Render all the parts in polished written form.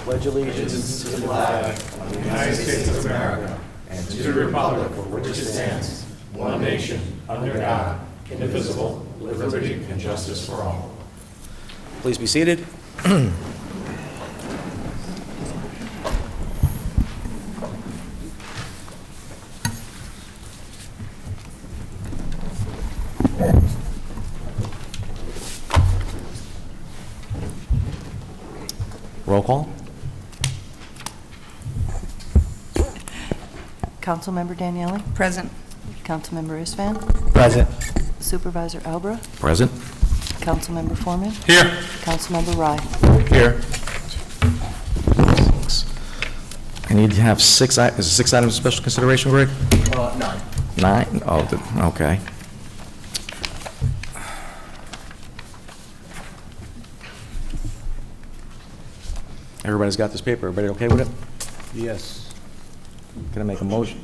pledge allegiance to the flag of the United States of America and to the republic for which it stands, one nation, under God, indivisible, with liberty and justice for all. Please be seated. Roll call. Councilmember Daniele? Present. Councilmember Isvan? Present. Supervisor Albra? Present. Councilmember Foreman? Here. Councilmember Rye? Here. I need to have six items of special consideration, Greg? 9. 9? Oh, okay. Everybody's got this paper. Everybody okay with it? Yes. Can I make a motion?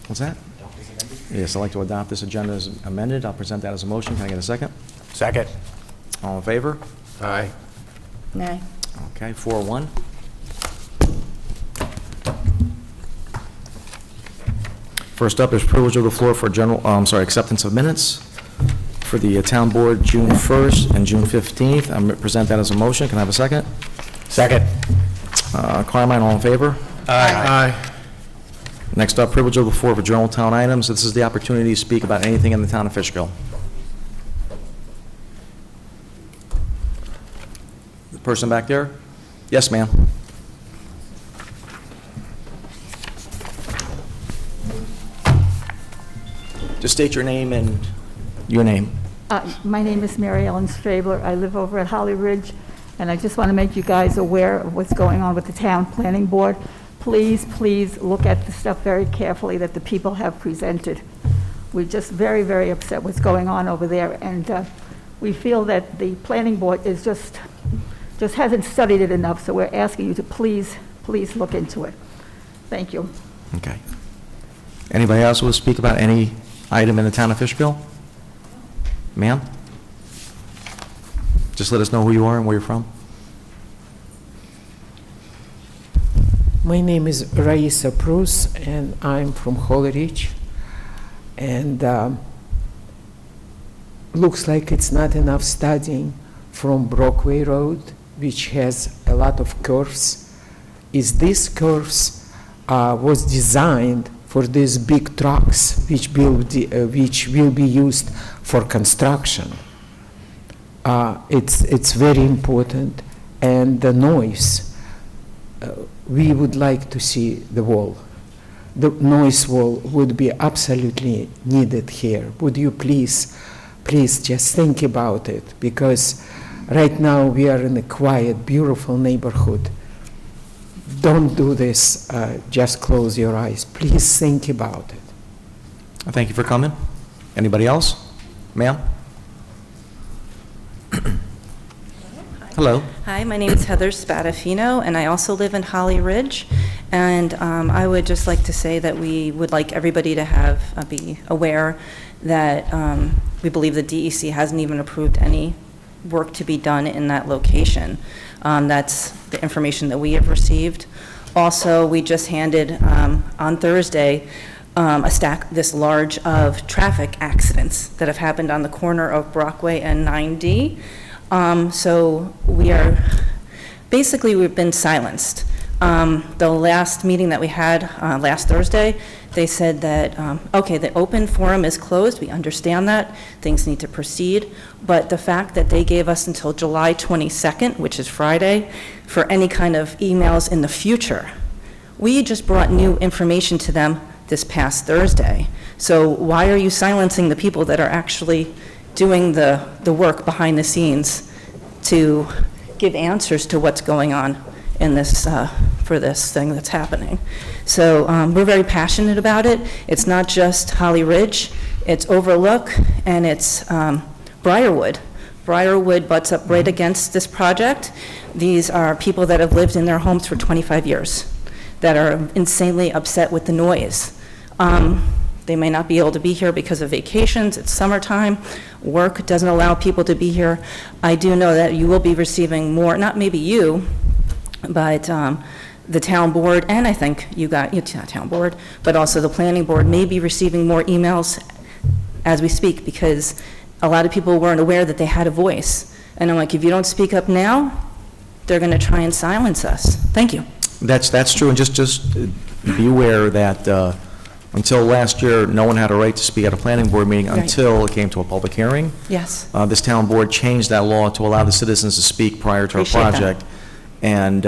What's that? Yes, I'd like to adopt this agenda as amended. I'll present that as a motion. Can I get a second? Second. All in favor? Aye. Nay. Okay, 4-1. First up is privilege of the floor for acceptance of minutes for the town board June 1st and June 15th. I'm going to present that as a motion. Can I have a second? Second. Carmine, all in favor? Aye. Next up, privilege of the floor for general town items. This is the opportunity to speak about anything in the town of Fishkill. The person back there? Yes, ma'am. Just state your name and your name. My name is Maryellen Strabler. I live over at Holly Ridge, and I just want to make you guys aware of what's going on with the town planning board. Please, please look at the stuff very carefully that the people have presented. We're just very, very upset what's going on over there, and we feel that the planning board is just hasn't studied it enough, so we're asking you to please, please look into it. Thank you. Okay. Anybody else will speak about any item in the town of Fishkill? Ma'am? Just let us know who you are and where you're from. My name is Sapuz, and I'm from Holly Ridge. And looks like it's not enough studying from Brockway Road, which has a lot of curves. These curves was designed for these big trucks, which will be used for construction. It's very important, and the noise. We would like to see the wall. The noise wall would be absolutely needed here. Would you please just think about it? Because right now we are in a quiet, beautiful neighborhood. Don't do this, just close your eyes. Please think about it. Thank you for coming. Anybody else? Ma'am? Hello. Hi, my name is Heather Spadafino, and I also live in Holly Ridge. And I would just like to say that we would like everybody to be aware that we believe the DEC hasn't even approved any work to be done in that location. That's the information that we have received. Also, we just handed on Thursday this large of traffic accidents that have happened on the corner of Brockway and 9D. So we've been silenced. The last meeting that we had last Thursday, they said that, okay, the open forum is closed, we understand that, things need to proceed, but the fact that they gave us until July 22nd, which is Friday, for any kind of emails in the future, we just brought new information to them this past Thursday. So why are you silencing the people that are actually doing the work behind the scenes to give answers to what's going on in this, for this thing that's happening? So we're very passionate about it. It's not just Holly Ridge, it's Overlook, and it's Briarwood. Briarwood butts up right against this project. These are people that have lived in their homes for 25 years that are insanely upset with the noise. They may not be able to be here because of vacations, it's summertime, work doesn't allow people to be here. I do know that you will be receiving more, not maybe you, but the town board, and I think it's not town board, but also the planning board may be receiving more emails as we speak, because a lot of people weren't aware that they had a voice. And I'm like, if you don't speak up now, they're going to try and silence us. Thank you. That's true, and just be aware that until last year, no one had a right to speak at a planning board meeting Right. until it came to a public hearing. Yes. This town board changed that law to allow the citizens to speak prior to a Appreciate that. project. And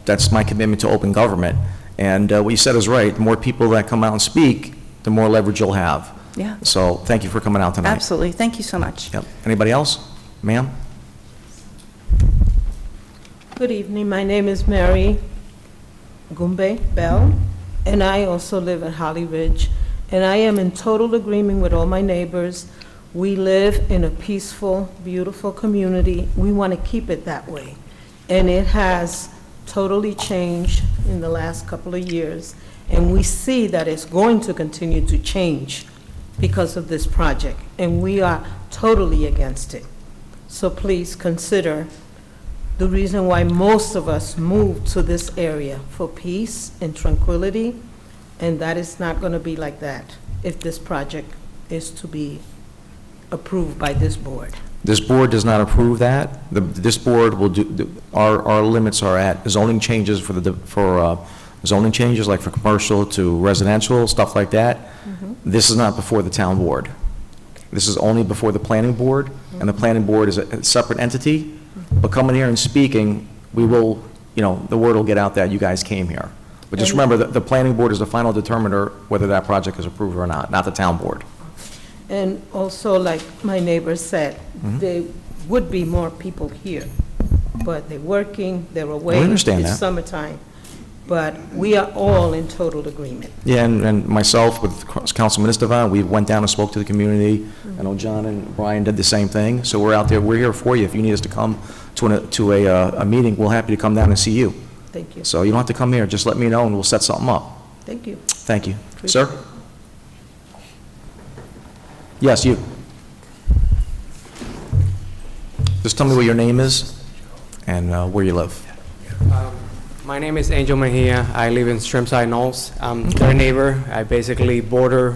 that's my commitment to open government. And what you said is right. The more people that come out and speak, the more leverage you'll have. Yeah. So thank you for coming out tonight. Absolutely. Thank you so much. Yep. Anybody else? Ma'am? Good evening, my name is Mary Goombay Bell, and I also live at Holly Ridge, and I am in total agreement with all my neighbors. We live in a peaceful, beautiful community. We want to keep it that way, and it has totally changed in the last couple of years, and we see that it's going to continue to change because of this project, and we are totally against it. So please consider the reason why most of us moved to this area, for peace and tranquility, and that is not going to be like that if this project is to be approved by this board. This board does not approve that. This board will do, our limits are at zoning changes for zoning changes, like for commercial to residential, stuff like that. This is not before the town board. This is only before the planning board, and the planning board is a separate entity. But coming here and speaking, we will, the word will get out that you guys came here. But just remember that the planning board is the final determiner whether that project is approved or not the town board. And also, like my neighbor said, there would be more people here, but they're working, they're away. I understand It's that. summertime. But we are all in total agreement. Yeah, and myself with Councilman Estevan, we went down and spoke to the community. I know John and Brian did the same thing. So we're out there, we're here for you. If you need us to come to a meeting, we're happy to come down and see you. Thank you. So you don't have to come here, just let me know and we'll set something up. Thank you. Thank you. Appreciate Sir? Yes, you. Just tell me what your name is and where you live. My name is Angel Mejia. I live in Strimside Knolls. I'm their neighbor. I basically border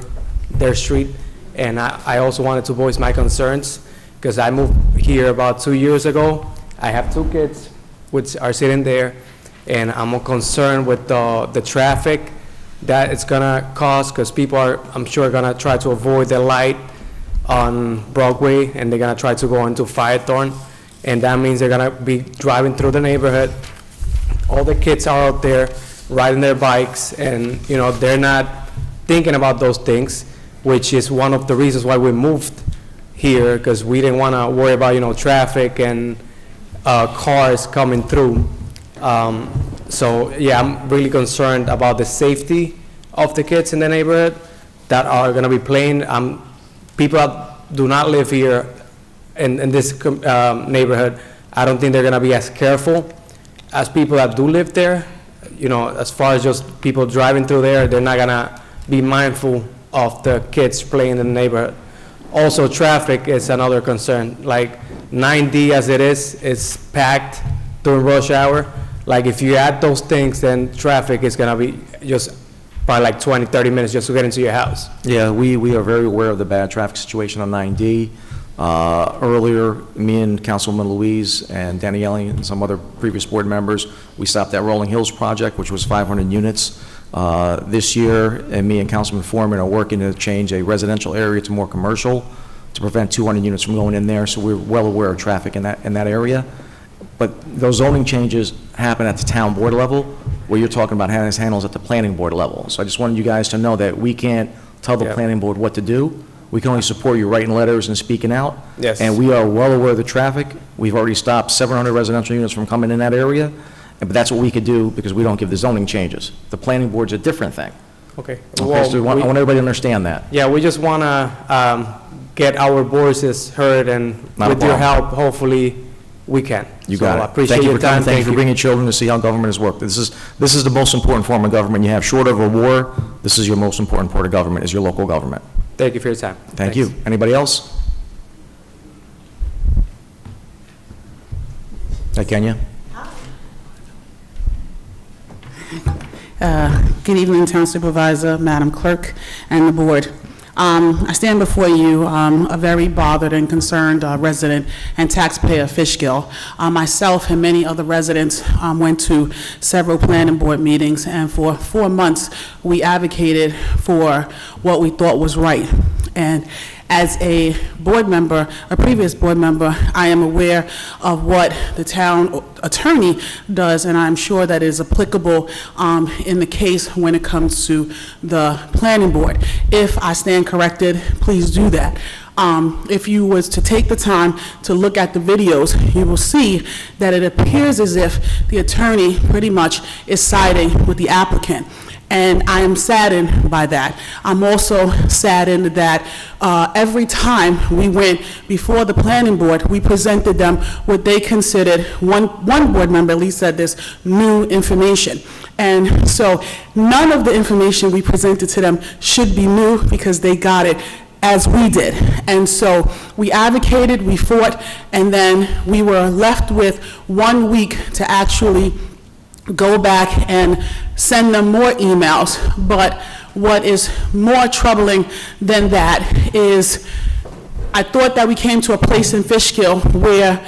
their street, and I also wanted to voice my concerns because I moved here about 2 years ago. I have 2 kids which are sitting there, and I'm concerned with the traffic that it's gonna cause because people are, I'm sure, gonna try to avoid the light on Broadway, and they're gonna try to go into Firethorn, and that means they're gonna be driving through the neighborhood. All the kids are out there riding their bikes, and they're not thinking about those things, which is one of the reasons why we moved here, because we didn't want to worry about traffic and cars coming through. So yeah, I'm really concerned about the safety of the kids in the neighborhood that are going to be playing. People that do not live here in this neighborhood, I don't think they're going to be as careful as people that do live there. As far as just people driving through there, they're not gonna be mindful of the kids playing in the neighborhood. Also, traffic is another concern. Like 9D as it is packed during rush hour. Like if you add those things, then traffic is gonna be just by like 20, 30 minutes just to get into your house. Yeah, we are very aware of the bad traffic situation on 9D. Earlier, me and Councilwoman Louise and Danielle and some other previous board members, we stopped that Rolling Hills project, which was 500 units. This year, and me and Councilman Foreman are working to change a residential area to more commercial to prevent 200 units from going in there, so we're well aware of traffic in that area. But those zoning changes happen at the town board level, where you're talking about having handles at the planning board level. So I just wanted you guys to know that we can't tell the Yeah. planning board what to do. We can only support you writing letters and speaking out. Yes. And we are well aware of the traffic. We've already stopped 700 residential units from coming in that area, but that's what we could do because we don't give the zoning changes. The planning board's a different thing. Okay. Okay, so I want everybody to understand that. Yeah, we just wanna get our voices heard, and Not a with your problem. help, hopefully, we can. You So got I it. appreciate Thank you your for coming. time. Thank you for bringing children to see how government is worked. This is the most important form of government you have. Short of a war, this is your most important part of government, is your local government. Thank you for your time. Thank Thanks. you. Anybody else? Hey, Kenya? Good evening, Town Supervisor, Madam Clerk, and the Board. I stand before you, a very bothered and concerned resident and taxpayer of Fishkill. Myself and many other residents went to several planning board meetings, and for 4 months, we advocated for what we thought was right. And as a board member, a previous board member, I am aware of what the town attorney does, and I'm sure that is applicable in the case when it comes to the planning board. If I stand corrected, please do that. If you was to take the time to look at the videos, you will see that it appears as if the attorney pretty much is siding with the applicant. And I am saddened by that. I'm also saddened that every time we went before the planning board, we presented them what they considered, one board member at least said this, new information. And so none of the information we presented to them should be new because they got it as we did. And so we advocated, we fought, and then we were left with 1 week to actually go back and send them more emails. But what is more troubling than that is I thought that we came to a place in Fishkill where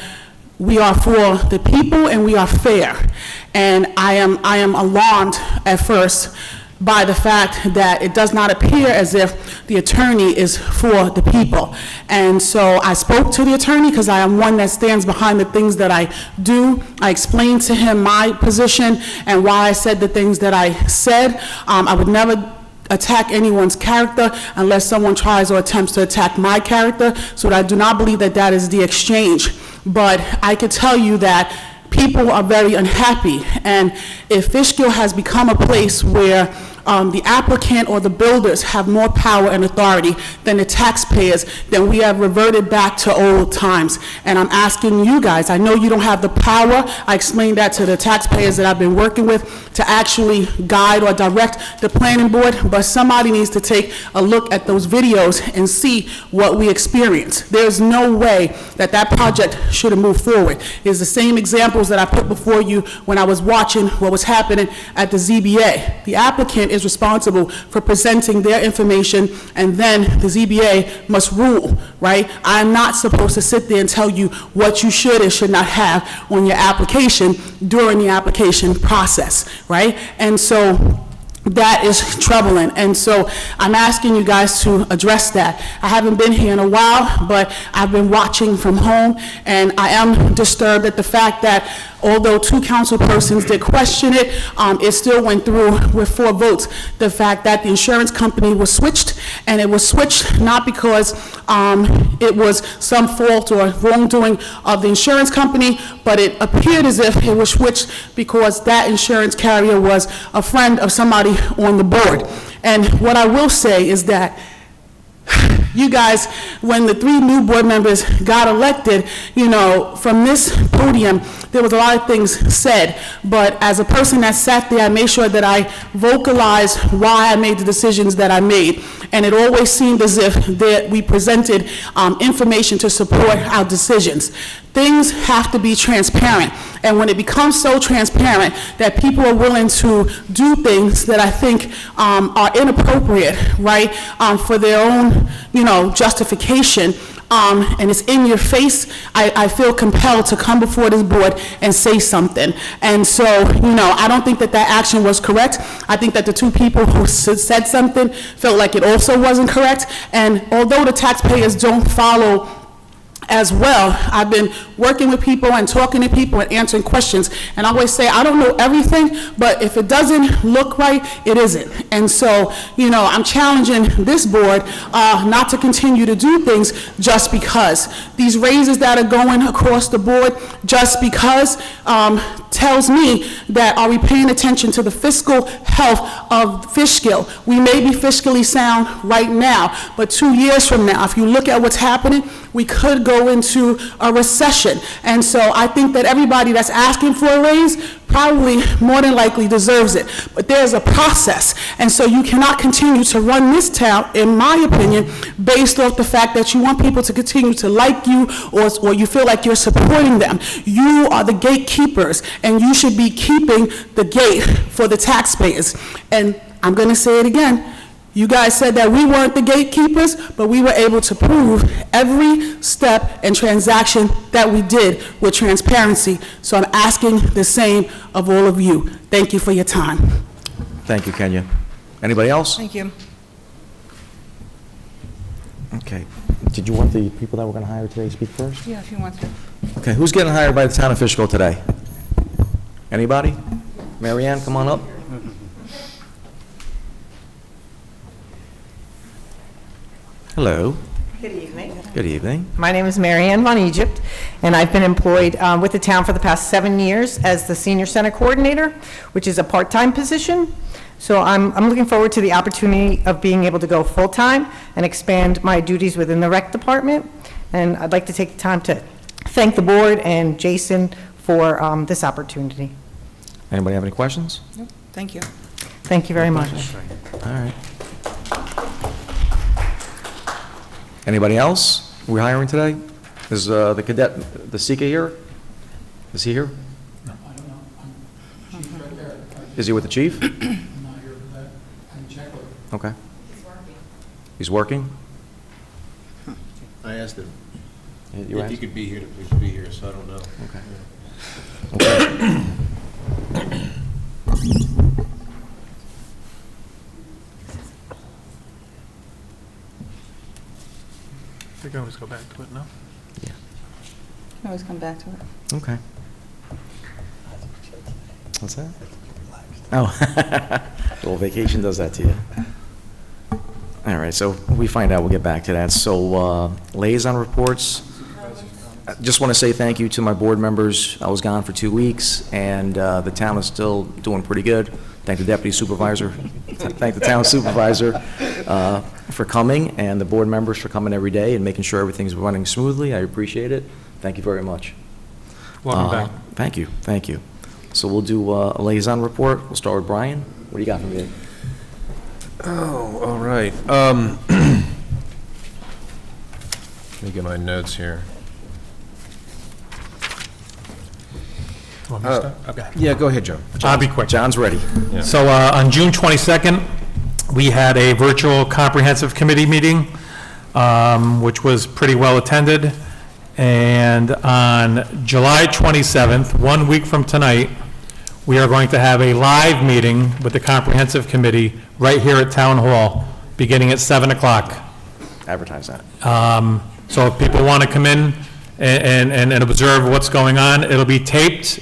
we are for the people and we are fair. And I am alarmed at first by the fact that it does not appear as if the attorney is for the people. And so I spoke to the attorney because I am one that stands behind the things that I do. I explained to him my position and why I said the things that I said. I would never attack anyone's character unless someone tries or attempts to attack my character, so I do not believe that that is the exchange. But I could tell you that people are very unhappy, and if Fishkill has become a place where the applicant or the builders have more power and authority than the taxpayers, then we have reverted back to old times. And I'm asking you guys, I know you don't have the power, I explained that to the taxpayers that I've been working with, to actually guide or direct the planning board, but somebody needs to take a look at those videos and see what we experienced. There's no way that that project should have moved forward. It's the same examples that I put before you when I was watching what was happening at the ZBA. The applicant is responsible for presenting their information, and then the ZBA must rule, right? I'm not supposed to sit there and tell you what you should and should not have on your application during the application process, right? And so that is troubling, and so I'm asking you guys to address that. I haven't been here in a while, but I've been watching from home, and I am disturbed at the fact that although 2 council persons did question it, it still went through with 4 votes. The fact that the insurance company was switched, and it was switched not because it was some fault or wrongdoing of the insurance company, but it appeared as if it was switched because that insurance carrier was a friend of somebody on the board. And what I will say is that you guys, when the 3 new board members got elected, you know, from this podium, there was a lot of things said, but as a person that sat there, I made sure that I vocalized why I made the decisions that I made. And it always seemed as if that we presented information to support our decisions. Things have to be transparent. And when it becomes so transparent that people are willing to do things that I think are inappropriate, right, for their own, you know, justification, and it's in your face, I feel compelled to come before this board and say something. And so, you know, I don't think that that action was correct. I think that the 2 people who said something felt like it also wasn't correct. And although the taxpayers don't follow as well, I've been working with people and talking to people and answering questions, and I always say I don't know everything, but if it doesn't look right, it isn't. And so, you know, I'm challenging this board not to continue to do things just because. These raises that are going across the board just because tells me that are we paying attention to the fiscal health of Fishkill? We may be fiscally sound right now, but 2 years from now, if you look at what's happening, we could go go into a recession. And so I think that everybody that's asking for a raise probably more than likely deserves it. But there's a process. And so you cannot continue to run this town, in my opinion, based off the fact that you want people to continue to like you or you feel like you're supporting them. You are the gatekeepers, and you should be keeping the gate for the taxpayers. And I'm going to say it again. You guys said that we weren't the gatekeepers, but we were able to prove every step and transaction that we did with transparency. So I'm asking the same of all of you. Thank you for your time. Thank you, Kenya. Anybody else? Thank you. Okay. Did you want the people that we're going to hire today to speak first? Yeah, if you want to. Okay, who's getting hired by the town of Fishkill today? Anybody? Marianne, come on up. Hello. Good evening. Good evening. My name is Maryellen von Egypt, and I've been employed with the town for the past 7 years as the Senior Center Coordinator, which is a part-time position. So I'm looking forward to the opportunity of being able to go full-time and expand my duties within the rec department. And I'd like to take the time to thank the board and Jason for this opportunity. Anybody have any questions? Thank you. Thank you very much. All right. Anybody else we're hiring today? Is the cadet, the Sika here? Is he here? No, I don't know. She's right there. Is he with the chief? I'm not here for that. I can check with her. Okay. He's working? I asked him You if asked? he could be here to please be here, so I don't know. Okay. Okay. We can always go back to it, no? You can always come back to it. Okay. What's that? Oh, little vacation does that to you. All right, so we find out, we'll get back to that. So liaison reports. I just want to say thank you to my board members. I was gone for 2 weeks, and the town is still doing pretty good. Thank the deputy supervisor, thank the town supervisor for coming, and the board members for coming every day and making sure everything's running smoothly. I appreciate it. Thank you very much. Welcome back. Thank you, thank you. So we'll do a liaison report. We'll start with Brian. What do you got for me? Oh, all right. Let me get my notes here. Want me to start? Okay. Yeah, go ahead, Joe. I'll be quick. John's ready. Yeah. So on June 22nd, we had a virtual comprehensive committee meeting, which was pretty well attended. And on July 27th, 1 week from tonight, we are going to have a live meeting with the comprehensive committee right here at Town Hall, beginning at 7 o'clock. Advertise that. So if people want to come in and observe what's going on, it'll be taped.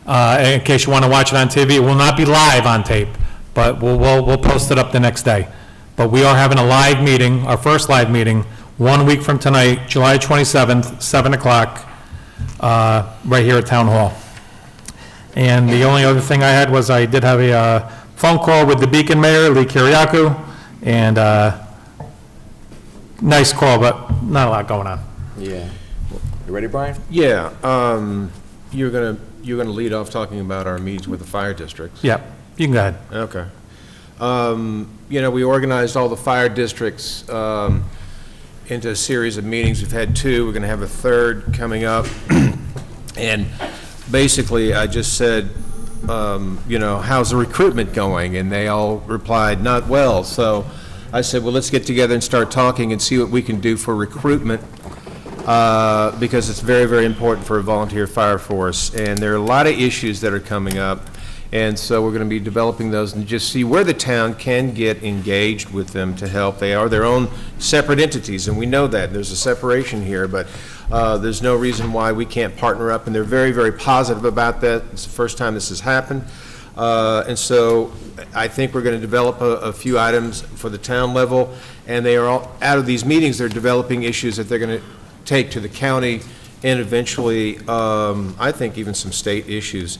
In case you want to watch it on TV, it will not be live on tape, but we'll post it up the next day. But we are having a live meeting, our first live meeting, 1 week from tonight, July 27th, 7 o'clock, right here at Town Hall. And the only other thing I had was I did have a phone call with the Beacon Mayor, Lee Kiriakou, and nice call, but not a lot going on. Yeah. You ready, Brian? Yeah, you're gonna lead off talking about our meetings with the fire districts. Yep, you can go ahead. Okay. You know, we organized all the fire districts into a series of meetings. We've had 2. We're going to have a 3rd coming up. And basically, I just said, you know, how's the recruitment going? And they all replied, not well. So I said, well, let's get together and start talking and see what we can do for recruitment, because it's very, very important for a volunteer fire force. And there are a lot of issues that are coming up. And so we're going to be developing those and just see where the town can get engaged with them to help. They are their own separate entities, and we know that. There's a separation here, but there's no reason why we can't partner up, and they're very, very positive about that. It's the first time this has happened. And so I think we're going to develop a few items for the town level, and they are all, out of these meetings, they're developing issues that they're going to take to the county and eventually, I think, even some state issues.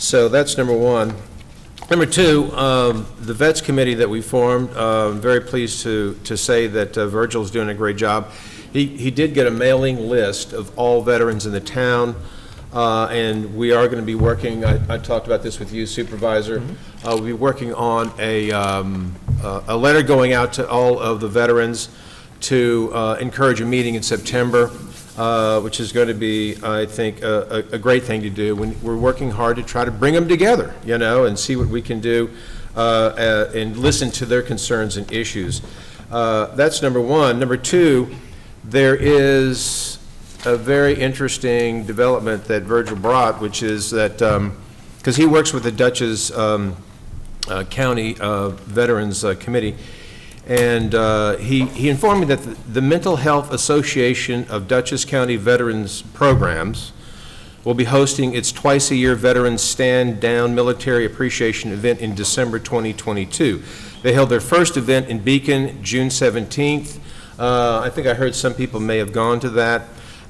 So that's number 1. Number 2, the Vets Committee that we formed, I'm very pleased to say that Virgil's doing a great job. he did get a mailing list of all veterans in the town, and we are going to be working, I talked about this with you, Supervisor, we'll be working on a letter going out to all of the veterans to encourage a meeting in September, which is going to be, I think, a great thing to do. We're working hard to try to bring them together, you know, and see what we can do and listen to their concerns and issues. That's number one. Number two, there is a very interesting development that Virgil brought, which is that, because he works with the Dutchess County Veterans Committee, and he informed me that the Mental Health Association of Dutchess County Veterans Programs will be hosting its twice-a-year Veterans Stand Down Military Appreciation event in December 2022. They held their first event in Beacon, June 17th. I think I heard some people may have gone to that.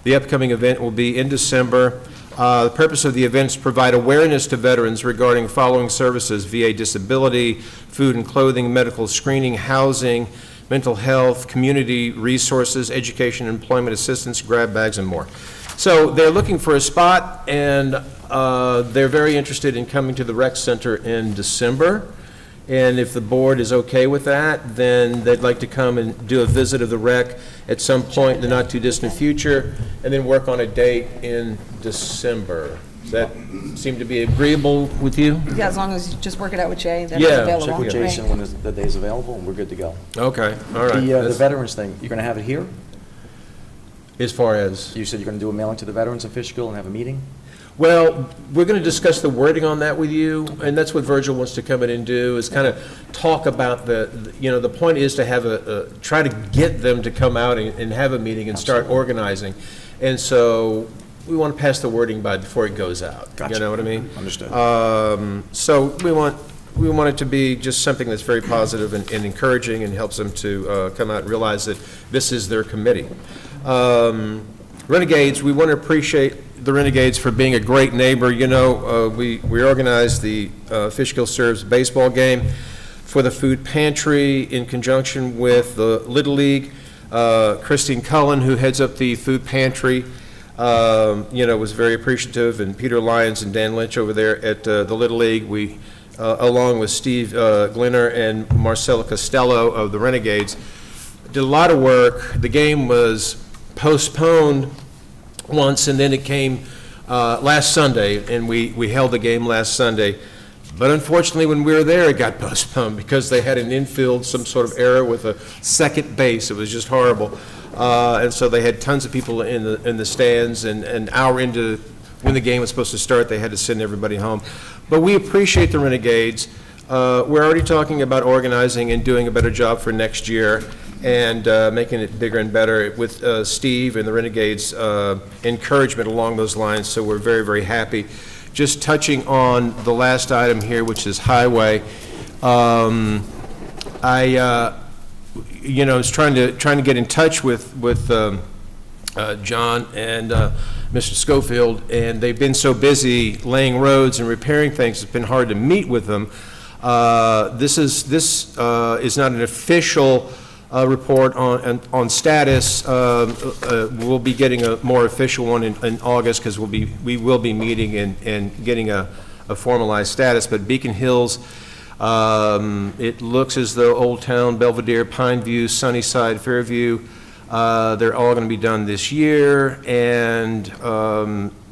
The upcoming event will be in December. The purpose of the event is to provide awareness to veterans regarding following services: VA disability, food and clothing, medical screening, housing, mental health, community resources, education, employment assistance, grab bags, and more. So they're looking for a spot, and they're very interested in coming to the rec center in December. And if the board is okay with that, then they'd like to come and do a visit of the rec at some point in the not-too-distant future, and then work on a date in December. Does that seem to be agreeable with you? Yeah, as long as you just work it out with Jay, then Yeah. it's available. Check with right? Jason when the day's available, and we're good to go. Okay, all right. The veterans thing, you're going to have it here? As far as? You said you're going to do a mailing to the veterans of Fishkill and have a meeting? Well, we're going to discuss the wording on that with you, and that's what Virgil wants to come in and do, is kind of talk about the point is to have try to get them to come out and have a meeting and start organizing. And so we want to pass the wording by before it goes out. Gotcha. You know what I mean? Understood. So we want it to be just something that's very positive and encouraging and helps them to come out and realize that this is their committee. Renegades, we want to appreciate the Renegades for being a great neighbor. You know, we organized the Fishkill Serves baseball game for the food pantry in conjunction with the Little League. Christine Cullen, who heads up the food pantry, was very appreciative, and Peter Lyons and Dan Lynch over there at the Little League. We, along with Steve Glinner and Marcelo Costello of the Renegades, did a lot of work. The game was postponed once, and then it came last Sunday, and we held the game last Sunday. But unfortunately, when we were there, it got postponed because they had an infield, some sort of error with a second base. It was just horrible. And so they had tons of people in the stands, and an hour into when the game was supposed to start, they had to send everybody home. But we appreciate the Renegades. We're already talking about organizing and doing a better job for next year, and making it bigger and better with Steve and the Renegades' encouragement along those lines, so we're very, very happy. Just touching on the last item here, which is highway, I was trying to get in touch with John and Mr. Schofield, and they've been so busy laying roads and repairing things, it's been hard to meet with them. This is not an official report on status. We'll be getting a more official one in August, because we will be meeting and getting a formalized status. But Beacon Hills, it looks as though Old Town, Belvedere, Pineview, Sunnyside, Fairview, they're all going to be done this year, and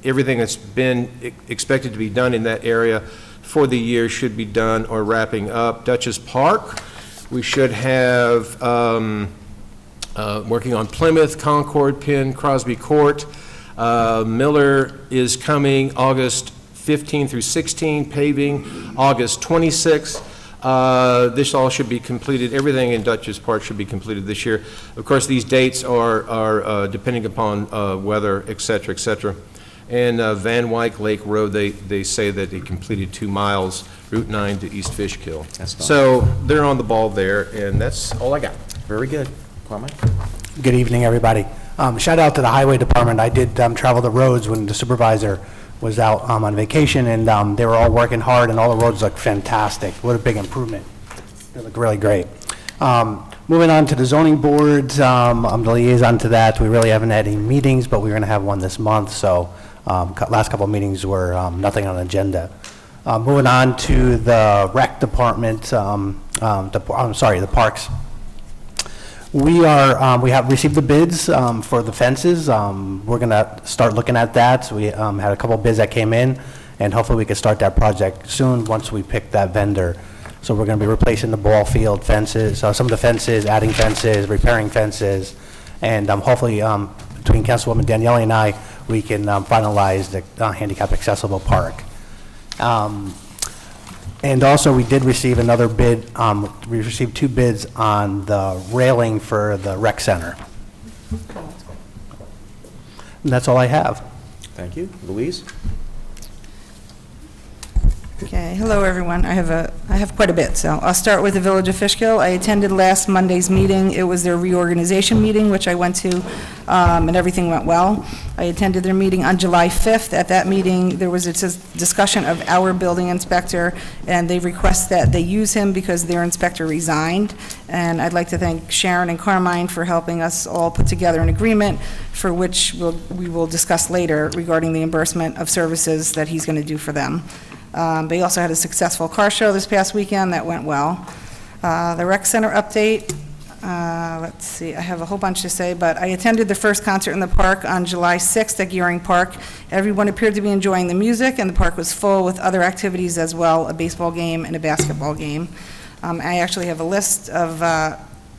everything that's been expected to be done in that area for the year should be done or wrapping up. Dutchess Park, we should have working on Plymouth, Concord, Penn, Crosby Court. Miller is coming August 15 through 16, paving August 26. This all should be completed. Everything in Dutchess Park should be completed this year. Of course, these dates are depending upon weather, et cetera, et cetera. And Van Wyck Lake Road, they say that they completed 2 miles, Route 9 to East Fishkill. That's done. So they're on the ball there, and that's all I got. Very good. Carmine? Good evening, everybody. Shout out to the Highway Department. I did travel the roads when the supervisor was out on vacation, and they were all working hard, and all the roads look fantastic. What a big improvement. They look really great. Moving on to the zoning boards, I'm the liaison to that. We really haven't had any meetings, but we're going to have one this month, so last couple of meetings were nothing on the agenda. Moving on to the rec department, the parks. We have received the bids for the fences. We're going to start looking at that. So we had a couple of bids that came in, and hopefully we can start that project soon once we pick that vendor. So we're going to be replacing the ball field fences, some of the fences, adding fences, repairing fences, and hopefully between Councilwoman Daniele and I, we can finalize the handicap accessible park. And also, we did receive another bid, we received 2 bids on the railing for the rec center. And that's all I have. Thank you. Louise? Okay, hello, everyone. I have quite a bit, so I'll start with the Village of Fishkill. I attended last Monday's meeting. It was their reorganization meeting, which I went to, and everything went well. I attended their meeting on July 5th. At that meeting, there was a discussion of our building inspector, and they request that they use him because their inspector resigned. And I'd like to thank Sharon and Carmine for helping us all put together an agreement for which we will discuss later regarding the reimbursement of services that he's going to do for them. They also had a successful car show this past weekend that went well. The rec center update, let's see, I have a whole bunch to say, but I attended the first concert in the park on July 6th at Gearing Park. Everyone appeared to be enjoying the music, and the park was full with other activities as well, a baseball game and a basketball game. I actually have a list of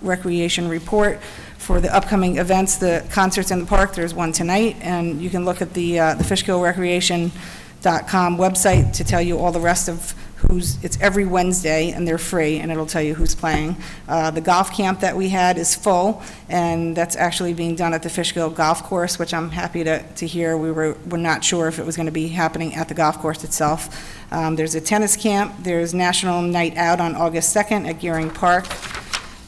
recreation report for the upcoming events, the concerts in the park. There's one tonight, and you can look at the Fishkill Recreation.com website to tell you all the rest of it's every Wednesday, and they're free, and it'll tell you who's playing. The golf camp that we had is full, and that's actually being done at the Fishkill Golf Course, which I'm happy to hear. We're not sure if it was going to be happening at the golf course itself. There's a tennis camp. There's National Night Out on August 2nd at Gearing Park.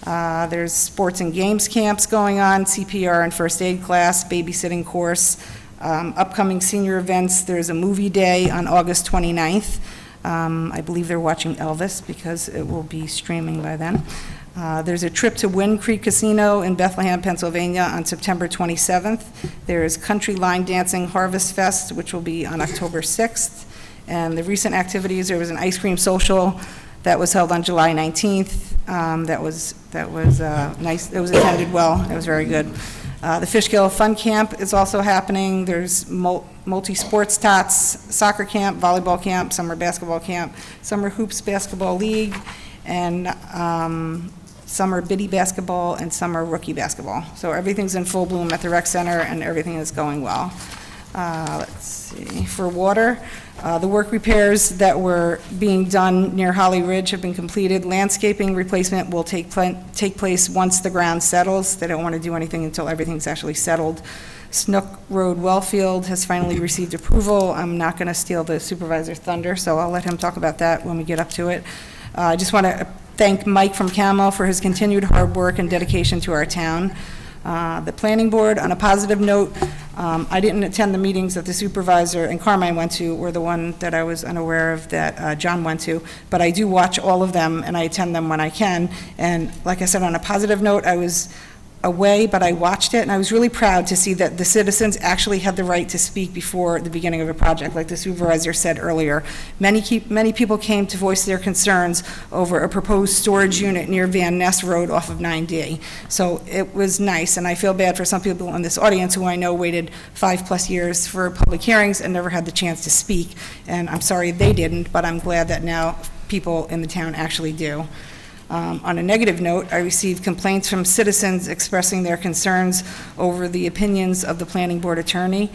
There's sports and games camps going on, CPR and first aid class, babysitting course. Upcoming senior events, there's a movie day on August 29th. I believe they're watching Elvis because it will be streaming by then. There's a trip to Wind Creek Casino in Bethlehem, Pennsylvania on September 27th. There's Country Line Dancing Harvest Fest, which will be on October 6th. And the recent activities, there was an ice cream social that was held on July 19th. That was nice. It was attended well. It was very good. The Fishkill Fun Camp is also happening. There's multi-sports tots, soccer camp, volleyball camp, summer basketball camp, summer hoops basketball league, and summer biddy basketball and summer rookie basketball. So everything's in full bloom at the rec center, and everything is going well. Let's see, for water, the work repairs that were being done near Holly Ridge have been completed. Landscaping replacement will take place once the ground settles. They don't want to do anything until everything's actually settled. Snook Road Wellfield has finally received approval. I'm not going to steal the supervisor's thunder, so I'll let him talk about that when we get up to it. I just want to thank Mike from Camel for his continued hard work and dedication to our town. The planning board, on a positive note, I didn't attend the meetings that the supervisor and Carmine went to, or the one that I was unaware of that John went to, but I do watch all of them, and I attend them when I can. And like I said, on a positive note, I was away, but I watched it, and I was really proud to see that the citizens actually had the right to speak before the beginning of a project, like the supervisor said earlier. Many people came to voice their concerns over a proposed storage unit near Van Ness Road off of 9D. So it was nice, and I feel bad for some people in this audience who I know waited 5+ years for public hearings and never had the chance to speak. And I'm sorry they didn't, but I'm glad that now people in the town actually do. On a negative note, I received complaints from citizens expressing their concerns over the opinions of the planning board attorney.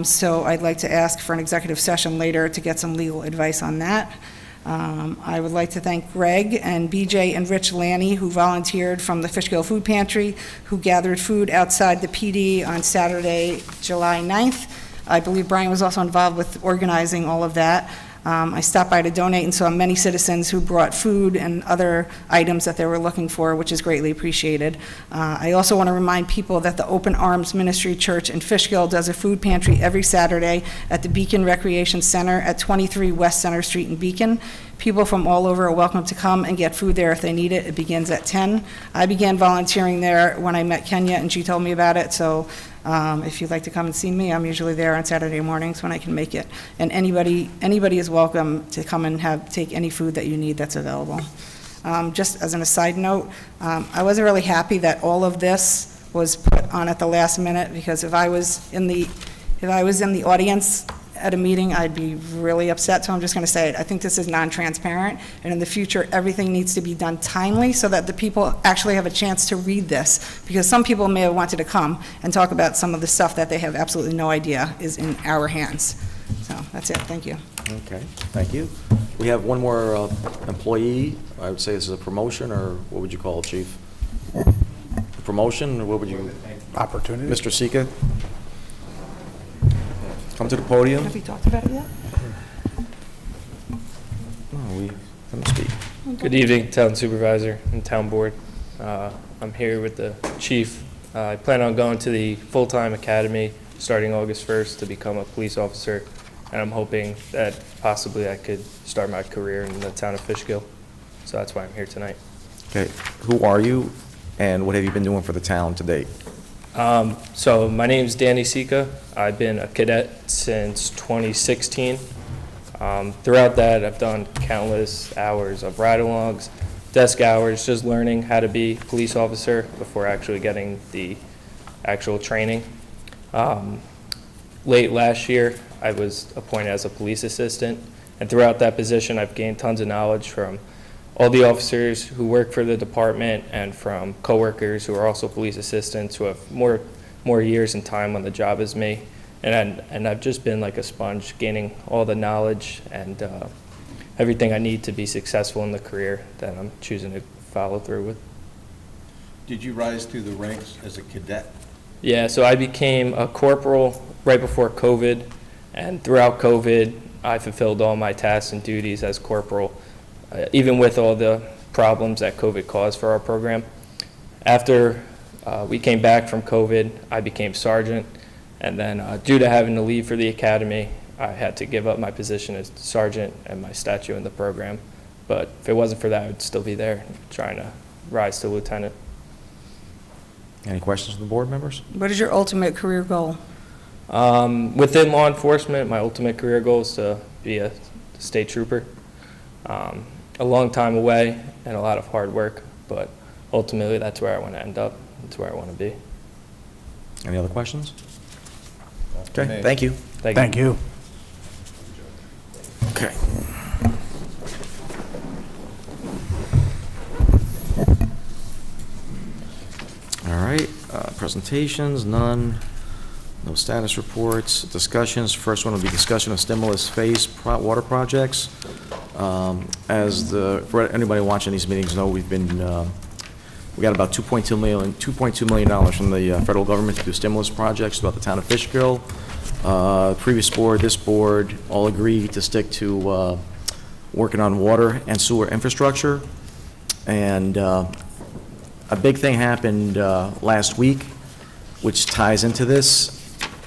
So I'd like to ask for an executive session later to get some legal advice on that. I would like to thank Greg and BJ and Rich Lanny, who volunteered from the Fishgill Food Pantry, who gathered food outside the PD on Saturday, July 9th. I believe Brian was also involved with organizing all of that. I stopped by to donate and saw many citizens who brought food and other items that they were looking for, which is greatly appreciated. I also want to remind people that the Open Arms Ministry Church in Fishkill does a food pantry every Saturday at the Beacon Recreation Center at 23 West Center Street in Beacon. People from all over are welcome to come and get food there if they need it. It begins at 10. I began volunteering there when I met Kenya, and she told me about it, so if you'd like to come and see me, I'm usually there on Saturday mornings when I can make it. And anybody is welcome to come and take any food that you need that's available. Just as an aside note, I wasn't really happy that all of this was put on at the last minute, because if I was in the audience at a meeting, I'd be really upset, so I'm just going to say it. I think this is non-transparent, and in the future, everything needs to be done timely so that the people actually have a chance to read this, because some people may have wanted to come and talk about some of the stuff that they have absolutely no idea is in our hands. So that's it. Thank you. Okay, thank you. We have one more employee. I would say this is a promotion, or what would you call it, Chief? A promotion, or what would you? Opportunity. Mr. Sika? Come to the podium. Have we talked about it yet? No, let him speak. Good evening, Town Supervisor and Town Board. I'm here with the Chief. I plan on going to the full-time academy starting August 1st to become a police officer, and I'm hoping that possibly I could start my career in the town of Fishkill. So that's why I'm here tonight. Okay, who are you, and what have you been doing for the town to date? So my name's Danny Sika. I've been a cadet since 2016. Throughout that, I've done countless hours of ride-alongs, desk hours, just learning how to be a police officer before actually getting the actual training. Late last year, I was appointed as a police assistant, and throughout that position, I've gained tons of knowledge from all the officers who work for the department and from coworkers who are also police assistants who have more years and time on the job as me. And I've just been like a sponge, gaining all the knowledge and everything I need to be successful in the career that I'm choosing to follow through with. Did you rise through the ranks as a cadet? Yeah, so I became a corporal right before COVID, and throughout COVID, I fulfilled all my tasks and duties as corporal, even with all the problems that COVID caused for our program. After we came back from COVID, I became sergeant, and then due to having to leave for the academy, I had to give up my position as sergeant and my statue in the program. But if it wasn't for that, I would still be there trying to rise to lieutenant. Any questions from the board members? What is your ultimate career goal? Within law enforcement, my ultimate career goal is to be a state trooper. A long time away and a lot of hard work, but ultimately that's where I want to end up. That's where I want to be. Any other questions? Okay, thank you. Thank you. Okay. All right, presentations, none. No status reports, discussions. First one will be discussion of stimulus phase water projects. For anybody watching these meetings know, we got about $2.2 million from the federal government to do stimulus projects throughout the town of Fishkill. Previous board, this board, all agreed to stick to working on water and sewer infrastructure. And a big thing happened last week, which ties into this.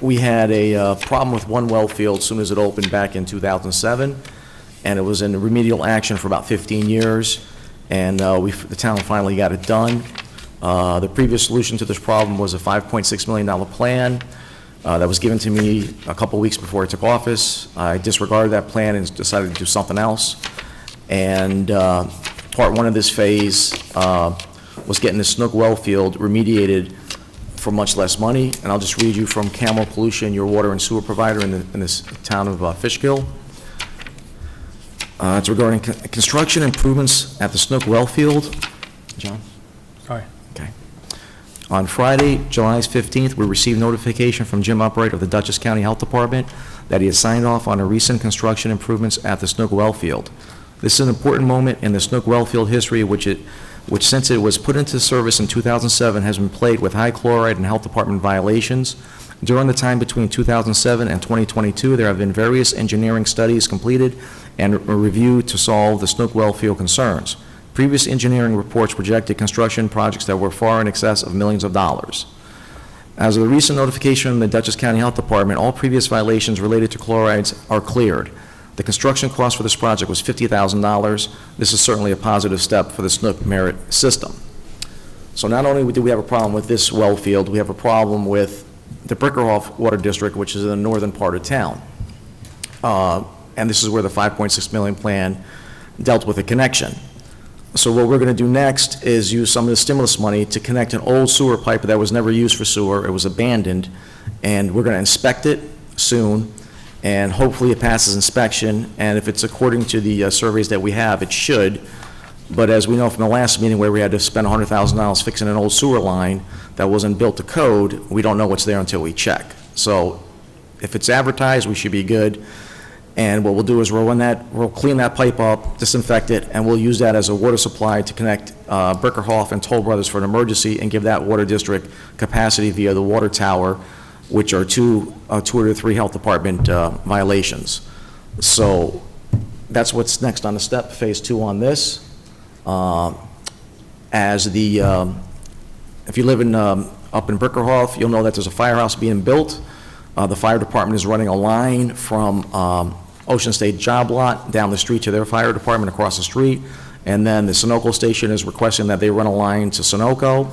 We had a problem with one well field as soon as it opened back in 2007, and it was in remedial action for about 15 years, and the town finally got it done. The previous solution to this problem was a $5.6 million plan that was given to me a couple weeks before I took office. I disregarded that plan and decided to do something else. And part one of this phase was getting the Snookwell Field remediated for much less money. And I'll just read you from Camel Pollution, your water and sewer provider in this town of Fishkill. It's regarding construction improvements at the Snookwell Field. John? Sorry. Okay. On Friday, July 15th, we received notification from Jim Upright of the Dutchess County Health Department that he has signed off on a recent construction improvements at the Snookwell Field. This is an important moment in the Snookwell Field history, which since it was put into service in 2007 has been plagued with high chloride and health department violations. During the time between 2007 and 2022, there have been various engineering studies completed and reviewed to solve the Snookwell Field concerns. Previous engineering reports projected construction projects that were far in excess of millions of dollars. As of the recent notification from the Dutchess County Health Department, all previous violations related to chlorides are cleared. The construction cost for this project was $50,000. This is certainly a positive step for the Snook Merit system. So not only do we have a problem with this well field, we have a problem with the Brickerhoff Water District, which is in the northern part of town. And this is where the $5.6 million plan dealt with a connection. So what we're going to do next is use some of the stimulus money to connect an old sewer pipe that was never used for sewer. It was abandoned, and we're going to inspect it soon, and hopefully it passes inspection, and if it's according to the surveys that we have, it should. But as we know from the last meeting where we had to spend $100,000 fixing an old sewer line that wasn't built to code, we don't know what's there until we check. So if it's advertised, we should be good. And what we'll do is we'll clean that pipe up, disinfect it, and we'll use that as a water supply to connect Brickerhoff and Toll Brothers for an emergency and give that water district capacity via the water tower, which are two or three health department violations. So that's what's next on the step, phase 2 on this. If you live up in Brickerhoff, you'll know that there's a firehouse being built. The fire department is running a line from Ocean State Job Lot down the street to their fire department across the street. And then the Sunoco station is requesting that they run a line to Sunoco.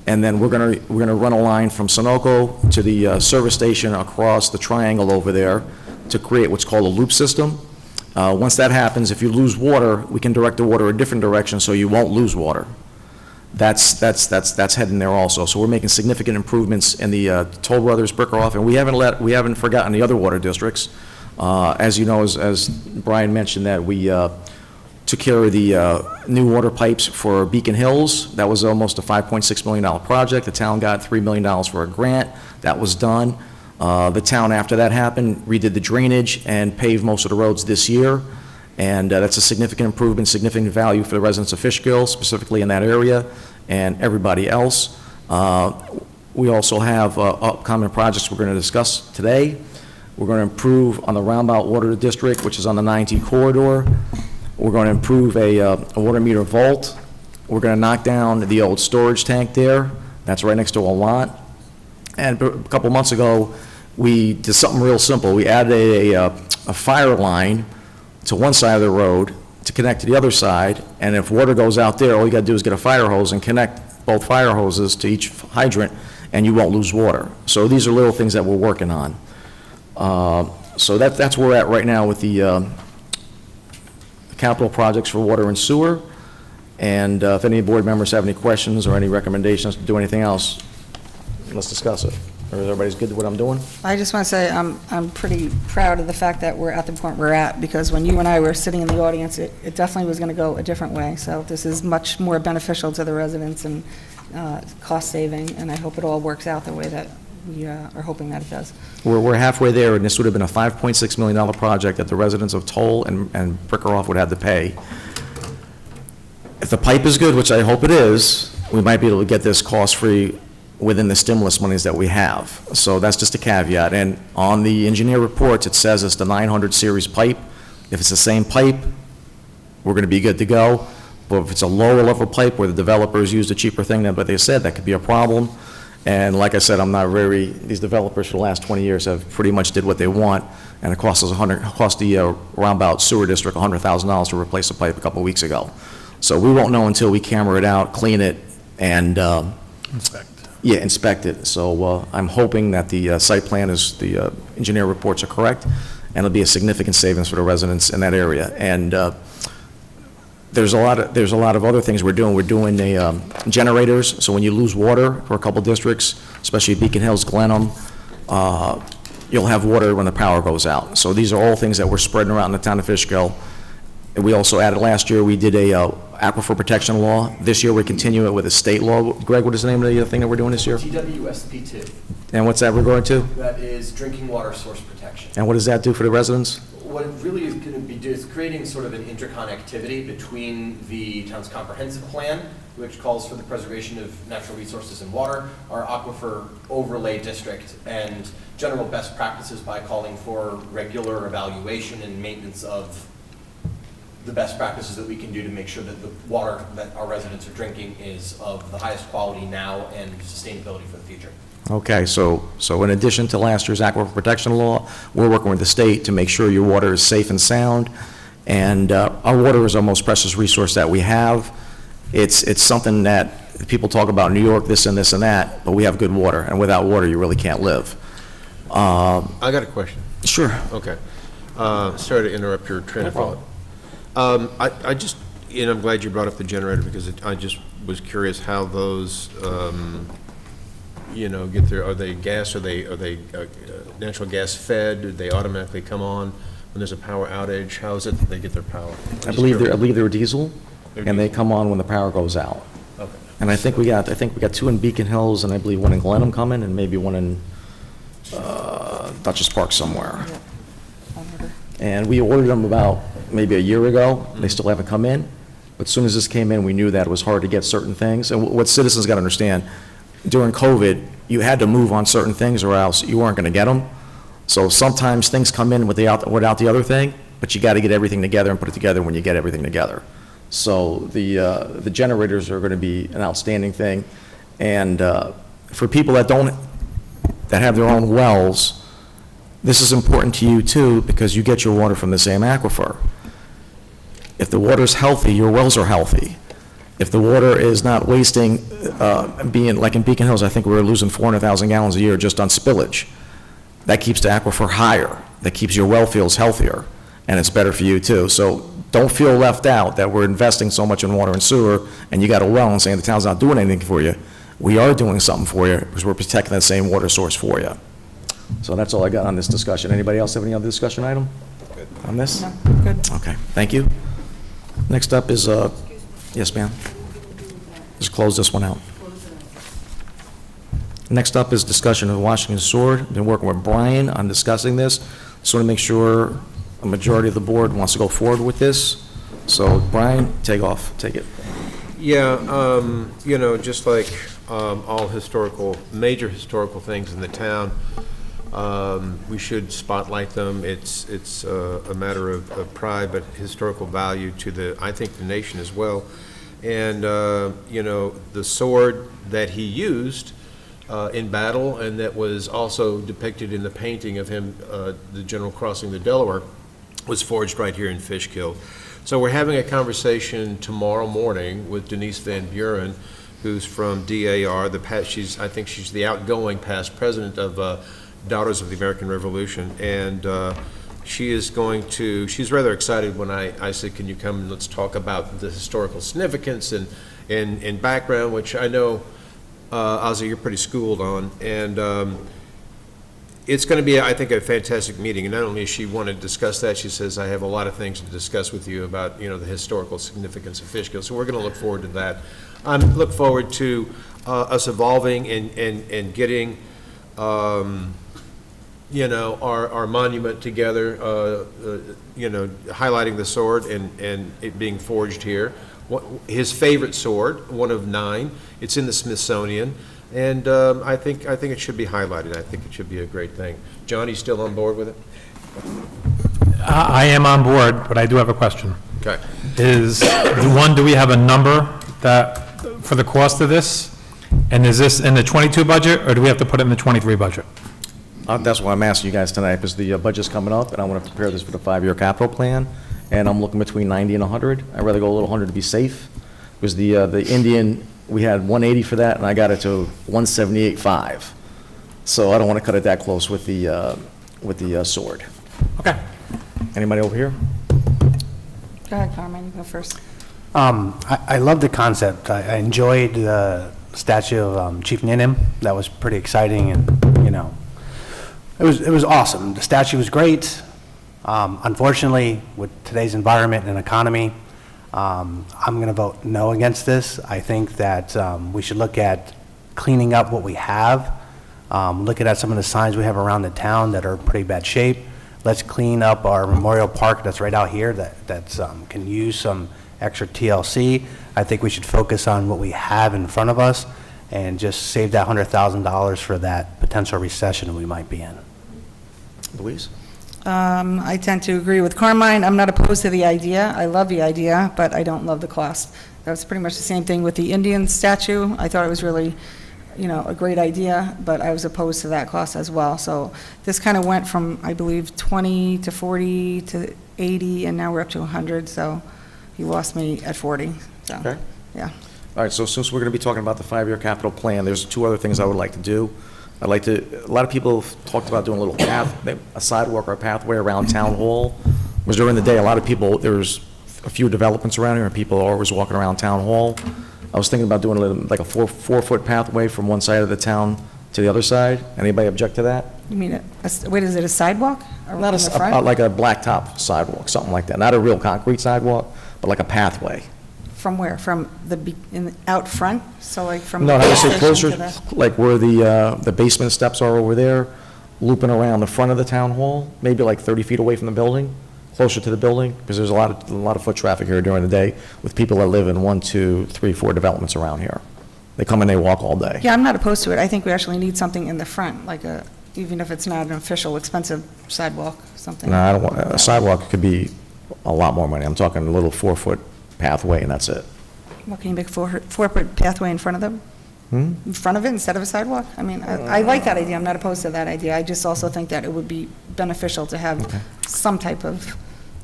And then we're gonna run a line from Sunoco to the service station across the triangle over there to create what's called a loop system. Once that happens, if you lose water, we can direct the water a different direction so you won't lose water. That's heading there also. So we're making significant improvements in the Toll Brothers, Brickerhoff, and we haven't forgotten the other water districts. As you know, as Brian mentioned, that we took care of the new water pipes for Beacon Hills. That was almost a $5.6 million project. The town got $3 million for a grant. That was done. The town, after that happened, redid the drainage and paved most of the roads this year. And that's a significant improvement, significant value for the residents of Fishkill, specifically in that area, and everybody else. We also have upcoming projects we're going to discuss today. We're going to improve on the Roundabout Water District, which is on the 90 corridor. We're going to improve a water meter vault. We're going to knock down the old storage tank there. That's right next to a lot. And a couple months ago, we did something real simple. We added a fire line to one side of the road to connect to the other side, and if water goes out there, all you got to do is get a fire hose and connect both fire hoses to each hydrant, and you won't lose water. So these are little things that we're working on. So that's where we're at right now with the capital projects for water and sewer. And if any board members have any questions or any recommendations to do anything else, let's discuss it. Or is everybody's good with what I'm doing? I just want to say I'm pretty proud of the fact that we're at the point we're at, because when you and I were sitting in the audience, it definitely was going to go a different way. So this is much more beneficial to the residents and cost saving, and I hope it all works out the way that we are hoping that it does. We're halfway there, and this would have been a $5.6 million project that the residents of Toll and Brickerhoff would have to pay. If the pipe is good, which I hope it is, we might be able to get this cost-free within the stimulus monies that we have. So that's just a caveat. And on the engineer reports, it says it's the 900 series pipe. If it's the same pipe, we're going to be good to go. But if it's a lower level pipe where the developers used a cheaper thing than what they said, that could be a problem. And like I said, these developers for the last 20 years have pretty much did what they want, and it cost the Roundabout Sewer District $100,000 to replace a pipe a couple of weeks ago. So we won't know until we camera it out, clean it, and inspect it. So I'm hoping that the site plan the engineer reports are correct, and it'll be a significant savings for the residents in that area. And there's a lot of other things we're doing. We're doing generators, so when you lose water for a couple districts, especially Beacon Hills, Glenham, you'll have water when the power goes out. So these are all things that we're spreading around in the town of Fishkill. And we also added last year, we did a aquifer protection law. This year we continue it with a state law. Greg, what is the name of the thing that we're doing this year? TWSP2. And what's that regard to? That is drinking water source protection. And what does that do for the residents? What it really is going to be doing is creating sort of an interconnectivity between the town's comprehensive plan, which calls for the preservation of natural resources and water, our aquifer overlay district, and general best practices by calling for regular evaluation and maintenance of the best practices that we can do to make sure that the water that our residents are drinking is of the highest quality now and sustainability for the future. Okay, so in addition to last year's aquifer protection law, we're working with the state to make sure your water is safe and sound, and our water is our most precious resource that we have. It's something that people talk about New York, this and this and that, but we have good water, and without water, you really can't live. I got a question. Sure. Okay. Sorry to interrupt your train of thought. I just, and I'm glad you brought up the generator, because I just was curious how those, get their, are they gas, are they natural gas fed? Do they automatically come on when there's a power outage? How is it that they get their power? I believe they're diesel, and they come on when the power goes out. Okay. And I think we got 2 in Beacon Hills, and I believe 1 in Glenham coming, and maybe 1 in Dutchess Park somewhere. And we ordered them about maybe a year ago. They still haven't come in. But as soon as this came in, we knew that it was hard to get certain things. And what citizens got to understand, during COVID, you had to move on certain things or else you weren't going to get them. So sometimes things come in without the other thing, but you got to get everything together and put it together when you get everything together. So the generators are going to be an outstanding thing. And for people that have their own wells, this is important to you too, because you get your water from the same aquifer. If the water's healthy, your wells are healthy. If the water is not wasting, being like in Beacon Hills, I think we're losing 400,000 gallons a year just on spillage. That keeps the aquifer higher. That keeps your well fields healthier, and it's better for you too. So don't feel left out that we're investing so much in water and sewer, and you got a well and saying the town's not doing anything for you. We are doing something for you because we're protecting that same water source for you. So that's all I got on this discussion. Anybody else have any other discussion item on this? No, good. Okay, thank you. Next up is, yes, ma'am. Just close this one out. Next up is discussion of the Washington Sword. Been working with Brian on discussing this. Just want to make sure a majority of the board wants to go forward with this. So Brian, take it. Yeah, just like all major historical things in the town, we should spotlight them. It's a matter of pride, but historical value to I think the nation as well. And, the sword that he used in battle, and that was also depicted in the painting of him, the general crossing the Delaware, was forged right here in Fishkill. So we're having a conversation tomorrow morning with Denise Van Buren, who's from DAR. I think she's the outgoing past president of Daughters of the American Revolution, and she's rather excited when I said, can you come and let's talk about the historical significance and background, which I know, Ozzy, you're pretty schooled on, and it's going to be, I think, a fantastic meeting. And not only does she want to discuss that, she says, I have a lot of things to discuss with you about, the historical significance of Fishkill. So we're going to look forward to that. I look forward to us evolving and getting, our monument together, highlighting the sword and it being forged here. His favorite sword, one of 9. It's in the Smithsonian. And I think it should be highlighted. I think it should be a great thing. John, you still on board with it? I am on board, but I do have a question. Okay. Do we have a number for the cost of this? And is this in the 22 budget, or do we have to put it in the 23 budget? That's why I'm asking you guys tonight, because the budget's coming up, and I want to prepare this for the 5-year capital plan, and I'm looking between 90 and 100. I'd rather go a little 100 to be safe, because the Indian, we had 180 for that, and I got it to 178.5. So I don't want to cut it that close with the sword. Okay. Anybody over here? Go ahead, Carmen, you go first. I love the concept. I enjoyed the statue of Chief Ninim. That was pretty exciting, and it was awesome. The statue was great. Unfortunately, with today's environment and economy, I'm going to vote no against this. I think that we should look at cleaning up what we have. Looking at some of the signs we have around the town that are in pretty bad shape. Let's clean up our Memorial Park that's right out here that can use some extra TLC. I think we should focus on what we have in front of us and just save that $100,000 for that potential recession we might be in. Louise? I tend to agree with Carmine. I'm not opposed to the idea. I love the idea, but I don't love the cost. That was pretty much the same thing with the Indian statue. I thought it was really, a great idea, but I was opposed to that cost as well. So this kind of went from, I believe, 20 to 40 to 80, and now we're up to 100, so he lost me at 40, so, Okay. yeah. All right, so since we're going to be talking about the five-year capital plan, there's two other things I would like to do. A lot of people have talked about doing a little a sidewalk or a pathway around Town Hall. Because during the day, a lot of people, there's a few developments around here, and people are always walking around Town Hall. I was thinking about doing like a four-foot pathway from one side of the town to the other side. Anybody object to that? You mean, wait, is it a sidewalk? Or Not in the front? like a blacktop sidewalk, something like that. Not a real concrete sidewalk, but like a pathway. From where? From out front? So like from... No, the I would say station closer, to the- like where the basement steps are over there, looping around the front of the town hall, maybe like 30 feet away from the building, closer to the building, because there's a lot of foot traffic here during the day with people that live in 1, 2, 3, 4 developments around here. They come and they walk all day. Yeah, I'm not opposed to it. I think we actually need something in the front, like even if it's not an official expensive sidewalk, something. No, I don't want, a sidewalk could be a lot more money. I'm talking a little 4-foot pathway, and that's it. What, can you make a four-foot pathway in front of them? In front of it instead of a sidewalk? I mean, I like that idea. I'm not opposed to that idea. I just also think that it would be beneficial to have some type of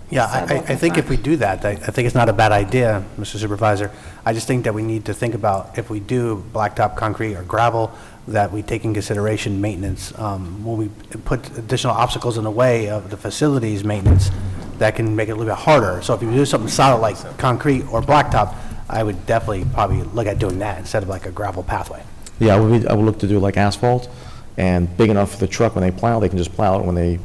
Yeah, sidewalk I in think front. if we do that, I think it's not a bad idea, Mr. Supervisor. I just think that we need to think about if we do blacktop concrete or gravel, that we take in consideration maintenance. When we put additional obstacles in the way of the facilities maintenance, that can make it a little bit harder. So if you do something solid like concrete or blacktop, I would definitely probably look at doing that instead of like a gravel pathway. Yeah, I would look to do like asphalt, and big enough for the truck when they plow, they can just plow it when they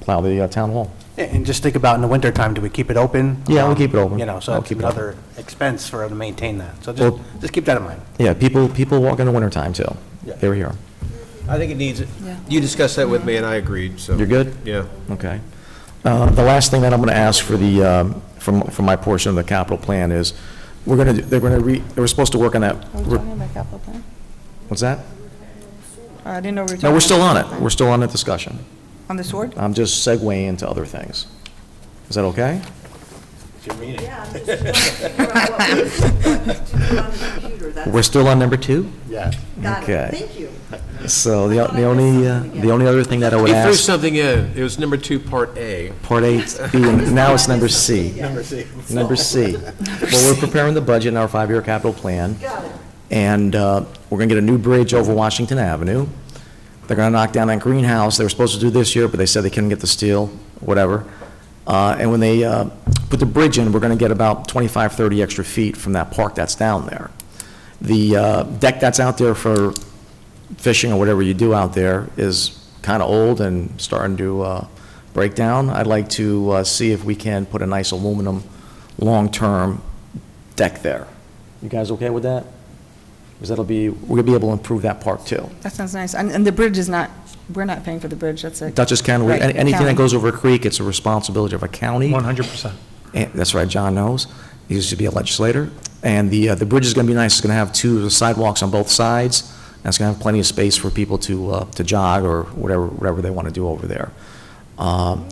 plow the town hall. And just think about in the wintertime, do we keep it open? Yeah, we'll keep it open. So I'll it's keep it open. another expense for us to maintain that. So Well- just keep that in mind. Yeah, people walk in the wintertime too. Yeah. They're here. I think it needs it. Yeah. You discussed that with me, and I agreed, so. You're good? Yeah. Okay. The last thing that I'm going to ask for from my portion of the capital plan is, they were supposed to work on that. Are we talking about capital plan? What's that? I didn't know we were talking No, we're still on about it. We're still on the discussion. On the sword? I'm just segueing into other things. Is that okay? It's your meeting. We're still on number 2? Yeah. Okay. Thank you. So the only other thing that I would He threw ask, something in. It was number 2, Part A. Part 8B, and now it's number C. Number C. Number C. Well, we're preparing the budget in our 5-year capital plan. Got it. And we're going to get a new bridge over Washington Avenue. They're going to knock down that greenhouse. They were supposed to do this year, but they said they couldn't get the steel, whatever. And when they put the bridge in, we're going to get about 25, 30 extra feet from that park that's down there. The deck that's out there for fishing or whatever you do out there is kind of old and starting to break down. I'd like to see if we can put a nice aluminum, long-term deck there. You guys okay with that? Because we're going to be able to improve that park too. That sounds nice. And the bridge is not, we're not paying for the bridge, that's a... Dutchess County, Right, anything county. that goes over a creek, it's a responsibility of a county. 100%. And that's right, John knows. He used to be a legislator. And the bridge is going to be nice. It's going to have 2 sidewalks on both sides, and it's going to have plenty of space for people to jog or whatever they want to do over there.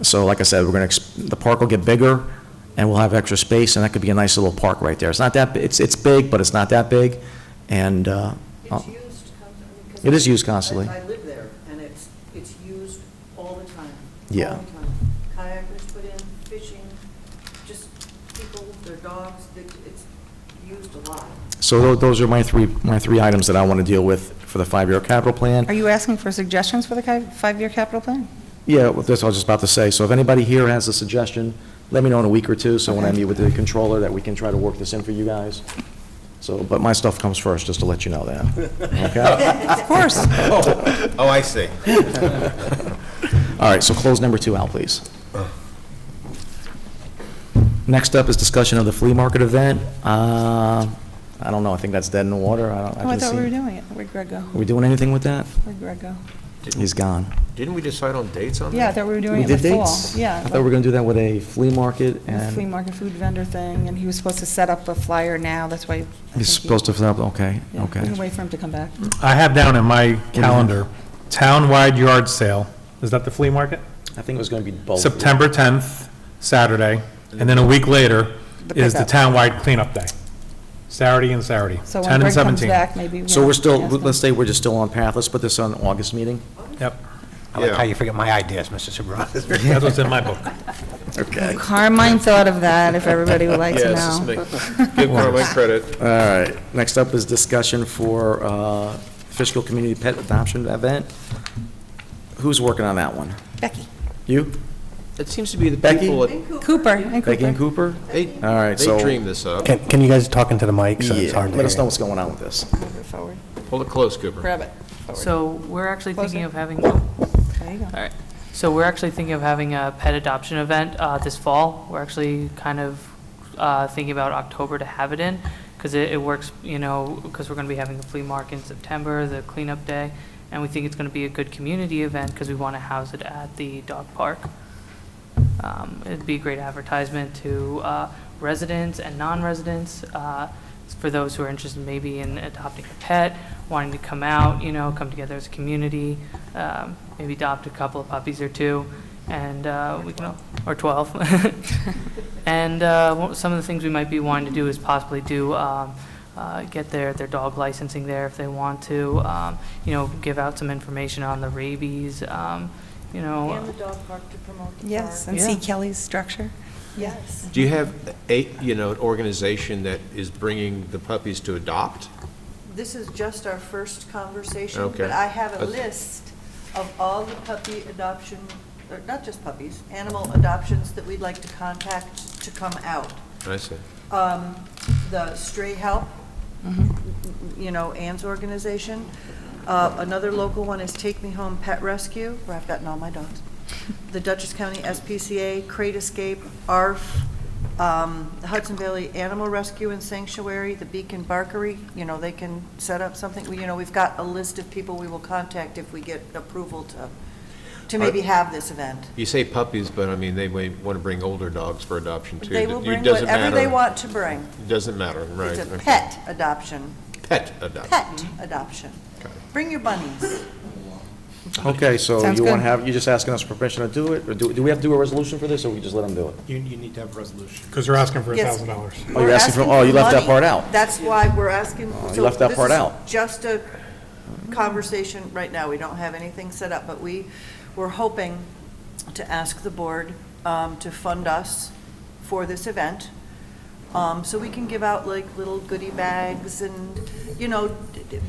So like I said, the park will get bigger, and we'll have extra space, and that could be a nice little park right there. It's not that, it's big, but it's not that big, and It's used constantly. 'cause It is used constantly. I live there, and it's used all the time. Yeah. All the time. Kayakers put in, fishing, just people, their dogs, it's used a lot. so those are my three items that I want to deal with for the 5-year capital plan. Are you asking for suggestions for the 5-year capital plan? Yeah, well, that's what I was just about to say. So if anybody here has a suggestion, let me know in a week or two, so when I Okay. meet with the controller, that we can try to work this in for you guys. So, but my stuff comes first, just to let you know that. Okay? Of course. Oh, I see. All right, so close number 2 out, please. Next up is discussion of the flea market event. I don't know, I think that's dead in the water. Oh, I thought we were doing it. Where'd Greg go? Are we doing anything with that? Where'd Greg go? He's gone. Didn't we decide on dates on that? Yeah, I thought we were doing We it in did the fall. dates? Yeah. I thought we were going to do that with a flea market, The flea and market food vendor thing, and he was supposed to set up a flyer now, that's why. I think he's supposed to set up, okay, Yeah, we okay. can wait for him to come back. I have down in my calendar, town-wide yard sale. Is that the flea market? I think it was going to be both. September 10th, Saturday, and then a week later is the pickup. townwide cleanup day. Saturday and Saturday, So 10 when and Greg comes 17. back, maybe. So we're still, ask him. let's say we're just still on path. Let's put this on August meeting. Yep, I like Yeah. how you forget my ideas, Mr. Supervisor. that's what's in my book. Okay. Carmine thought of that, if everybody would like to Yes, just know. give Carmine credit. All right. Next up is discussion for Fishkill Community Pet Adoption Event. Who's working on that one? Becky. You? It seems to be the Becky? people that, Cooper. And Becky and Cooper. Cooper? they, All right, they so. dreamed this up. Can you guys talk into the mic so it's Yeah, hard to let us hear? know what's going on with this. Forward. Hold it close, Cooper. Grab it. So we're actually thinking of having, There you go. all right. So we're actually thinking of having a pet adoption event this fall. We're actually kind of thinking about October to have it in, because it works, you know, because we're going to be having the flea market in September, the cleanup day, and we think it's going to be a good community event because we want to house it at the dog park. It'd be a great advertisement to residents and non-residents, for those who are interested maybe in adopting a pet, wanting to come out, you know, come together as a community, maybe adopt a couple of puppies or two, and we can, or 12. And some of the things we might be wanting to do is possibly do get their dog licensing there if they want to, you know, give out some information on the rabies, you know. And the dog park to promote the park. Yes, and Yeah. see Kelly's structure. Yes. Do you have an organization that is bringing the puppies to adopt? This is just our first conversation, Okay. but I have a That's- list of all the puppy adoption, or not just puppies, animal adoptions that we'd like to contact to come out. I see. The Stray Help, you know, Ann's organization. Another local one is Take Me Home Pet Rescue, where I've gotten all my dogs. The Dutchess County SPCA, Crate Escape, ARF, the Hudson Valley Animal Rescue and Sanctuary, the Beacon Barkery, you know, they can set up something. You know, we've got a list of people we will contact if we get approval to maybe have this event. You say puppies, but I mean, they may want to bring older dogs for adoption too. They will It bring doesn't whatever they matter. want to bring. It doesn't matter, right. It's a okay. pet adoption. Pet adoption. Pet adoption. Bring your bunnies. Okay, so Sounds you want to good. have, you're just asking us permission to do it? Or do we have to do a resolution for this, or we just let them do it? You need to have a resolution. Because they're asking for Yes. $1,000. Oh, you're We're asking for, oh, you left that money. part out. That's why we're asking. Oh, you so left that part out. This is just a conversation right now. We don't have anything set up, but we're hoping to ask the board to fund us for this event. So we can give out like little goodie bags and, you know,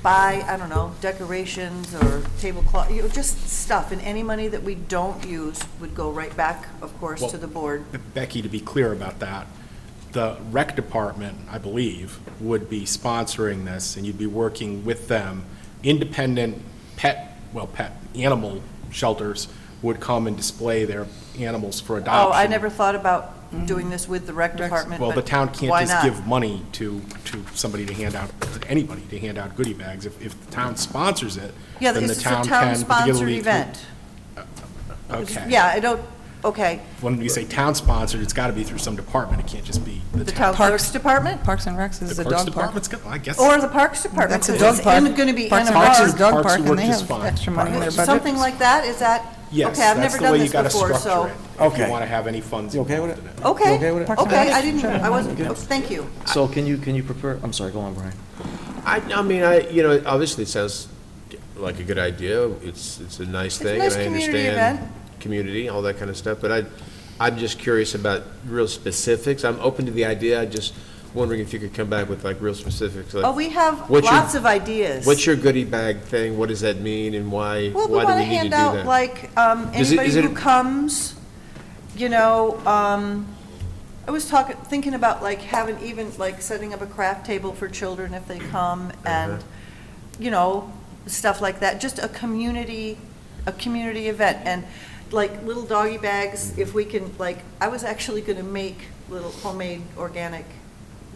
buy, I don't know, decorations or tablecloth, you know, just stuff. And any money that we don't use would go right back, of course, to the board. Becky, to be clear about that, the rec department, I believe, would be sponsoring this, and you'd be working with them. Independent animal shelters would come and display their animals for adoption. Oh, I never thought about doing this with the rec department, Well, the but town can't why just not? give money to somebody to hand out, to anybody to hand out goodie bags. If the town sponsors it, Yeah, then the this is a town can, town-sponsored particularly. event. Okay. Yeah, I don't, okay. When we say town-sponsored, it's got to be through some department. It can't just be the The town. town clerk's department? Parks and Recs is The a Parks dog park. Department's got, I guess. Or the Parks Department? That's a because dog park. It's going to be in Parks a and Recs park. is dog Parks park, work and they just have fine. extra money in their budget. Something like that, is that? Yes, Okay, I've that's never the done way you this got to before, structure so. it. If Okay. you want to have any funds. You okay with involved it? in Okay. You okay with it? Okay, I didn't, I wasn't, oh, thank you. So can you prepare, I'm sorry, go on, Brian. I mean, obviously it sounds like a good idea. It's a nice a thing, nice and I community understand event. community, all that kind of stuff. But I'm just curious about real specifics. I'm open to the idea. I just wondering if you could come back with like real specifics. Like, Oh, we have what's your- lots of ideas. What's your goodie bag thing? What does that mean, and why? Well, we why do want we to need to hand do out, that? like, Is it- anybody is it- who comes, you know, I was thinking about like having even, like, setting up a craft table for children if they come, and, you know, stuff like that, just a community event, and like little doggy bags, if we can, like, I was actually gonna make little homemade organic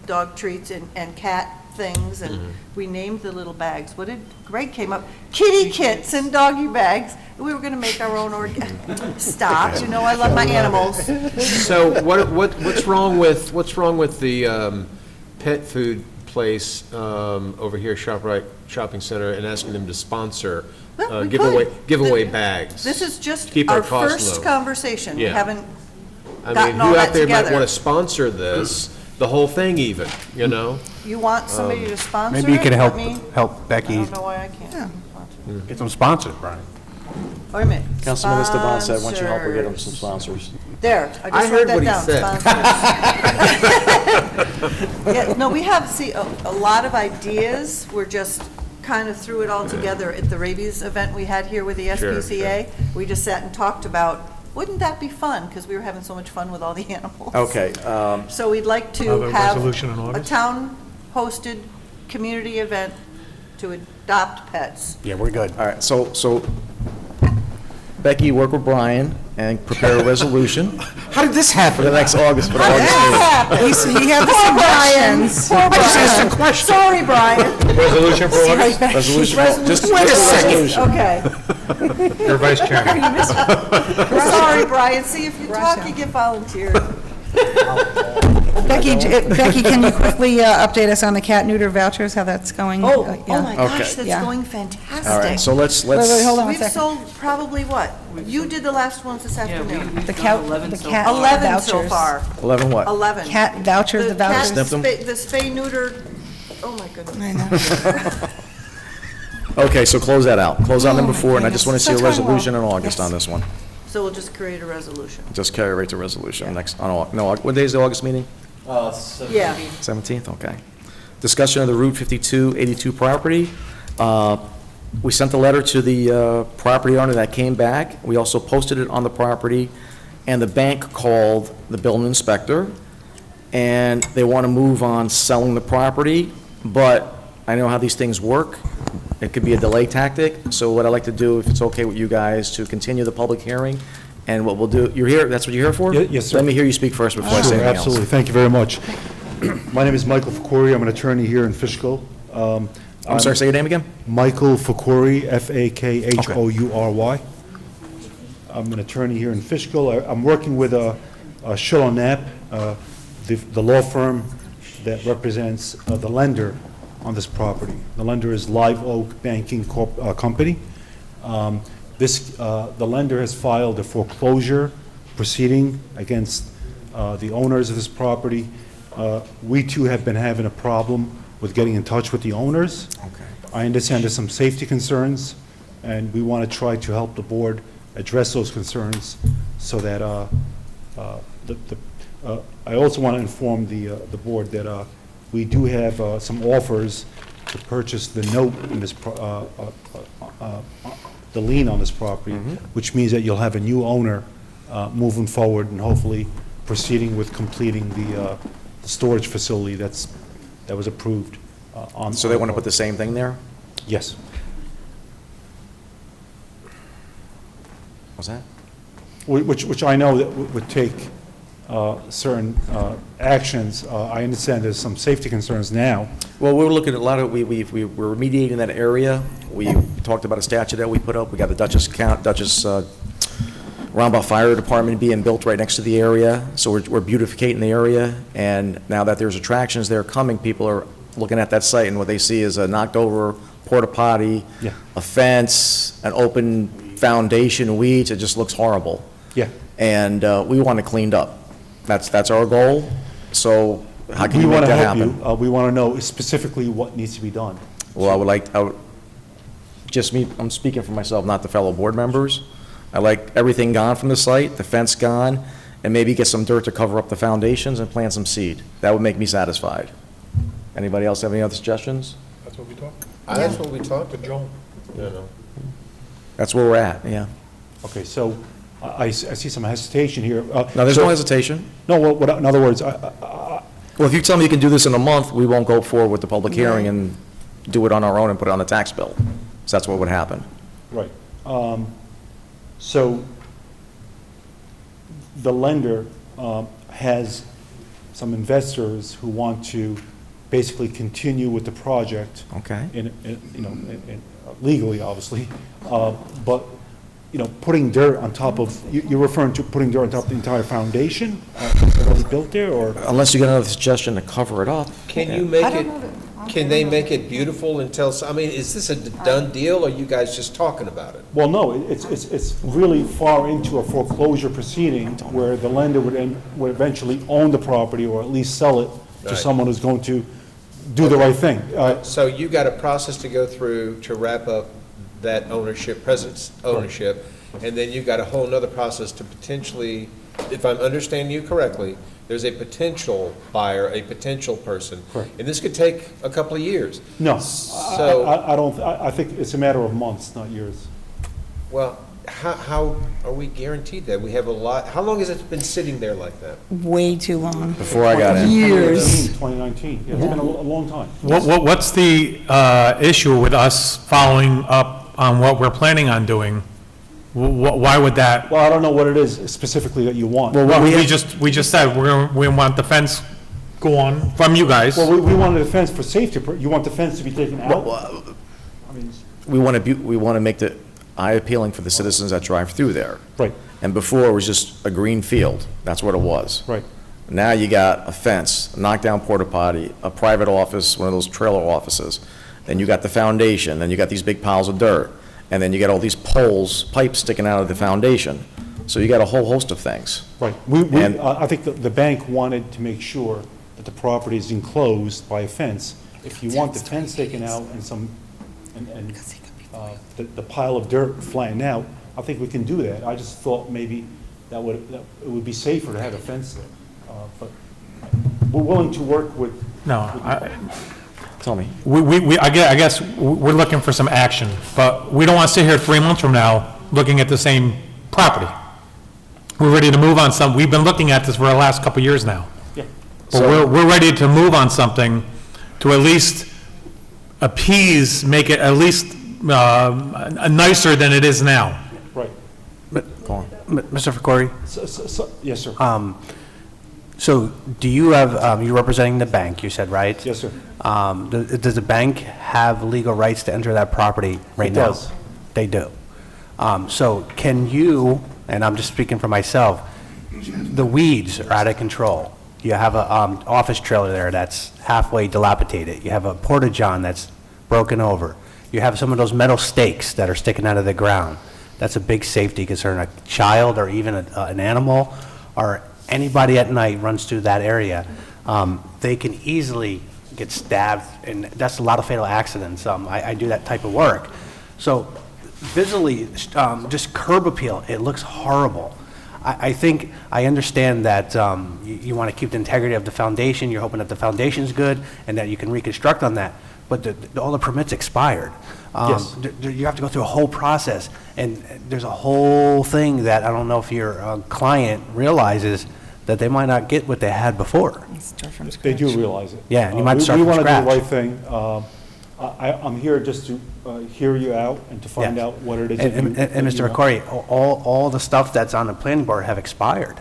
dog treats and cat things, and we named the little bags. What did, Greg came up, kitty kits and doggy bags. We were gonna make our own stop, you know, I love my animals. So what's wrong with the pet food place over here, ShopRite Shopping Center, and asking them to sponsor Well, we giveaway could. bags. This is just Keep our our costs first low. conversation. We Yeah. haven't I mean, gotten all who that out there might together. want to sponsor this, the whole thing even, you know? You want somebody to sponsor it? Maybe you could help, Let me- help I Becky don't know why I can't. get some sponsors, Brian. Wait a minute. Councilman Esteban said, once you help her get them some sponsors. There, I I just heard wrote that what he down. said. Sponsors. Yeah, no, we have, see, a lot of ideas. We're just kind of threw it all together at the rabies event we had here with the Sure, SPCA. We just sat and talked about, wouldn't that be fun? Because we were having so much fun with all the animals. Okay, So we'd like to Have a have resolution in a August? town-hosted community event to adopt pets. Yeah, we're good. all right, so Becky, work with Brian and prepare a resolution How did this happen? for the next August, for the August meeting. He had some questions. Poor Brian. Sorry, Brian. Resolution for August? Resolution, just Wait a a second. resolution. Okay. Your vice chairman. Sorry, Brian. See, if you talk, you get volunteered. Becky, can you quickly update us on the cat neuter vouchers, how that's going? Oh Yeah. my gosh, Okay. that's Yeah. going fantastic. All right, so let's, Wait, hold on a We've second. sold probably what? You did the last ones this Yeah, afternoon. we've The done cat, 11 the so cat far. 11 so vouchers. far. 11 what? 11. Cat vouchers, the cat vouchers. Snipped 'em? The spay neuter, oh my goodness. I know. Okay, so close that out. Close out Oh, number my 4, and I just want to see a goodness. That's going resolution in well. August Yes. on this one. So we'll just create a resolution. Just carry right to resolution next, no, what day is the August meeting? Yeah. 17th, okay. Discussion of the Route 5282 property. We sent a letter to the property owner that came back. We also posted it on the property, and the bank called the building inspector, and they want to move on selling the property, but I know how these things work. It could be a delay tactic, so what I'd like to do, if it's okay with you guys, to continue the public hearing, and what we'll do, you're here, that's what you're here for? Yes, sir. Let me hear you speak first before I say Sure, anything else. absolutely. Thank you very much. My name is Michael Fakori. I'm an attorney here in Fishkill. I'm sorry, say your name again? Michael Fakori, Fakhouri. I'm an attorney here in Fishkill. I'm working with Schill & Knapp, the law firm that represents the lender on this property. The lender is Live Oak Banking Company. The lender has filed a foreclosure proceeding against the owners of this property. We too have been having a problem with getting in touch with the owners. Okay. I understand there's some safety concerns, and we want to try to help the board address those concerns so that, I also want to inform the board that we do have some offers to purchase the note in this, the lien on this property, which means that you'll have a new owner moving forward and hopefully proceeding with completing the storage facility that was approved on. So they want to put the same thing there? Yes. What's that? Which I know that would take certain actions. I understand there's some safety concerns now. Well, we're looking at a lot of, we're remediating that area. We talked about a statue that we put up. We got the Dutchess Roundabout Fire Department being built right next to the area. So we're beautificating the area. And now that there's attractions there coming, people are looking at that site, and what they see is a knocked over porta potty, Yeah. a fence, an open foundation, weeds. It just looks horrible. Yeah. And we want it cleaned up. That's our goal. So how can you make that happen? We want to know specifically what needs to be done. Well, I'm speaking for myself, not the fellow board members. I like everything gone from the site, the fence gone, and maybe get some dirt to cover up the foundations and plant some seed. That would make me satisfied. Anybody else have any other suggestions? That's what we talked. That's what we talked about. Joel. You know. That's where we're at, yeah. Okay, so I see some hesitation here. No, there's no hesitation. No, well, in other words, Well, if you tell me you can do this in a month, we won't go forward with the public hearing and do it on our own and put it on the tax bill. So that's what would happen. right. So the lender has some investors who want to basically continue with the project. Okay. Legally, obviously, but, putting dirt on top of, you're referring to putting dirt on top of the entire foundation that was built there, or? Unless you get another suggestion to cover it up. Can you make it, Can they make it beautiful until, I mean, is this a done deal, or are you guys just talking about it? Well, no, it's really far into a foreclosure proceeding where the lender would eventually own the property or at least sell it to Right. someone who's going to do the right thing. So you got a process to go through to wrap up that ownership, present ownership, and then you got a whole nother process to potentially, if I'm understanding you correctly, there's a potential buyer, a potential person. Correct. And this could take a couple of years. No, So, I don't, I think it's a matter of months, not years. well, how are we guaranteed that? We have a lot, how long has it been sitting there like that? Way too long. Before I got in. Years. 2019, yeah, it's been a long time. What's the issue with us following up on what we're planning on doing? Why would that? Well, I don't know what it is specifically that you want. Well, we just said, we want the fence gone from you guys. Well, we wanted the fence for safety, you want the fence to be taken out? I mean, We want to make the eye appealing for the citizens that drive through there. Right. And before, it was just a green field. That's what it was. Right. Now you got a fence, a knockdown porta potty, a private office, one of those trailer offices. Then you got the foundation, then you got these big piles of dirt. And then you got all these poles, pipes sticking out of the foundation. So you got a whole host of things. Right. And- I think the bank wanted to make sure that the property is enclosed by a fence. If you want the fence taken out and the pile of dirt flattened out, I think we can do that. I just thought maybe that it would be safer to have a fence there. But we're willing to work with. Tell me. I guess we're looking for some action, but we don't want to sit here 3 months from now looking at the same property. We're ready to move on some, we've been looking at this for the last couple of years now. Yeah. But we're ready to move on something to at least appease, make it at least nicer than it is now. Right. Mr. Fakori? Yes, sir. So do you have, you're representing the bank, you said, right? Yes, sir. Does the bank have legal rights to enter that property right now? It does. They do. So can you, and I'm just speaking for myself, the weeds are out of control. You have a office trailer there that's halfway dilapidated. You have a porta-john that's broken over. You have some of those metal stakes that are sticking out of the ground. That's a big safety concern. A child or even an animal or anybody at night runs through that area, they can easily get stabbed, and that's a lot of fatal accidents. I do that type of work. So visually, just curb appeal, it looks horrible. I think, I understand that you want to keep the integrity of the foundation, you're hoping that the foundation's good, and that you can reconstruct on that, but all the permits expired. Yes. You have to go through a whole process, and there's a whole thing that I don't know if your client realizes that they might not get what they had before. They do realize it. Yeah, and you might start We from want to do scratch. the right thing. I'm here just to hear you out and to find out what it is. that And you- that Mr. you want. McCory, all the stuff that's on the planning board have expired.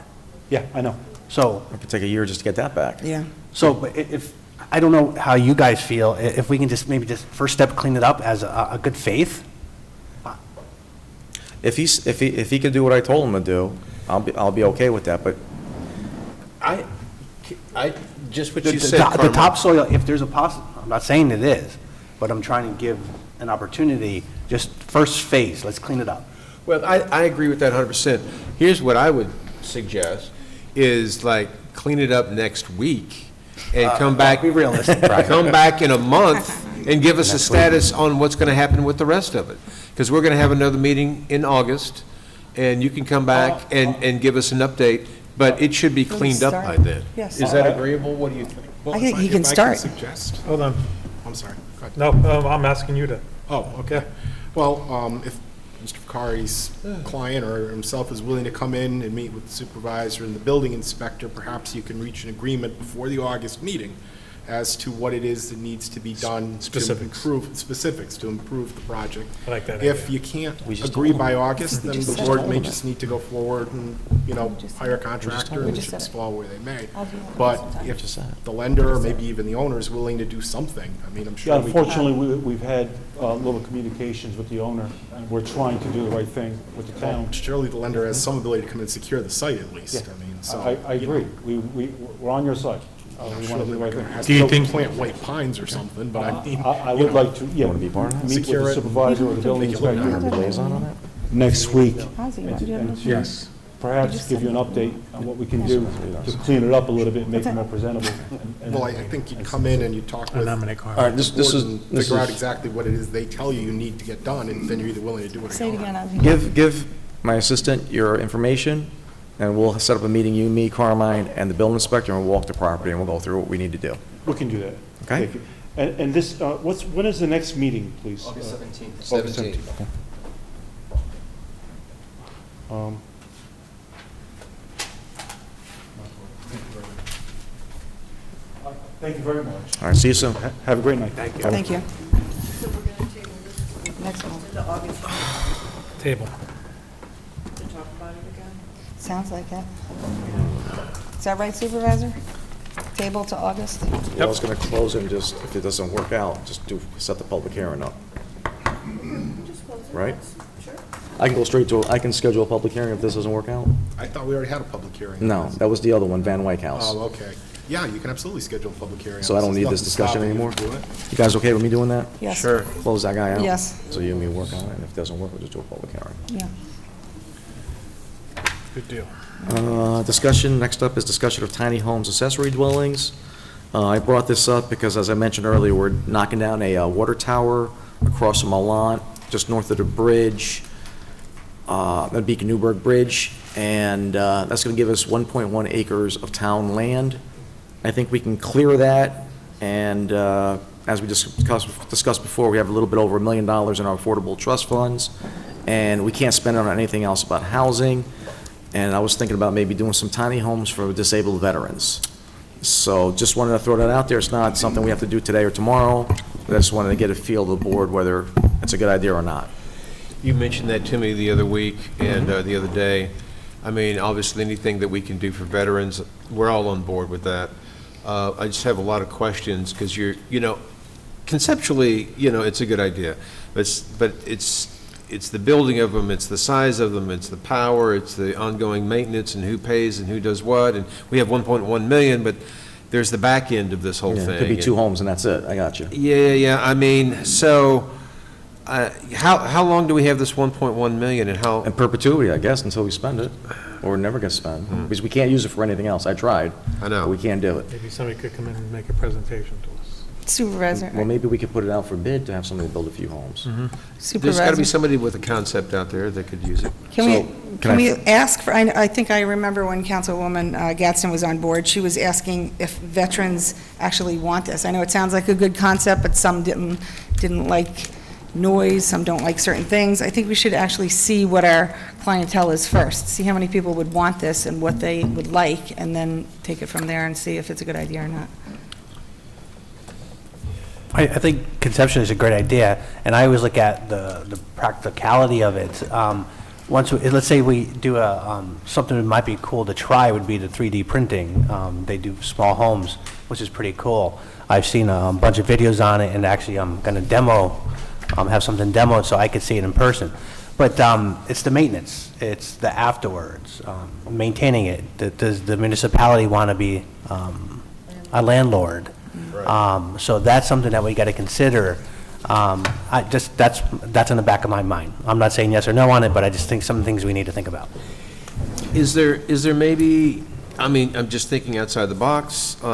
Yeah, I know. So, It could take a year just to get that back. Yeah. so but if, I don't know how you guys feel, if we can just maybe just first step clean it up as a good faith. If he could do what I told him to do, I'll be okay with that, but Just what The you said, the Carmen. topsoil, if there's I'm not saying it is, but I'm trying to give an opportunity, just first phase, let's clean it up. Well, I agree with that 100%. Here's what I would suggest, is like, clean it up next week, and come back. Be realistic. Come back in a month and give us a status on what's going to happen with the rest of it. Because we're going to have another meeting in August, and you can come back and give us an update, but it should be cleaned up by then. Yes. Is that agreeable? What do you think? Well, I think if he can if I start. suggest, Hold on. I'm sorry. Go ahead. No, I'm asking you to. Oh, okay. Well, if Mr. Vakari's client or himself is willing to come in and meet with the supervisor and the building inspector, perhaps you can reach an agreement before the August meeting as to what it is that needs to be done. Specifics. To improve, specifics to improve the project. I like that If idea. you can't We just agree told by him. August, then just the said board told may him. just need to go forward and, hire a contractor We and just said chips it. fall where they may. I'll do it. But Just if said it. the lender, or maybe even the owner, is willing to do something, I mean, I'm Yeah, sure we can. unfortunately, we've had little communications with the owner, and we're trying to do the right thing with the town. Surely the lender has some ability to come and secure the site at least, Yeah. I mean, so. I you know. agree. We're on your side. we Sure, want to do they're right gonna there. have Do you to think? plant white pines or something, but I mean. I you would know, like to, yeah, wanna be part of that? meet with Secure the it. supervisor or the building Make it look inspector nice. Liaison on that? next week. Ozzy, why do you have no- Yes. Perhaps give you an update on what we can do to clean it up a little bit, make it more presentable. Well, I think you'd come in and you'd talk with. All right, this is. Figure out exactly what it is they tell you need to get done, and then you're either willing to do it or not. Say it again, Ozzy. Give my assistant your information, and we'll set up a meeting, you, me, Carmine, and the building inspector, and we'll walk the property, and we'll go through what we need to do. We can do that. Okay. Thank you. And this, when is the next meeting, please? August 17th. August 17th. Okay. Thank you very much. All right, see you soon. Have a great night. Thank Thank you. So we're going to table this Next one. to the August meeting Table. to talk about it again. Sounds like it. Is that right, Supervisor? Table to August? I was gonna close it and just, if it doesn't work out, just set the public hearing up. Right? Sure. I can go straight to, I can schedule a public hearing if this doesn't work out? I thought we already had a public hearing. No, that was the other one, Van Wyck House. Oh, okay. Yeah, you can absolutely schedule a public hearing. So I don't need There's this nothing discussion stopping you anymore? from doing it. You guys okay with me doing that? Yes. Sure. Close that guy out? Yes. So you and me work on it, and if it doesn't work, we'll just do a public hearing. Yeah. Good deal. Discussion, next up is discussion of tiny homes accessory dwellings. I brought this up because, as I mentioned earlier, we're knocking down a water tower across from Allant, just north of the bridge, the Beacon Newburgh Bridge, and that's going to give us 1.1 acres of town land. I think we can clear that, and as we discussed before, we have a little bit over $1 million in our affordable trust funds, and we can't spend it on anything else about housing. And I was thinking about maybe doing some tiny homes for disabled veterans. So just wanted to throw that out there. It's not something we have to do today or tomorrow, but I just wanted to get a feel of the board whether it's a good idea or not. You mentioned that to me the other week and the other day. I mean, obviously, anything that we can do for veterans, we're all on board with that. I just have a lot of questions, because conceptually, it's a good idea. But it's the building of them, it's the size of them, it's the power, it's the ongoing maintenance, and who pays and who does what. And we have 1.1 million, but there's the back end of this whole Yeah, thing. it could be 2 homes and that's it. I got you. Yeah. I mean, so how long do we have this 1.1 million, and how? In perpetuity, I guess, until we spend it, or we're never going to spend, because we can't use it for anything else. I tried. I know. But we can't do it. Maybe somebody could come in and make a presentation to us. Supervisor. Well, maybe we could put it out for bid to have somebody build a few homes. There's got to Supervisor. be somebody with a concept out there that could use it. Can we ask for, I think I remember when Councilwoman Gadsden was on board, she was asking if veterans actually want this. I know it sounds like a good concept, but some didn't like noise, some don't like certain things. I think we should actually see what our clientele is first, see how many people would want this and what they would like, and then take it from there and see if it's a good idea or not. I think conception is a great idea, and I always look at the practicality of it. Let's say we do something that might be cool to try would be the 3D printing. They do small homes, which is pretty cool. I've seen a bunch of videos on it, and actually I'm going to have something demoed so I could see it in person. But it's the maintenance, it's the afterwards, maintaining it. Does the municipality want to be a landlord? So that's something that we got to consider. That's in the back of my mind. I'm not saying yes or no on it, but I just think some things we need to think about. Is there maybe, I mean, I'm just thinking outside the box, we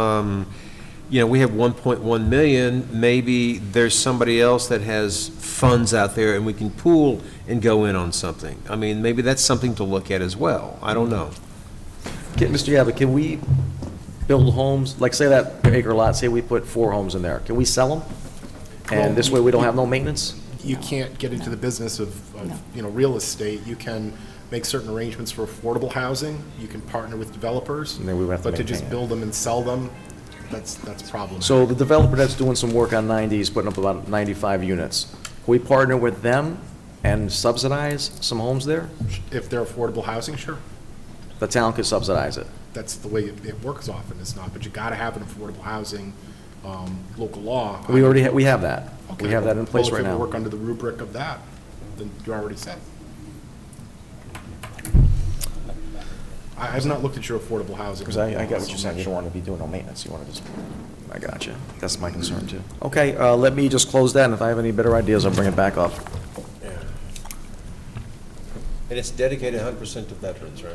have 1.1 million, maybe there's somebody else that has funds out there and we can pool and go in on something. I mean, maybe that's something to look at as well. I don't know. Mr. Yaba, can we build homes, like say that acre lot, say we put 4 homes in there, can we sell them? And this way we don't have no maintenance? You can't get into the business of real estate. You can make certain arrangements for affordable housing. You can partner with developers. And then we would have to But to just maintain it. build them and sell them, that's problematic. So the developer that's doing some work on 90 is putting up about 95 units. Can we partner with them and subsidize some homes there? If they're affordable housing, sure. The town could subsidize it. That's the way it works often, it's not, but you gotta have an affordable housing, local law. We already, we have that. Okay, We have that in place right Well, if now. you work under the rubric of that, then you're already set. I've not looked at your affordable housing. Because I get what you're saying, you don't want to be doing no maintenance, you want to just, I got you. That's my concern, too. Okay, let me just close that, and if I have any better ideas, I'll bring it back up. And it's dedicated 100% to veterans, right?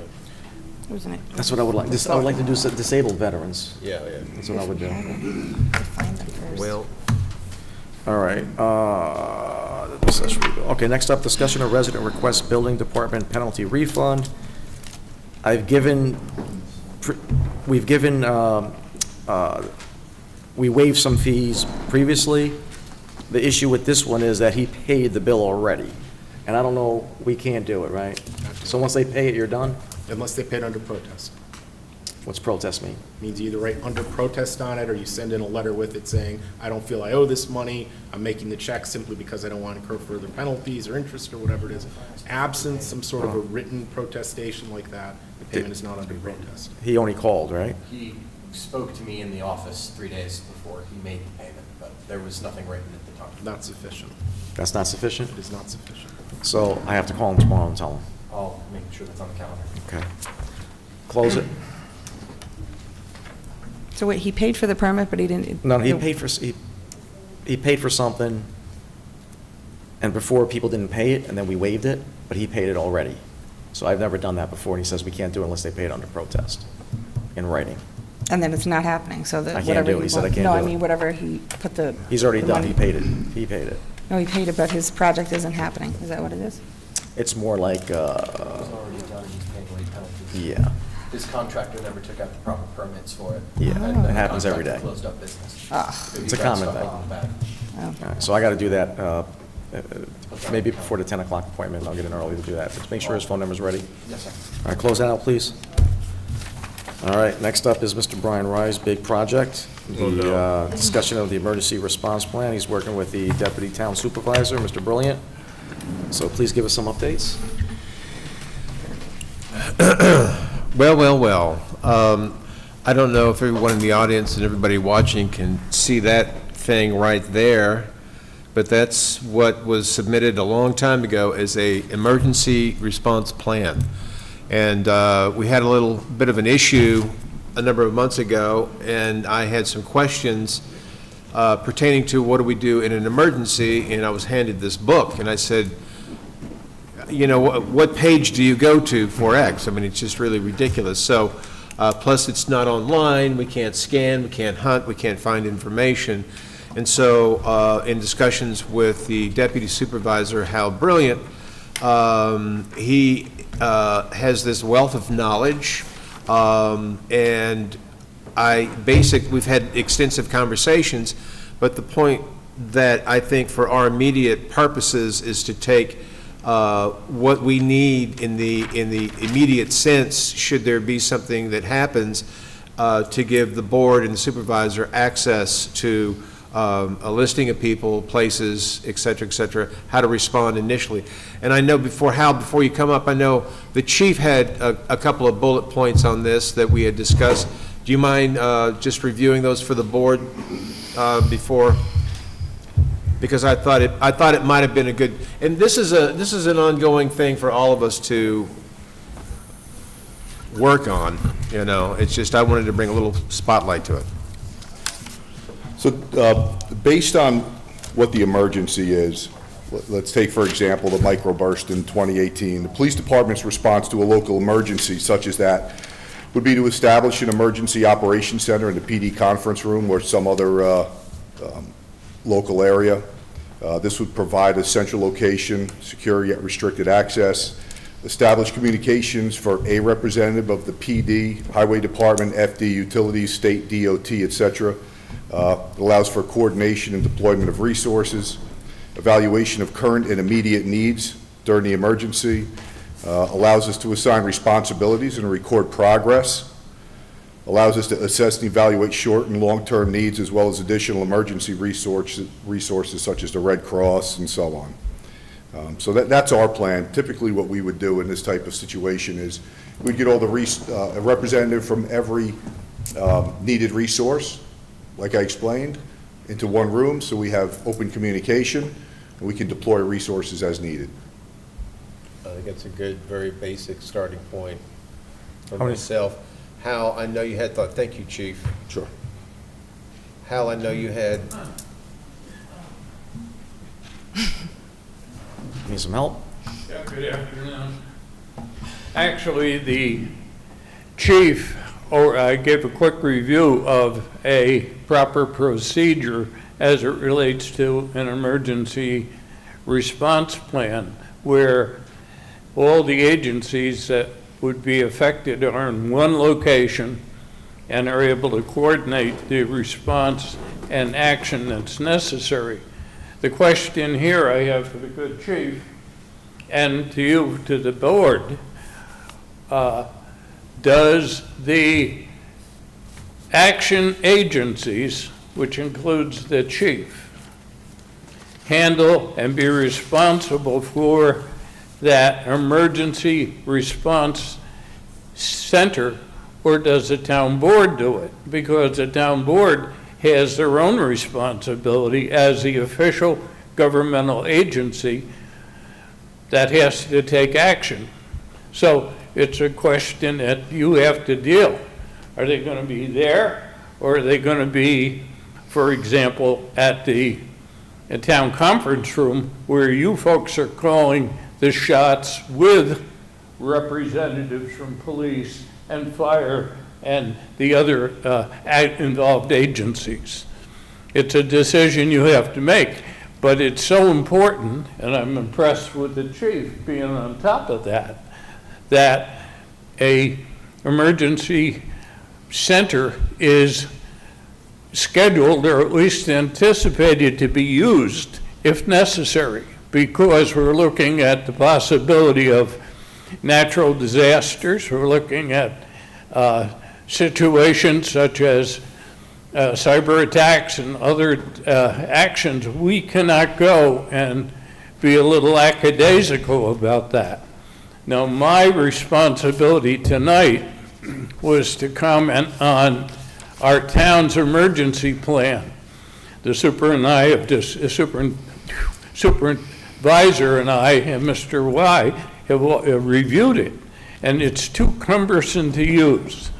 Wasn't it? That's what I would like, I would like to do disabled veterans. Yeah. That's what I would do. Find them first. Well, All right, okay, next up, discussion of resident request building department penalty refund. We waived some fees previously. The issue with this one is that he paid the bill already. And I don't know, we can't do it, right? So once they pay it, you're done? Unless they paid under protest. What's protest mean? Means you either write under protest on it, or you send in a letter with it saying, I don't feel I owe this money, I'm making the check simply because I don't want to incur further penalties or interest or whatever it is. Absent some sort of a written protestation like that, the payment is not under protest. He only called, right? He spoke to me in the office 3 days before he made the payment, but there was nothing written at the time. Not sufficient. That's not sufficient? It is not sufficient. So I have to call him tomorrow and tell him. I'll make sure that's on the calendar. Okay. Close it. So wait, he paid for the permit, but he didn't? No, he paid for something, and before people didn't pay it, and then we waived it, but he paid it already. So I've never done that before, and he says we can't do it unless they pay it under protest, in writing. And then it's not happening, so that I can't whatever do it. He said I can't No, do I it. mean, whatever he put the. He's already the done, money- he paid it, he paid it. No, he paid it, but his project isn't happening. Is that what it is? It's more like, It was already done, he's paying late penalties. yeah, His contractor never took out the proper permits for it. Yeah, and it the happens every contractor day. Closed up business. Ah. It's a common thing. On the back. Oh. all right, so I gotta do that, maybe before the 10 o'clock appointment, I'll get in early to do that. Just make sure his phone number's ready. Yes, sir. All right, close that out, please. All right, next up is Mr. Brian Rye's big project, the discussion of the emergency response plan. He's working with the deputy town supervisor, Mr. Brilliant. So please give us some updates. Well. I don't know if everyone in the audience and everybody watching can see that thing right there, but that's what was submitted a long time ago as a emergency response plan. And we had a little bit of an issue a number of months ago, and I had some questions pertaining to what do we do in an emergency, and I was handed this book, and I said, you know, what page do you go to for X? I mean, it's just really ridiculous. So, plus it's not online, we can't scan, we can't hunt, we can't find information. And so, in discussions with the deputy supervisor, Hal Brilliant, he has this wealth of knowledge, and we've had extensive conversations, but the point that I think for our immediate purposes is to take what we need in the immediate sense, should there be something that happens, to give the board and the supervisor access to a listing of people, places, et cetera, how to respond initially. And I know before you come up, I know the chief had a couple of bullet points on this that we had discussed. Do you mind just reviewing those for the board before? Because I thought it might have been a good, and this is an ongoing thing for all of us to work on, you know. It's just I wanted to bring a little spotlight to it. So based on what the emergency is, let's take, for example, the microburst in 2018. The police department's response to a local emergency such as that would be to establish an emergency operations center in the PD conference room or some other local area. This would provide a central location, secure yet restricted access, establish communications for a representative of the PD, Highway Department, FD, Utilities, State, DOT, et cetera. It allows for coordination and deployment of resources, evaluation of current and immediate needs during the emergency, allows us to assign responsibilities and record progress, allows us to assess and evaluate short and long-term needs as well as additional emergency resources such as the Red Cross and so on. So that's our plan. Typically what we would do in this type of situation is we'd get all the a representative from every needed resource, like I explained, into one room so we have open communication and we can deploy resources as needed. I think that's a good, very basic starting point. for myself. Hal, I know you had thought, thank you, Chief. Sure. Hal, I know you had, Need some help? Yeah, good afternoon. Actually, the chief gave a quick review of a proper procedure as it relates to an emergency response plan, where all the agencies that would be affected are in one location and are able to coordinate the response and action that's necessary. The question here I have for the good chief and to you, to the board, does the action agencies, which includes the chief, handle and be responsible for that emergency response center, or does the town board do it? Because the town board has their own responsibility as the official governmental agency that has to take action. So it's a question that you have to deal. Are they going to be there, or are they going to be, for example, at the town conference room where you folks are calling the shots with representatives from police and fire and the other involved agencies? It's a decision you have to make, but it's so important, and I'm impressed with the chief being on top of that, that a emergency center is scheduled or at least anticipated to be used if necessary, because we're looking at the possibility of natural disasters. We're looking at situations such as cyber attacks and other actions. We cannot go and be a little lackadaisical about that. Now, my responsibility tonight was to comment on our town's emergency plan. The supervisor and I and Mr. Y have reviewed it, and it's too cumbersome to use.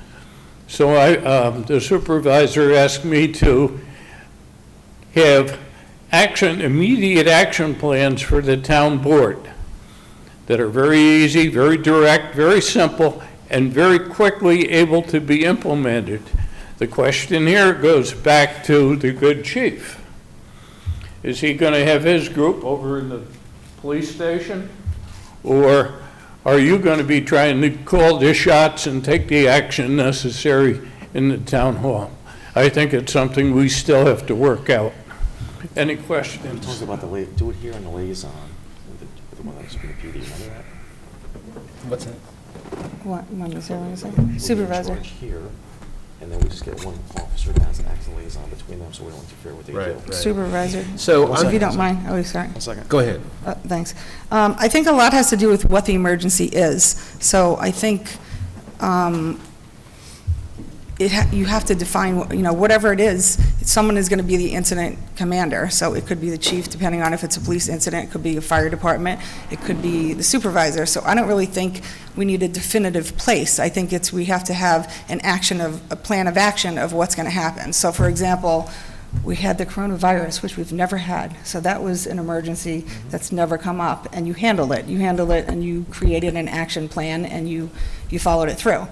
So the supervisor asked me to have immediate action plans for the town board that are very easy, very direct, very simple, and very quickly able to be implemented. The question here goes back to the good chief. Is he going to have his group over in the police station? Or are you going to be trying to call the shots and take the action necessary in the town hall? I think it's something we still have to work out. Any questions? Talk about do it here on the liaison, the one that's going to PD, remember that? what's that? What was there, what was that? Supervisor. We'll be in charge here, and then we just get one officer that has to act as a liaison between them, so we don't interfere with what they do. Right. Supervisor. So, If you don't mind, oh, sorry. 1 second. Go ahead. Thanks. I think a lot has to do with what the emergency is. So I think you have to define, whatever it is, someone is going to be the incident commander. So it could be the chief, depending on if it's a police incident, it could be a fire department, it could be the supervisor. So I don't really think we need a definitive place. I think we have to have a plan of action of what's going to happen. So for example, we had the coronavirus, which we've never had. So that was an emergency that's never come up, and you handled it. You handled it, and you created an action plan, and you followed it through.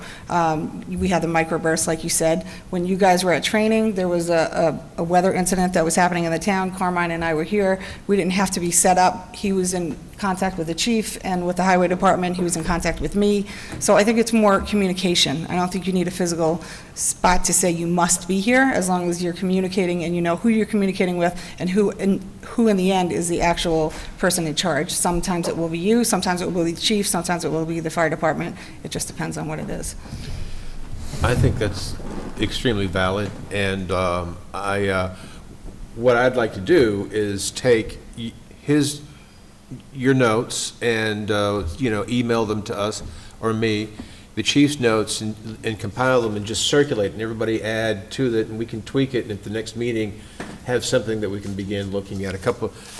We had the microburst, like you said. When you guys were at training, there was a weather incident that was happening in the town. Carmine and I were here. We didn't have to be set up. He was in contact with the chief, and with the highway department, he was in contact with me. So I think it's more communication. I don't think you need a physical spot to say you must be here, as long as you're communicating and you know who you're communicating with and who in the end is the actual person in charge. Sometimes it will be you, sometimes it will be the chief, sometimes it will be the fire department. It just depends on what it is. I think that's extremely valid, and what I'd like to do is take your notes and email them to us or me, the chief's notes, and compile them and just circulate, and everybody add to it, and we can tweak it, and at the next meeting, have something that we can begin looking at,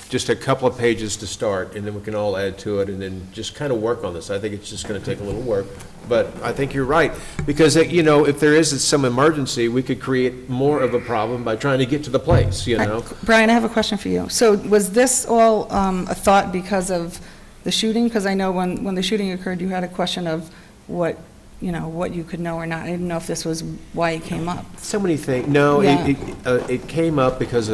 just a couple of pages to start, and then we can all add to it, and then just kind of work on this. I think it's just going to take a little work, but I think you're right, because, you know, if there is some emergency, we could create more of a problem by trying to get to the place, you know? Brian, I have a question for you. So was this all a thought because of the shooting? Because I know when the shooting occurred, you had a question of what you could know or not. I didn't know if this was why it came up. So many things. No, Yeah. it came up because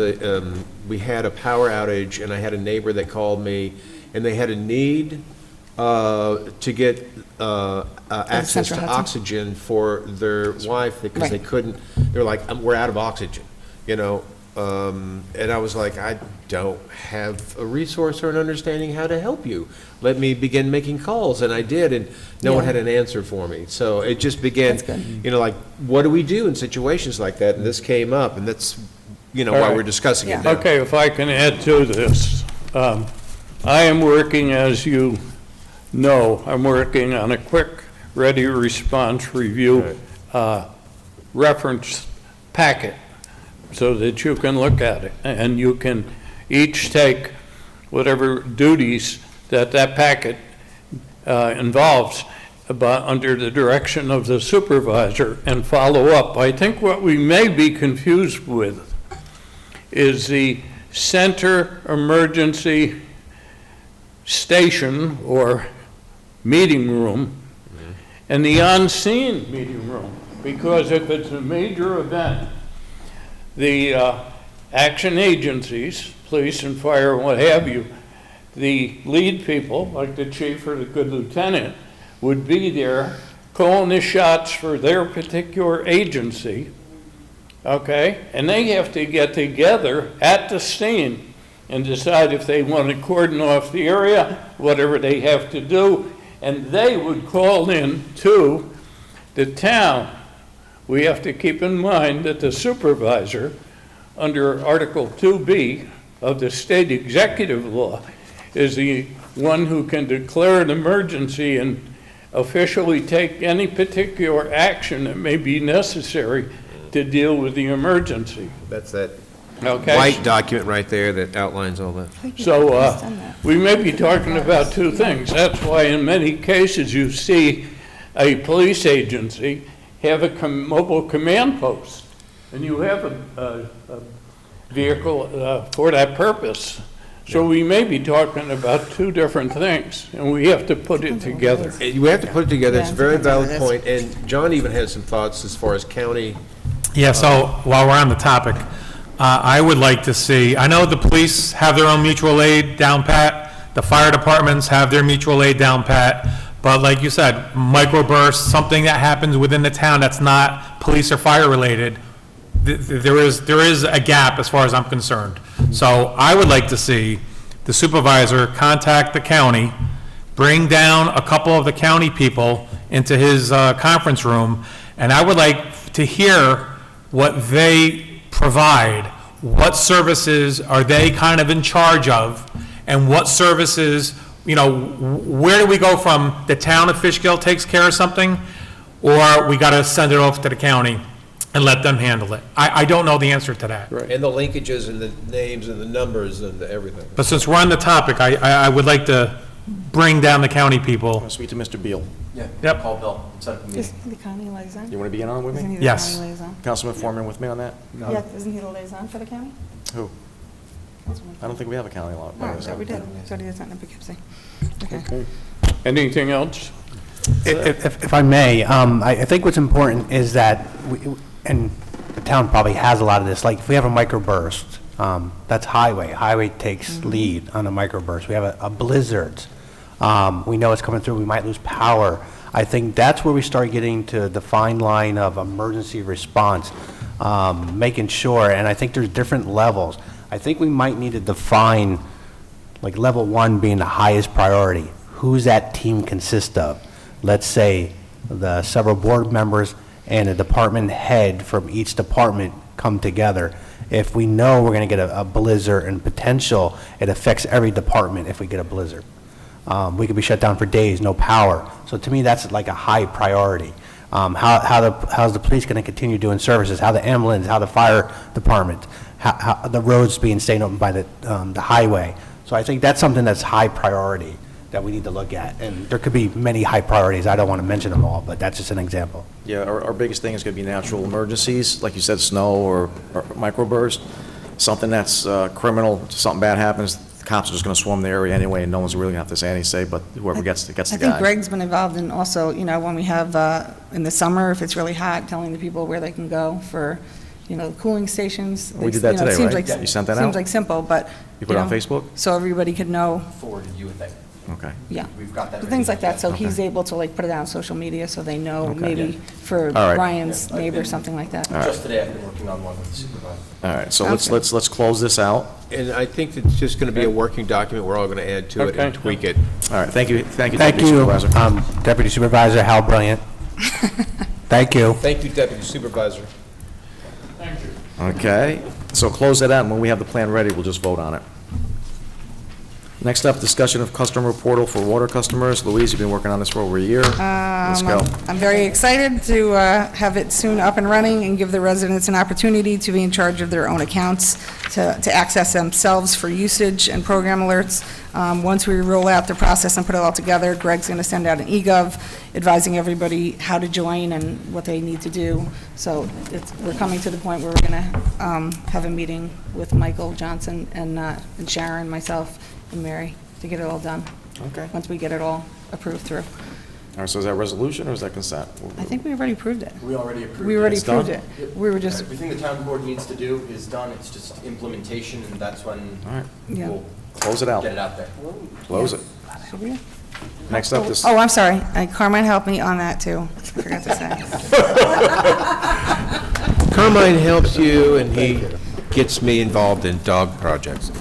we had a power outage, and I had a neighbor that called me, and they had a need to get access to Hudson? oxygen for their wife, because they couldn't, they're like, we're out of oxygen, you know? And I was like, I don't have a resource or an understanding how to help you. Let me begin making calls, and I did, and no one had an answer for me. So it just began, you know, like, what do we do in situations like that? And this came up, and that's, you know, why we're discussing it now. Okay, if I can add to this. I am working, as you know, I'm working on a quick, ready response review reference packet, so that you can look at it, and you can each take whatever duties that packet involves, but under the direction of the supervisor, and follow up. I think what we may be confused with is the center emergency station or meeting room and the on-scene meeting room, because if it's a major event, the action agencies, police and fire and what have you, the lead people, like the chief or the good lieutenant, would be there calling the shots for their particular agency, okay? And they have to get together at the scene and decide if they want to cordon off the area, whatever they have to do, and they would call in to the town. We have to keep in mind that the supervisor, under Article 2B of the state executive law, is the one who can declare an emergency and officially take any particular action that may be necessary to deal with the emergency. That's that Okay. white document right there that outlines all that. So we may be talking about two things. That's why in many cases you see a police agency have a mobile command post, and you have a vehicle for that purpose. So we may be talking about two different things, and we have to put it together. We have to put it together. It's a very valid point, and John even has some thoughts as far as county. Yeah, so while we're on the topic, I would like to see, I know the police have their own mutual aid down pat, the fire departments have their mutual aid down pat, but like you said, microbursts, something that happens within the town that's not police or fire related, there is a gap as far as I'm concerned. So I would like to see the supervisor contact the county, bring down a couple of the county people into his conference room, and I would like to hear what they provide, what services are they kind of in charge of, and what services, you know, where do we go from the town of Fishkill takes care of something, or we got to send it off to the county and let them handle it? I don't know the answer to that. And the linkages and the names and the numbers and everything. But since we're on the topic, I would like to bring down the county people. I'll speak to Mr. Beal. Yeah. Yep. Call Bill, set up a meeting. Is the county liaison? You want to be in on it with Isn't me? he the Yes. county liaison? Councilman Foreman with me on that? Yeah, isn't he the liaison for the county? Who? I don't think we have a county law. Oh, I thought we did. I thought he was not in Poughkeepsie. Okay. Anything else? If I may, I think what's important is that, and the town probably has a lot of this, like if we have a microburst, that's highway. Highway takes lead on a microburst. We have a blizzard. We know it's coming through. We might lose power. I think that's where we start getting to the fine line of emergency response, making sure, and I think there's different levels. I think we might need to define, like level 1 being the highest priority. Who's that team consist of? Let's say the several board members and a department head from each department come together. If we know we're going to get a blizzard and potential, it affects every department if we get a blizzard. We could be shut down for days, no power. So to me, that's like a high priority. How's the police going to continue doing services? How the ambulance, how the fire department? the roads being staying open by the highway. So I think that's something that's high priority that we need to look at. And there could be many high priorities. I don't want to mention them all, but that's just an example. Yeah, our biggest thing is going to be natural emergencies, like you said, snow or microburst. Something that's criminal, something bad happens, the cops are just going to swarm the area anyway, and no one's really going to have to say any say, but whoever gets the guy. I think Greg's been involved in also, you know, when we have, in the summer, if it's really hot, telling the people where they can go for, you know, cooling stations. We did that You know, it today, seems right? like- You sent that out? Seems like simple, but. You put it on know, Facebook? So everybody could know. Forwarded you a thing. Okay. Yeah. We've got that. Things like that, so Okay. he's able to like put it out on social media so they know Okay. maybe for All right. Ryan's neighbor, something like that. Just today, I've been working on one with the supervisor. All right, so Okay. let's close this out. And I think it's just going to be a working document. We're all going to add to it and tweak it. All right, thank you, Thank Deputy you, Supervisor. Deputy Supervisor Hal Brilliant. Thank you. Thank you, Deputy Supervisor. Okay, so close that out, and when we have the plan ready, we'll just vote on it. Next up, discussion of customer portal for water customers. Louise, you've been working on this for over a year. Let's go. I'm very excited to have it soon up and running and give the residents an opportunity to be in charge of their own accounts, to access themselves for usage and program alerts. Once we roll out the process and put it all together, Greg's going to send out an e-gov advising everybody how to join and what they need to do. So we're coming to the point where we're going to have a meeting with Michael Johnson and Sharon, myself, and Mary to get it all done. Okay. Once we get it all approved through. All right, so is that resolution or is that consent? I think we already approved it. We already approved it. We already It's done? approved it. We were just, Everything the town board needs to do is done. It's just implementation, and that's when All right, yeah. we'll close it out. get it out there. Close it. Should we? Next up, this, Oh, I'm sorry. Carmine helped me on that, too. I forgot to say. Carmine helps you, and he gets me involved in dog projects.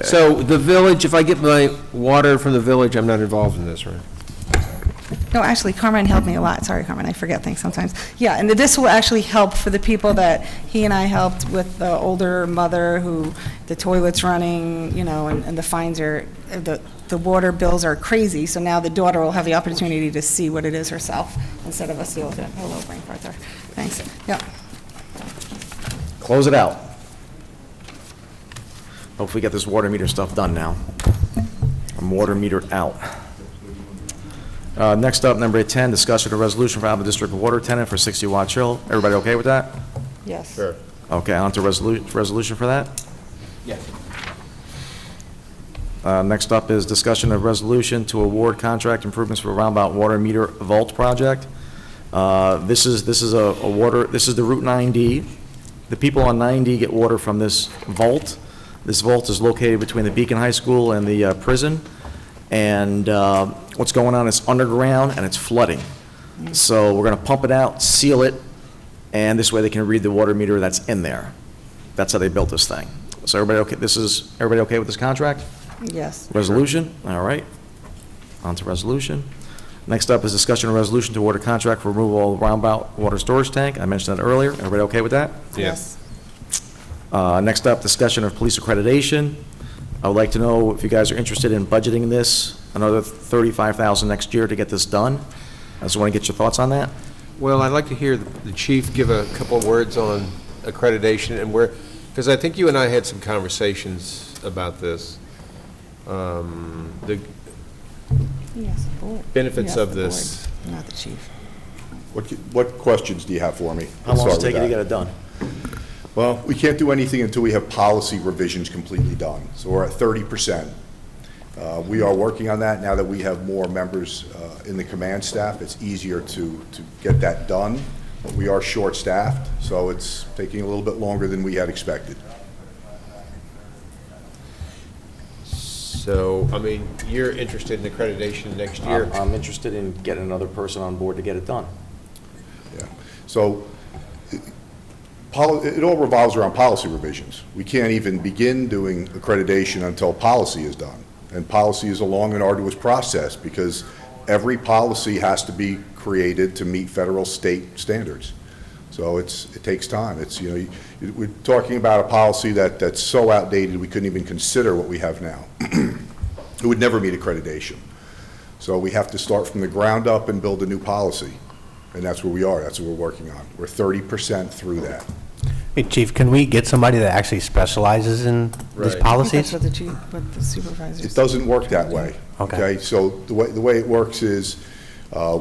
So the village, if I get my water from the village, I'm not involved in this, right? No, actually, Carmine helped me a lot. Sorry, Carmine, I forget things sometimes. Yeah, and this will actually help for the people that he and I helped with, the older mother who the toilet's running, you know, and the fines are, the water bills are crazy, so now the daughter will have the opportunity to see what it is herself instead of us deal with it. Hello, brain fart there. Thanks. Yeah. close it out. Hopefully get this water meter stuff done now. I'm water metered out. Next up, number 10, discussion of resolution for Alva District Water Tenant for 60 Watch Hill. Everybody okay with that? Yes. Sure. Okay, on to resolution for that. Yeah. Next up is discussion of resolution to award contract improvements for Roundabout Water Meter Vault Project. This is the Route 9D. The people on 9D get water from this vault. This vault is located between the Beacon High School and the prison. And what's going on is underground and it's flooding. So we're going to pump it out, seal it, and this way they can read the water meter that's in there. That's how they built this thing. So everybody okay? Everybody okay with this contract? Yes. Resolution? All right. On to resolution. Next up is discussion of resolution to award a contract for removal of roundabout water storage tank. I mentioned that earlier. Everybody okay with that? Yes. Next up, discussion of police accreditation. I would like to know if you guys are interested in budgeting this, another $35,000 next year to get this done. I just want to get your thoughts on that. Well, I'd like to hear the chief give a couple of words on accreditation and where, because I think you and I had some conversations about this. The Yes, the board. benefits Yes, of the this. board, not the chief. What questions do you have for me? How long does it take you to get it done? Well, we can't do anything until we have policy revisions completely done. So we're at 30%. We are working on that now that we have more members in the command staff. It's easier to get that done, but we are short-staffed, so it's taking a little bit longer than we had expected. So, I mean, you're interested in accreditation next year? I'm interested in getting another person on board to get it done. Yeah. So it all revolves around policy revisions. We can't even begin doing accreditation until policy is done. And policy is a long and arduous process because every policy has to be created to meet federal, state standards. So it takes time. We're talking about a policy that's so outdated we couldn't even consider what we have now. It would never meet accreditation. So we have to start from the ground up and build a new policy. And that's where we are. That's what we're working on. We're 30% through that. Hey, Chief, can we get somebody that actually specializes in these Right. policies? That's what the chief, what the supervisor It doesn't work that way. Okay. So the way it works is,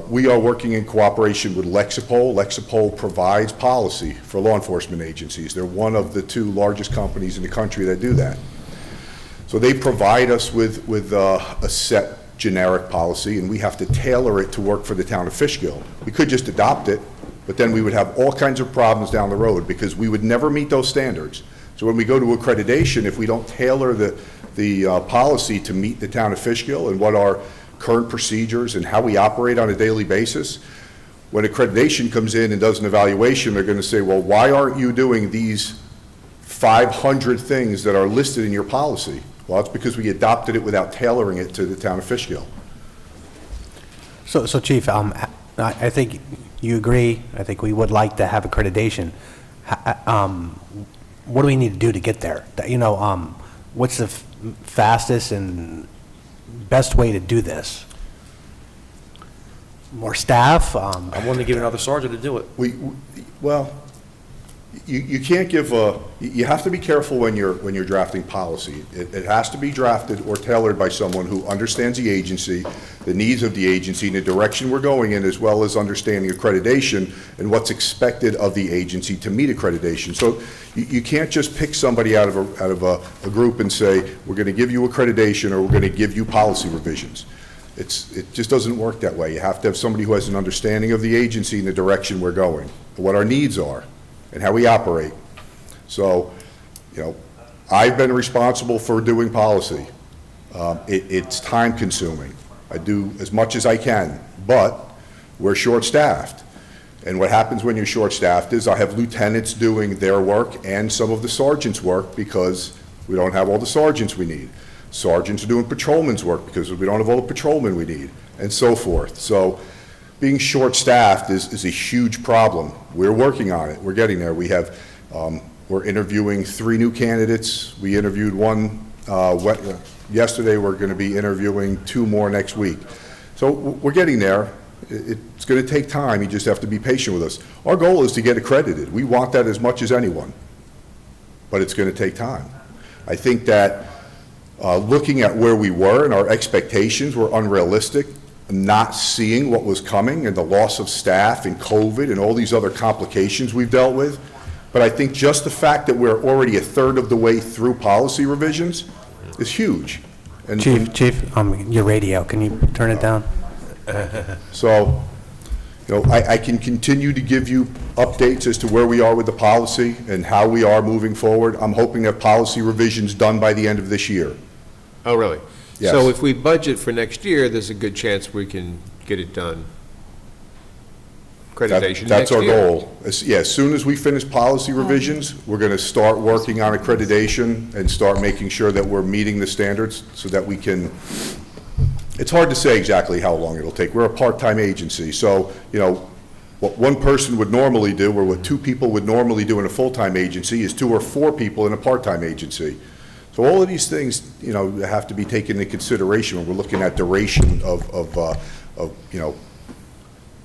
we are working in cooperation with Lexipol. Lexipol provides policy for law enforcement agencies. They're one of the 2 largest companies in the country that do that. So they provide us with a set generic policy, and we have to tailor it to work for the town of Fishkill. We could just adopt it, but then we would have all kinds of problems down the road because we would never meet those standards. So when we go to accreditation, if we don't tailor the policy to meet the town of Fishkill and what our current procedures and how we operate on a daily basis, when accreditation comes in and does an evaluation, they're going to say, well, why aren't you doing these 500 things that are listed in your policy? Well, it's because we adopted it without tailoring it to the town of Fishkill. So Chief, I think you agree, I think we would like to have accreditation. What do we need to do to get there? What's the fastest and best way to do this? More staff? I'm willing to give another sergeant to do it. Well, you can't give you have to be careful when you're drafting policy. It has to be drafted or tailored by someone who understands the agency, the needs of the agency, and the direction we're going in, as well as understanding accreditation and what's expected of the agency to meet accreditation. So you can't just pick somebody out of a group and say, we're going to give you accreditation or we're going to give you policy revisions. It just doesn't work that way. You have to have somebody who has an understanding of the agency and the direction we're going, what our needs are, and how we operate. So, I've been responsible for doing policy. It's time consuming. I do as much as I can, but we're short-staffed. And what happens when you're short-staffed is I have lieutenants doing their work and some of the sergeants' work because we don't have all the sergeants we need. Sergeants are doing patrolmen's work because we don't have all the patrolmen we need, and so forth. So being short-staffed is a huge problem. We're working on it. We're getting there. We're interviewing 3 new candidates. We interviewed one yesterday. We're going to be interviewing 2 more next week. So we're getting there. It's going to take time. You just have to be patient with us. Our goal is to get accredited. We want that as much as anyone, but it's going to take time. I think that looking at where we were and our expectations were unrealistic, not seeing what was coming and the loss of staff and COVID and all these other complications we've dealt with. But I think just the fact that we're already a third of the way through policy revisions is huge. And Chief, your radio, can you turn it down? So, I can continue to give you updates as to where we are with the policy and how we are moving forward. I'm hoping that policy revision's done by the end of this year. Oh, really? Yes. So if we budget for next year, there's a good chance we can get it done. Accreditation That's next our year. goal. As soon as we finish policy revisions, we're going to start working on accreditation and start making sure that we're meeting the standards so that we can, it's hard to say exactly how long it'll take. We're a part-time agency, so, what one person would normally do or what 2 people would normally do in a full-time agency is 2 or 4 people in a part-time agency. So all of these things, have to be taken into consideration when we're looking at duration of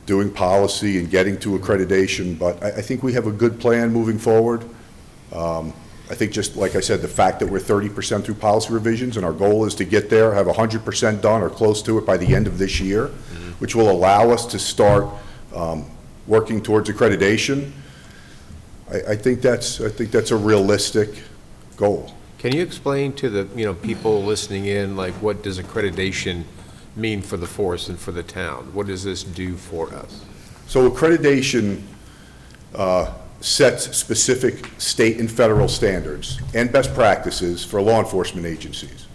doing policy and getting to accreditation. But I think we have a good plan moving forward. I think just like I said, the fact that we're 30% through policy revisions and our goal is to get there, have 100% done or close to it by the end of this year, which will allow us to start working towards accreditation. I think that's a realistic goal. Can you explain to the, people listening in, like, what does accreditation mean for the force and for the town? What does this do for us? So accreditation sets specific state and federal standards and best practices for law enforcement agencies.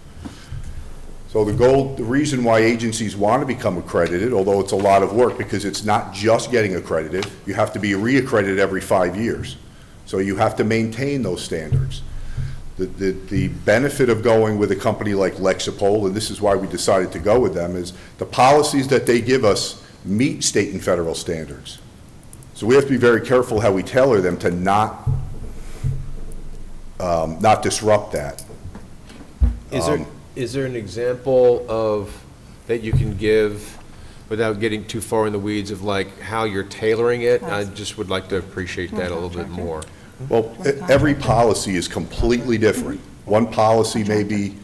So the reason why agencies want to become accredited, although it's a lot of work because it's not just getting accredited, you have to be reaccredited every 5 years. So you have to maintain those standards. The benefit of going with a company like Lexipol, and this is why we decided to go with them, is the policies that they give us meet state and federal standards. So we have to be very careful how we tailor them to not disrupt that. Is there an example of that you can give without getting too far in the weeds of like how you're tailoring it? I just would like to appreciate that a little bit more. Well, every policy is completely different. One policy may be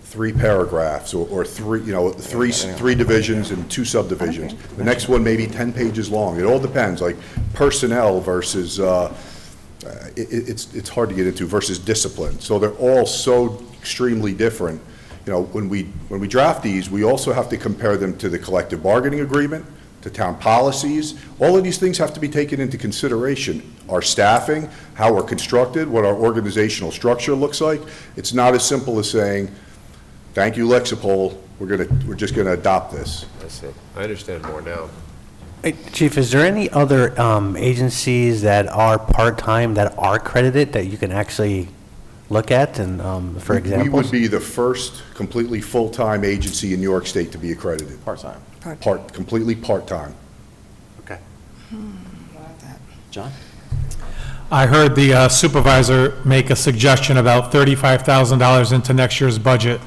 3 paragraphs, or three, three divisions and 2 subdivisions. The next one may be 10 pages long. It all depends, like personnel versus, it's hard to get into, versus discipline. So they're all so extremely different. When we draft these, we also have to compare them to the collective bargaining agreement, to town policies. All of these things have to be taken into consideration. Our staffing, how we're constructed, what our organizational structure looks like. It's not as simple as saying, thank you, Lexipol, we're just gonna adopt this. I see. I understand more now. Hey, Chief, is there any other agencies that are part-time that are accredited that you can actually look at, and for example? We would be the first completely full-time agency in New York State to be accredited. Part-time. Completely part-time. Okay. John? I heard the supervisor make a suggestion about $35,000 into next year's budget.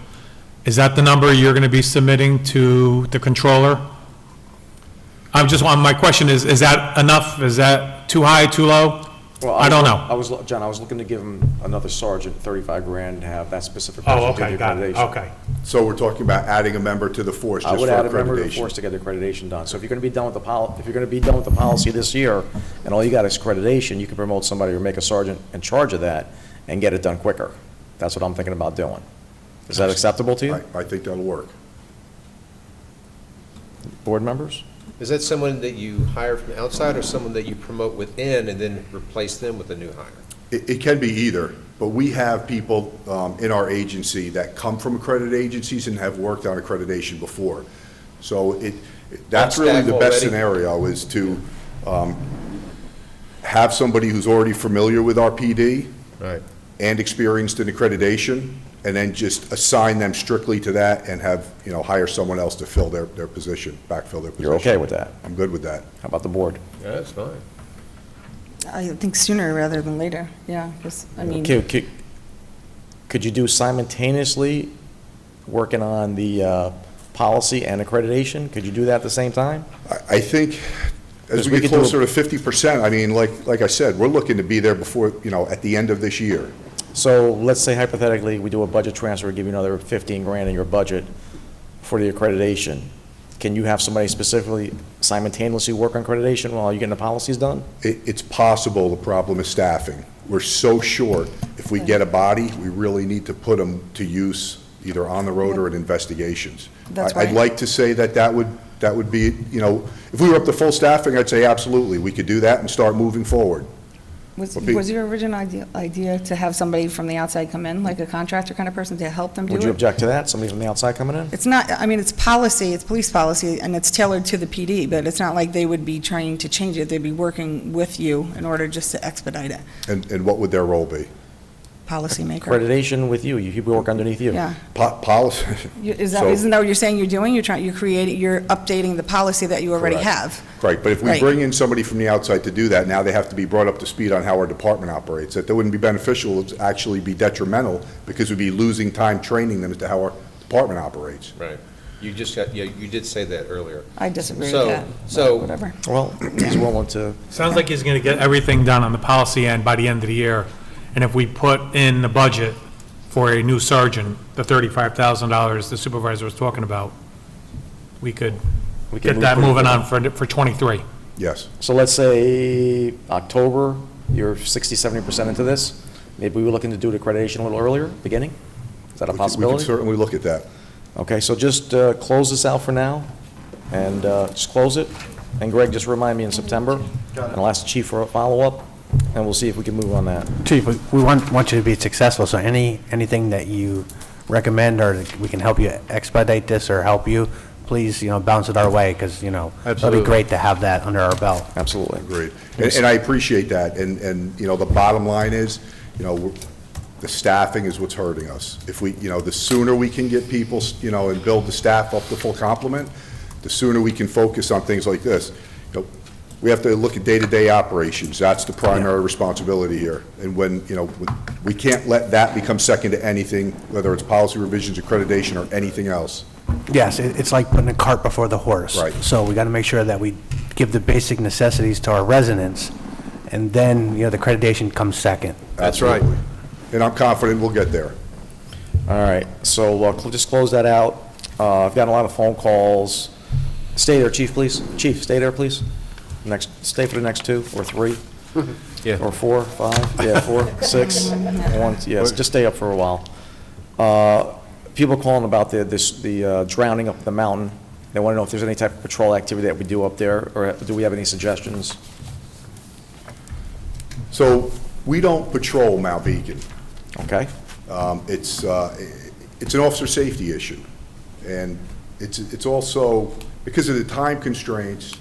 Is that the number you're going to be submitting to the controller? My question is that enough? Is that too high, too low? Well, I don't know. John, I was looking to give him another sergeant, 35 grand, to have that specific Oh, person do okay, the got it, accreditation. okay. So we're talking about adding a member to the force I just would for add a member to the accreditation. force to get the accreditation done. So if you're going to be done with the policy this year, and all you got is accreditation, you can promote somebody or make a sergeant in charge of that and get it done quicker. That's what I'm thinking about doing. Is that acceptable to you? I think that'll work. Board members? Is that someone that you hire from outside or someone that you promote within and then replace them with a new hire? It can be either, but we have people in our agency that come from accredited agencies and have worked on accreditation before. So that's really the best scenario, is to have somebody who's already familiar with our PD and experienced in accreditation, and then just assign them strictly to that and have, hire someone else to fill their position, backfill their position. You're okay with that? I'm good with that. How about the board? Yeah, that's fine. I think sooner rather than later, yeah, because, I mean. Could you do simultaneously working on the policy and accreditation? Could you do that at the same time? I think as we get closer to 50%, I mean, like I said, we're looking to be there before, at the end of this year. So let's say hypothetically, we do a budget transfer, give you another 15 grand in your budget for the accreditation. Can you have somebody specifically simultaneously work on accreditation while you're getting the policies done? It's possible. The problem is staffing. We're so short. If we get a body, we really need to put them to use either on the road or in investigations. That's right. I'd like to say that would be, if we were up to full staffing, I'd say absolutely. We could do that and start moving forward. Was your original idea to have somebody from the outside come in, like a contractor kind of person, to help them do it? Would you object to that, somebody from the outside coming in? It's not, I mean, it's policy, it's police policy, and it's tailored to the PD, but it's not like they would be trying to change it. They'd be working with you in order just to expedite it. And what would their role be? Policymaker. Accreditation with you, people work underneath you. Yeah. Policy. Isn't that what you're saying you're doing? You're updating the policy that you already have. Right, but if we bring in somebody from the outside to do that, now they have to be brought up to speed on how our department operates. That wouldn't be beneficial, it would actually be detrimental, because we'd be losing time training them as to how our department operates. Right. You just got, you did say that earlier. I disagree with that. So, whatever. Well, he's willing to. Sounds like he's going to get everything done on the policy end by the end of the year. And if we put in the budget for a new sergeant, the $35,000 the supervisor was talking about, we could get that moving on for 23. Yes. So let's say October, you're 60, 70% into this. Maybe we were looking to do the accreditation a little earlier, beginning? Is that a possibility? We can certainly look at that. Okay, so just close this out for now, and just close it. And Greg, just remind me in September, and I'll ask the chief for a follow-up, and we'll see if we can move on that. Chief, we want you to be successful, so anything that you recommend or we can help you expedite this or help you, please, bounce it our way, because, it'll be great to have that under our belt. Absolutely. Agreed. And I appreciate that. And the bottom line is, the staffing is what's hurting us. If we, the sooner we can get people, and build the staff up to full complement, the sooner we can focus on things like this. We have to look at day-to-day operations. That's the primary responsibility here. And when, we can't let that become second to anything, whether it's policy revisions, accreditation, or anything else. Yes, it's like putting a cart before the horse. Right. So we got to make sure that we give the basic necessities to our residents, and then, the accreditation comes second. That's right. And I'm confident we'll get there. All right, so just close that out. I've gotten a lot of phone calls. Stay there, Chief, please. Chief, stay there, please. Stay for the next 2 or 3. Yeah. Or 4, 5, yeah, 4, 6, 1, yes, just stay up for a while. People calling about the drowning up the mountain. They want to know if there's any type of patrol activity that we do up there, or do we have any suggestions? So we don't patrol Mount Beacon. Okay. It's an officer safety issue. And it's also, because of the time constraints,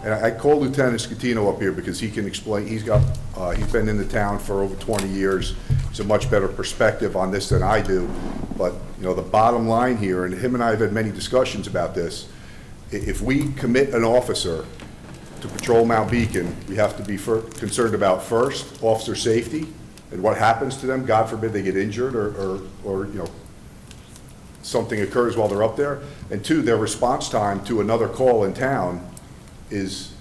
and I called Lieutenant Scatino up here because he can explain, he's been in the town for over 20 years. He's a much better perspective on this than I do. But, the bottom line here, and him and I have had many discussions about this, if we commit an officer to patrol Mount Beacon, we have to be concerned about, first, officer safety and what happens to them. God forbid they get injured or something occurs while they're up there. And 2, their response time to another call in town is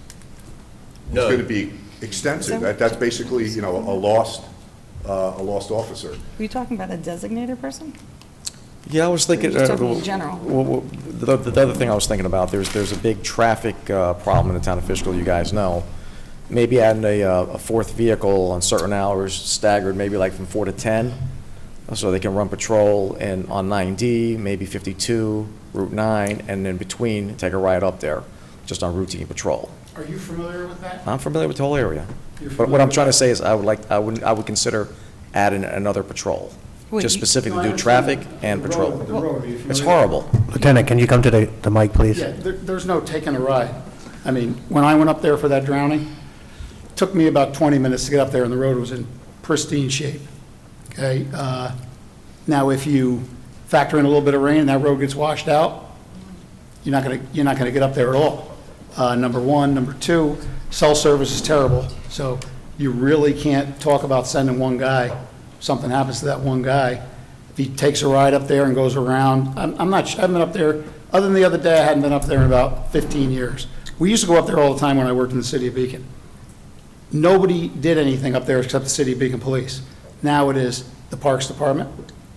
going to be extensive. That's basically, a lost officer. Were you talking about a designated person? Yeah, I was thinking. Or just talking in general? The other thing I was thinking about, there's a big traffic problem in the town of Fishkill, you guys know. Maybe adding a 4th vehicle on certain hours, staggered, maybe like from 4 to 10, so they can run patrol on 9D, maybe 52, Route 9, and in between, take a ride up there, just on routine patrol. Are you familiar with that? I'm familiar with the whole area. You're But what I'm familiar trying to with say is I would consider adding another patrol, just specifically No, I do traffic and The patrol. road, the road, are you It's familiar? horrible. Lieutenant, can you come to the mic, please? Yeah, there's no taking a ride. I mean, when I went up there for that drowning, it took me about 20 minutes to get up there, and the road was in pristine shape. Okay? Now, if you factor in a little bit of rain and that road gets washed out, you're not gonna get up there at all. Number one. Number 2, cell service is terrible. So you really can't talk about sending one guy. Something happens to that one guy. If he takes a ride up there and goes around, I haven't been up there, other than the other day, I hadn't been up there in about 15 years. We used to go up there all the time when I worked in the city of Beacon. Nobody did anything up there except the city of Beacon Police. Now it is the Parks Department,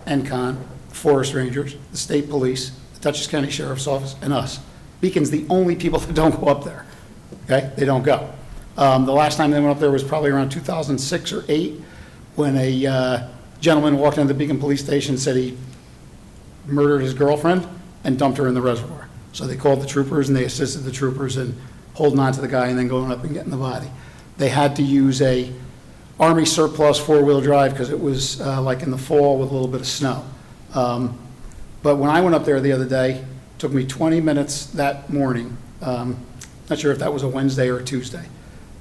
NCON, Forest Rangers, the State Police, the Dutchess County Sheriff's Office, and us. Beacon's the only people that don't go up there, okay? They don't go. The last time they went up there was probably around 2006 or 8, when a gentleman walked into the Beacon Police Station and said he murdered his girlfriend and dumped her in the reservoir. So they called the troopers, and they assisted the troopers in holding on to the guy and then going up and getting the body. They had to use a Army surplus 4-wheel drive because it was like in the fall with a little bit of snow. But when I went up there the other day, it took me 20 minutes that morning. Not sure if that was a Wednesday or a Tuesday.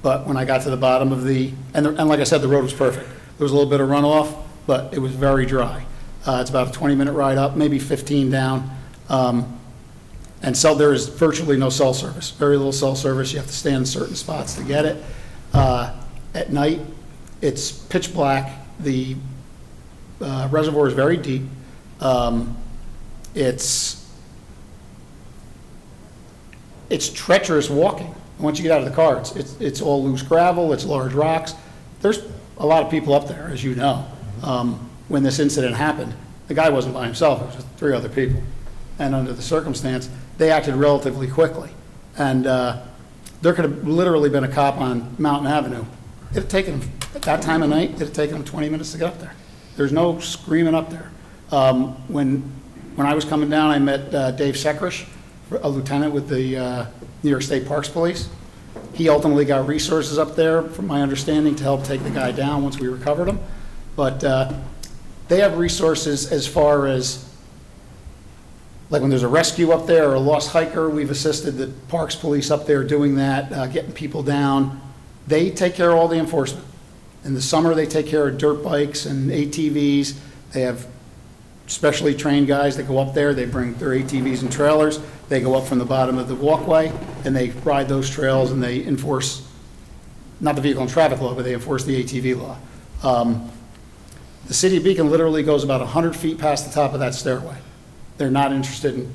But when I got to the bottom of and like I said, the road was perfect. There was a little bit of runoff, but it was very dry. It's about a 20-minute ride up, maybe 15 down. And so there is virtually no cell service, very little cell service. You have to stand in certain spots to get it. At night, it's pitch black. The reservoir is very deep. It's treacherous walking. Once you get out of the car, it's all loose gravel, it's large rocks. There's a lot of people up there, as you know. When this incident happened, the guy wasn't by himself, it was with 3 other people. And under the circumstance, they acted relatively quickly. And there could have literally been a cop on Mountain Avenue. It had taken them, at that time of night, it had taken them 20 minutes to get up there. There's no screaming up there. When I was coming down, I met Dave Sekrish, a lieutenant with the New York State Parks Police. He ultimately got resources up there, from my understanding, to help take the guy down once we recovered him. But they have resources as far as, like when there's a rescue up there or a lost hiker, we've assisted the Parks Police up there doing that, getting people down. They take care of all the enforcement. In the summer, they take care of dirt bikes and ATVs. They have specially trained guys that go up there. They bring their ATVs and trailers. They go up from the bottom of the walkway, and they ride those trails, and they enforce, not the vehicle and traffic law, but they enforce the ATV law. The city of Beacon literally goes about 100 feet past the top of that stairway. They're not interested in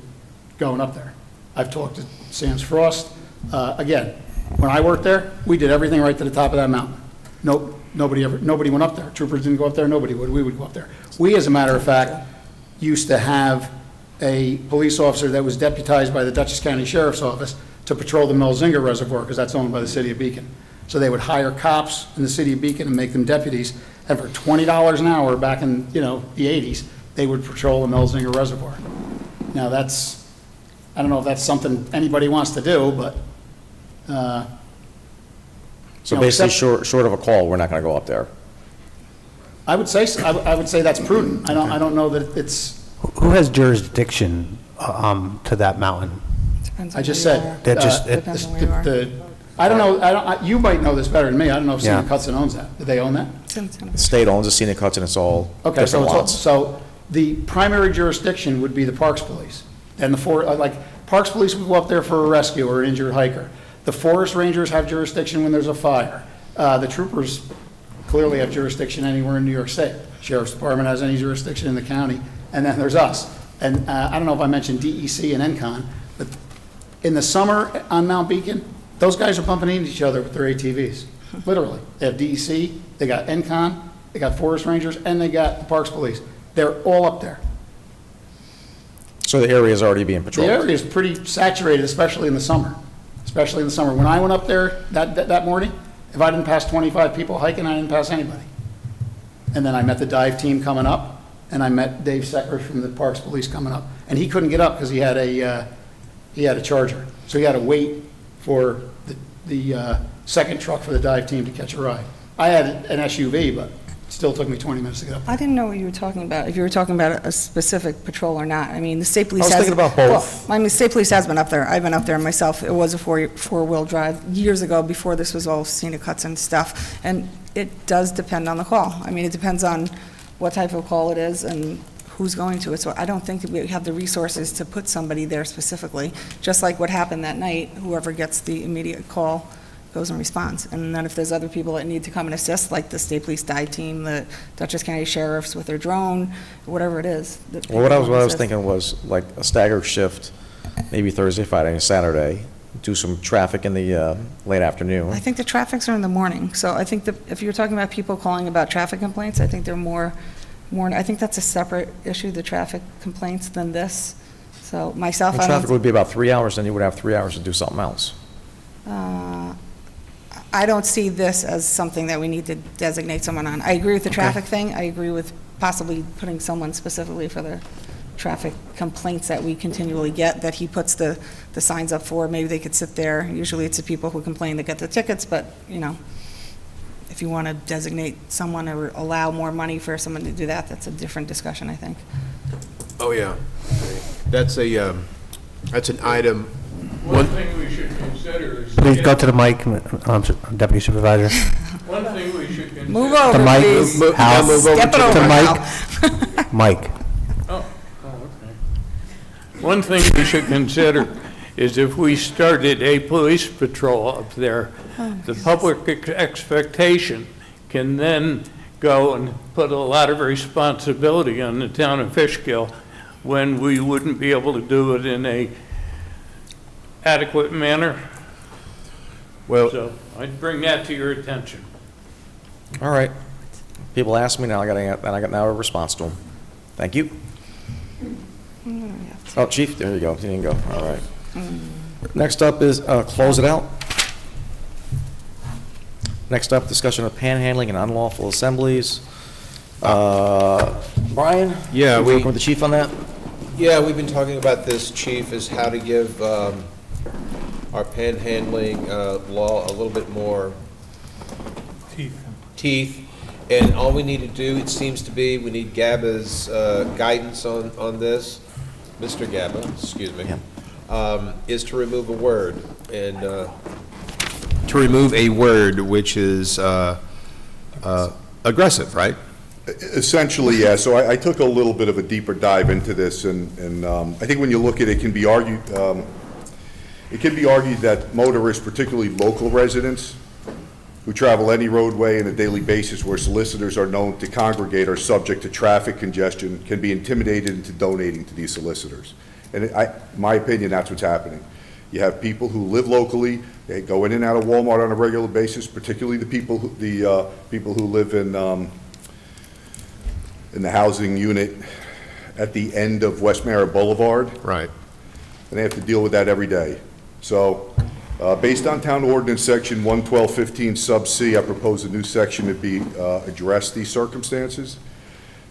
going up there. I've talked to Sans Frost. Again, when I worked there, we did everything right to the top of that mountain. nobody went up there. Troopers didn't go up there, nobody would, we would go up there. We, as a matter of fact, used to have a police officer that was deputized by the Dutchess County Sheriff's Office to patrol the Melzinger Reservoir, because that's owned by the city of Beacon. So they would hire cops in the city of Beacon and make them deputies, and for $20 an hour back in, the 80s, they would patrol the Melzinger Reservoir. Now that's, I don't know if that's something anybody wants to do, but, So basically, short of a call, we're not going to go up there. I would say that's prudent. I don't know that it's. Who has jurisdiction to that mountain? Depends I on just where you said. are. That just- Depends on where you are. I don't know, you might know this better than me. I don't know if Yeah. Scenic Hudson owns that. Do they own that? The state owns the Scenic Hudson, it's all Okay, so different it's all, lots. so the primary jurisdiction would be the Parks Police. And Parks Police would go up there for a rescue or an injured hiker. The Forest Rangers have jurisdiction when there's a fire. The troopers clearly have jurisdiction anywhere in New York State. Sheriff's Department has any jurisdiction in the county, and then there's us. And I don't know if I mentioned DEC and NCON, but in the summer on Mount Beacon, those guys are bumping into each other with their ATVs, literally. They have DEC, they got NCON, they got Forest Rangers, and they got the Parks Police. They're all up there. So the area is already being patrolled? The area is pretty saturated, especially in the summer. Especially in the summer. When I went up there that morning, if I didn't pass 25 people hiking, I didn't pass anybody. And then I met the dive team coming up, and I met Dave Secker from the Parks Police coming up. And he couldn't get up because he had a Charger. So he had to wait for the second truck for the dive team to catch a ride. I had an SUV, but it still took me 20 minutes to get up. I didn't know what you were talking about, if you were talking about a specific patrol or not. I mean, the state police I was has... thinking about both. Well, I mean, the state police has been up there. I've been up there myself. It was a four-wheel drive years ago, before this was all Scenic Hudson stuff. And it does depend on the call. I mean, it depends on what type of call it is and who's going to it. So I don't think that we have the resources to put somebody there specifically. Just like what happened that night, whoever gets the immediate call goes and responds. And then if there's other people that need to come and assist, like the state police dive team, the Dutchess County Sheriffs with their drone, whatever it is. Well, what I was thinking was like a staggered shift, maybe Thursday, Friday, and Saturday, do some traffic in the late afternoon. I think the traffics are in the morning. So I think that if you're talking about people calling about traffic complaints, I think they're more, I think that's a separate issue, the traffic complaints, than this. So myself, The traffic would be about 3 hours, then you would have 3 hours to do something else. I don't see this as something that we need to designate someone on. I agree with the traffic thing. I agree with possibly putting someone specifically for the traffic complaints that we continually get, that he puts the signs up for. Maybe they could sit there. Usually it's the people who complain that get the tickets, but, if you want to designate someone or allow more money for someone to do that, that's a different discussion, I think. Oh, yeah. That's an item. One thing we should consider is. Please go to the mic, Deputy Supervisor. One thing we should consider. Move over, The mic, please. Hal. Move over Step to it the over, Mike. Hal. Mike. Okay. One thing we should consider is if we started a police patrol up there, the public expectation can then go and put a lot of responsibility on the town of Fishkill when we wouldn't be able to do it in a adequate manner. Well, So I'd bring that to your attention. All right. People ask me, now I got now a response to them. Thank you. Oh, Chief, there you go. You didn't go. All right. Next up is close it out. Next up, discussion of panhandling and unlawful assemblies. Brian? Yeah, you working with the chief on that? Yeah, we've been talking about this, Chief, is how to give our panhandling law a little bit more teeth. And all we need to do, it seems to be, we need GABA's guidance on this. Mr. GABA, excuse me, is to remove a word. And to remove a word which is aggressive, right? Essentially, yeah. So I took a little bit of a deeper dive into this, and I think when you look at it, it can be argued that motorists, particularly local residents, who travel any roadway on a daily basis where solicitors are known to congregate are subject to traffic congestion, can be intimidated into donating to these solicitors. And my opinion, that's what's happening. You have people who live locally, They go in and out of Walmart on a regular basis, particularly the people who live in the housing unit at the end of West Mara Boulevard. Right. And they have to deal with that every day. So, based on Town Ordinance Section 11215 sub C, I propose a new section to be address these circumstances.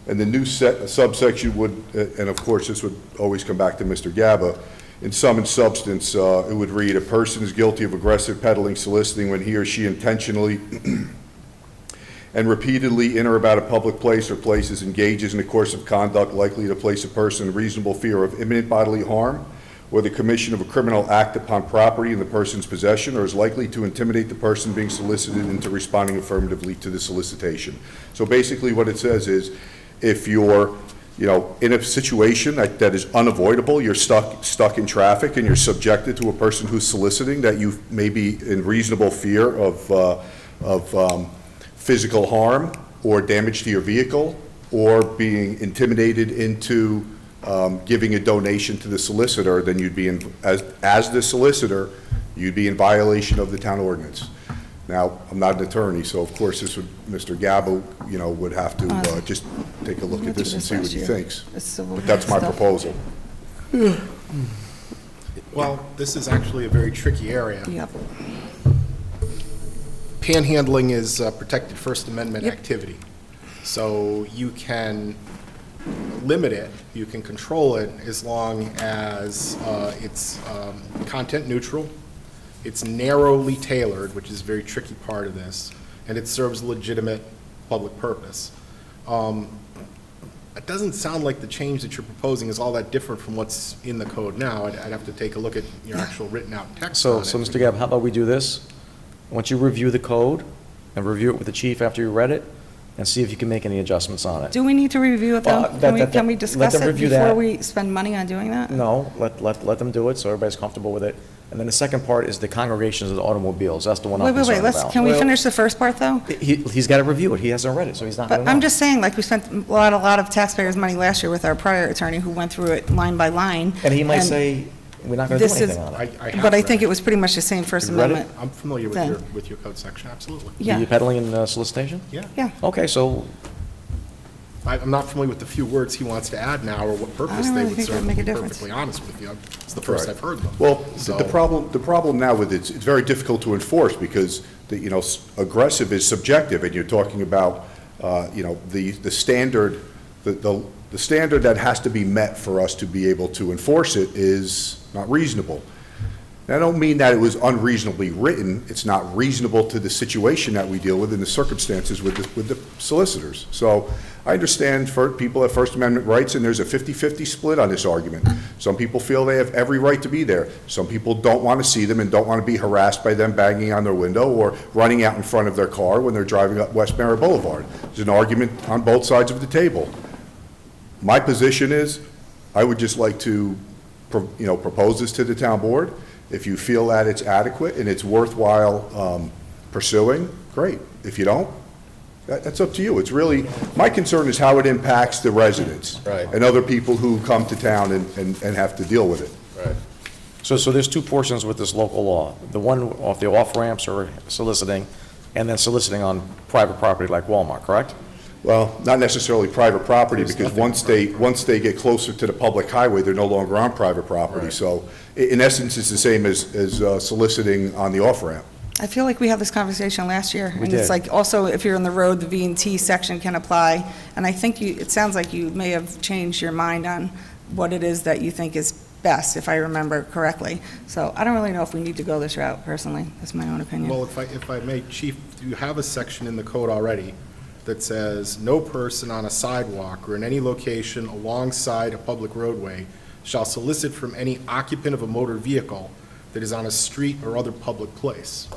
And the new subsection would, and of course this would always come back to Mr. Gaba, in sum and substance, it would read, a person is guilty of aggressive peddling, soliciting when he or she intentionally and repeatedly in or about a public place or places engages in a course of conduct likely to place a person in reasonable fear of imminent bodily harm or the commission of a criminal act upon property in the person's possession, or is likely to intimidate the person being solicited into responding affirmatively to the solicitation. So basically what it says is, if you're in a situation that is unavoidable, you're stuck in traffic and you're subjected to a person who's soliciting, that you may be in reasonable fear of physical harm or damage to your vehicle, or being intimidated into giving a donation to the solicitor, then you'd be as the solicitor, you'd be in violation of the town ordinance. Now, I'm not an attorney, so of course this would, Mr. Gabo, would have to just take a look at this and see what he thinks. But that's my proposal. Well, this is actually a very tricky area. Yep. Panhandling is a protected First Amendment activity. So you can limit it, you can control it as long as it's content neutral, it's narrowly tailored, which is a very tricky part of this, and it serves a legitimate public purpose. It doesn't sound like the change that you're proposing is all that different from what's in the code now. I'd have to take a look at your actual written out text on it. So Mr. Gab, how about we do this? Once you review the code and review it with the chief after you read it, and see if you can make any adjustments on it. Do we need to review it, though? Can we let discuss them it review before that. we spend money on doing that? No, let them do it so everybody's comfortable with it. And then the second part is the congregations of the automobiles. That's the one I'm concerned about. Can we finish the first part, though? He's got to review it. He hasn't read it, so he's not going But to know. I'm just saying, like, we spent a lot of taxpayers' money last year with our prior attorney who went through it line by line. And he might say, we're not going to do anything on it. But I think it was pretty much the same First You read it? Amendment. I'm familiar thing. with your code section, absolutely. Yeah. Are you peddling in solicitation? Yeah. Yeah. Okay, so I'm not familiar with the few words he wants to add now or what purpose don't they really would think serve, that'd make to a be difference. perfectly honest with you. It's the first Right. I've heard them. Well, So- the problem now with it's very difficult to enforce because aggressive is subjective, and you're talking about the standard, the standard that has to be met for us to be able to enforce it is not reasonable. I don't mean that it was unreasonably written. It's not reasonable to the situation that we deal with and the circumstances with the solicitors. So I understand people have First Amendment rights, and there's a 50-50 split on this argument. Some people feel they have every right to be there. Some people don't want to see them and don't want to be harassed by them banging on their window or running out in front of their car when they're driving up West Mara Boulevard. There's an argument on both sides of the table. My position is, I would just like to propose this to the town board. If you feel that it's adequate and it's worthwhile pursuing, great. If you don't, that's up to you. It's really, my concern is how it impacts the residents and other people who come to town and have to deal with it. Right. So there's two portions with this local law. The one off the off-ramps or soliciting, and then soliciting on private property like Walmart, correct? Well, not necessarily private property, because once they get closer to the public highway, they're no longer on private property. Right. So in essence, it's the same as soliciting on the off-ramp. I feel like we had this conversation last year. We And it's did. like, also, if you're on the road, the V&T section can apply. And I think it sounds like you may have changed your mind on what it is that you think is best, if I remember correctly. So I don't really know if we need to go this route, personally. That's my own opinion. Well, if I may, Chief, you have a section in the code already that says, no person on a sidewalk or in any location alongside a public roadway shall solicit from any occupant of a motor vehicle that is on a street or other public place.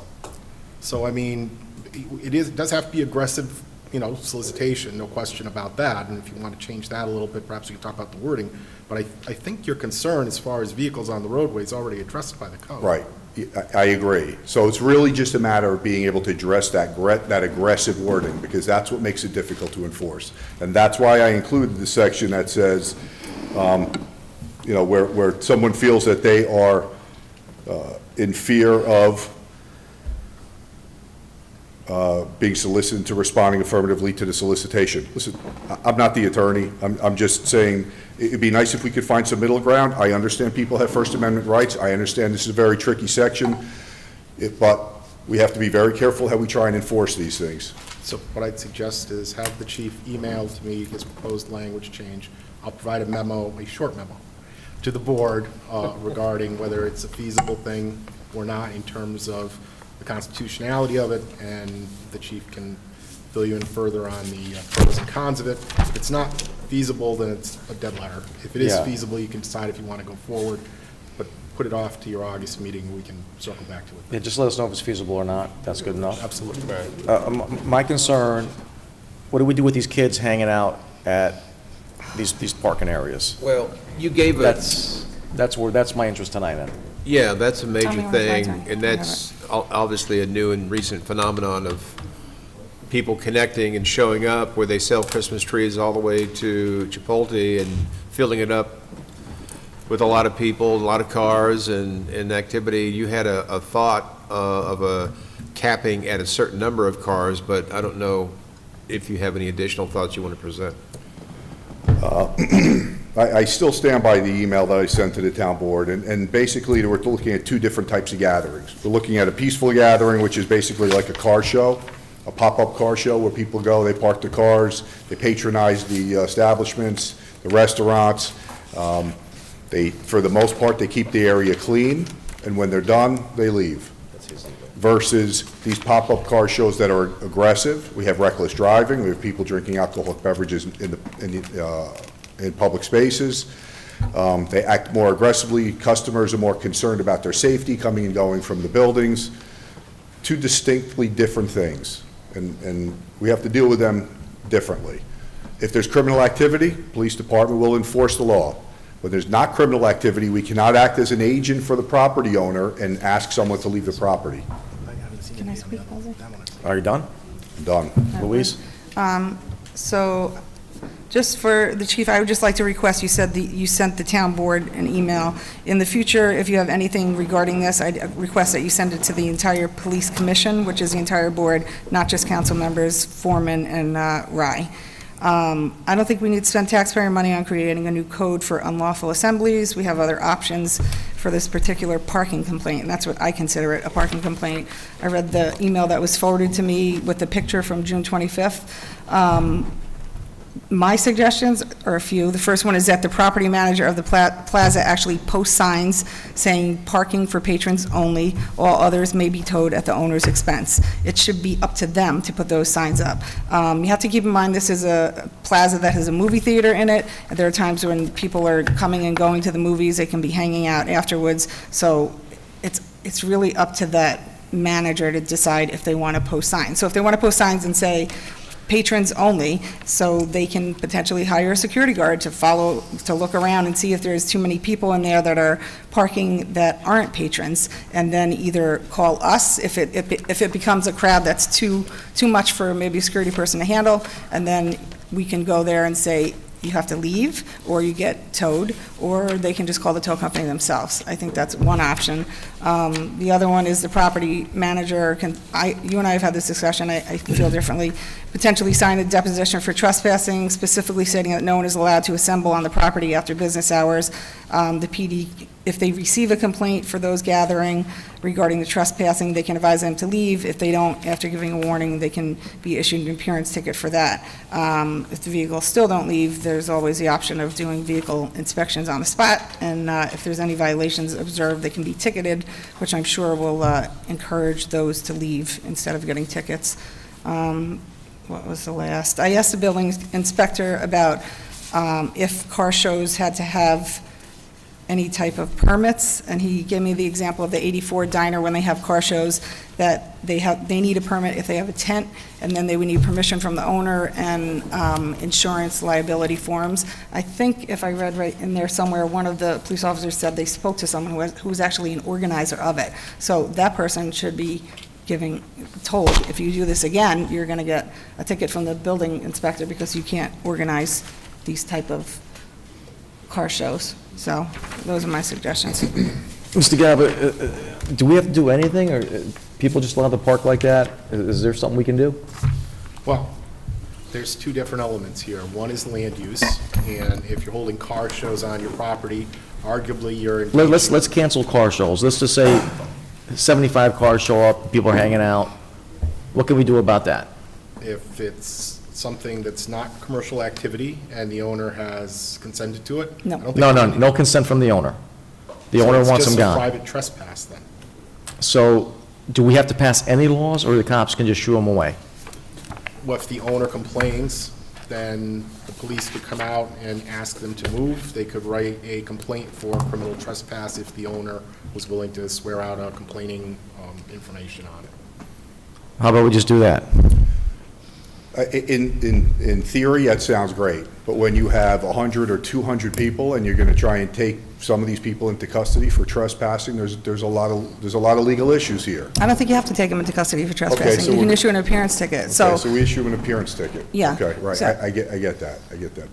So, I mean, it does have to be aggressive, solicitation, no question about that. And if you want to change that a little bit, perhaps we can talk about the wording. But I think your concern as far as vehicles on the roadway is already addressed by the code. Right. I agree. So it's really just a matter of being able to address that aggressive wording, because that's what makes it difficult to enforce. And that's why I included the section that says, where someone feels that they are in fear of being solicited to responding affirmatively to the solicitation. Listen, I'm not the attorney. I'm just saying it'd be nice if we could find some middle ground. I understand people have First Amendment rights. I understand this is a very tricky section, but we have to be very careful how we try and enforce these things. So what I'd suggest is have the chief email to me his proposed language change. I'll provide a memo, a short memo, to the board regarding whether it's a feasible thing or not in terms of the constitutionality of it, and the chief can fill you in further on the pros and cons of it. If it's not feasible, then it's a dead letter. If it is feasible, you can decide if you want to go forward, but put it off to your August meeting. We can circle back to it. Yeah, just let us know if it's feasible or not. That's good enough. Absolutely. My concern, what do we do with these kids hanging out at these parking areas? Well, you gave That's my interest tonight then. Yeah, that's a major thing, and that's obviously a new and recent phenomenon of people connecting and showing up where they sell Christmas trees all the way to Chipotle and filling it up with a lot of people, a lot of cars and activity. You had a thought of a capping at a certain number of cars, but I don't know if you have any additional thoughts you want to present. I still stand by the email that I sent to the town board, and basically we're looking at two different types of gatherings. We're looking at a peaceful gathering, which is basically like a car show, a pop-up car show where people go, they park the cars, they patronize the establishments, the restaurants. For the most part, they keep the area clean, and when they're done, they leave. Versus these pop-up car shows that are aggressive. We have reckless driving, we have people drinking alcoholic beverages in public spaces. They act more aggressively. Customers are more concerned about their safety coming and going from the buildings. Two distinctly different things, and we have to deal with them differently. If there's criminal activity, police department will enforce the law. When there's not criminal activity, we cannot act as an agent for the property owner and ask someone to leave the property. Can I speak, Leslie? Are you done? I'm done. Louise? So, just for the chief, I would just like to request, you said you sent the town board an email. In the future, if you have anything regarding this, I'd request that you send it to the entire police commission, which is the entire board, not just council members, Foreman, and Rye. I don't think we need to spend taxpayer money on creating a new code for unlawful assemblies. We have other options for this particular parking complaint, and that's what I consider it, a parking complaint. I read the email that was forwarded to me with the picture from June 25th. My suggestions are a few. The first one is that the property manager of the plaza actually post signs saying parking for patrons only, all others may be towed at the owner's expense. It should be up to them to put those signs up. You have to keep in mind this is a plaza that has a movie theater in it. There are times when people are coming and going to the movies, they can be hanging out afterwards. So it's really up to that manager to decide if they want to post signs. So if they want to post signs and say, patrons only, so they can potentially hire a security guard to look around and see if there's too many people in there that are parking that aren't patrons, and then either call us if it becomes a crowd that's too much for maybe a security person to handle, and then we can go there and say, you have to leave, or you get towed, or they can just call the tow company themselves. I think that's one option. The other one is the property manager you and I have had this discussion, I feel differently, potentially sign a deposition for trespassing, specifically stating that no one is allowed to assemble on the property after business hours. The PD, if they receive a complaint for those gathering regarding the trespassing, they can advise them to leave. If they don't, after giving a warning, they can be issued an appearance ticket for that. If the vehicles still don't leave, there's always the option of doing vehicle inspections on the spot, and if there's any violations observed, they can be ticketed, which I'm sure will encourage those to leave instead of getting tickets. What was the last? I asked the building inspector about if car shows had to have any type of permits, and he gave me the example of the 84 Diner when they have car shows, that they need a permit if they have a tent, and then they would need permission from the owner and insurance liability forms. I think if I read right in there somewhere, one of the police officers said they spoke to someone who was actually an organizer of it. So that person should be told, if you do this again, you're going to get a ticket from the building inspector because you can't organize these type of car shows. So those are my suggestions. Mr. Galba, do we have to do anything, or people just allowed to park like that? Is there something we can do? Well, there's two different elements here. One is land use, and if you're holding car shows on your property, arguably you're Let's cancel car shows. Let's just say 75 cars show up, people are hanging out. What can we do about that? if it's something that's not commercial activity and the owner has consented to it. No. I don't think No consent from the owner. The owner wants them It's just a gone. private trespass then. So, do we have to pass any laws, or the cops can just shoo them away? Well, if the owner complains, then the police could come out and ask them to move. They could write a complaint for criminal trespass if the owner was willing to swear out a complaining information on it. How about we just do that? In theory, that sounds great, but when you have 100 or 200 people and you're going to try and take some of these people into custody for trespassing, there's a lot of legal issues here. I don't think you have to take them into custody for trespassing. so You can we're- issue an appearance ticket, Okay, so. so we issue an appearance ticket. Yeah. Okay, right, So- I get that.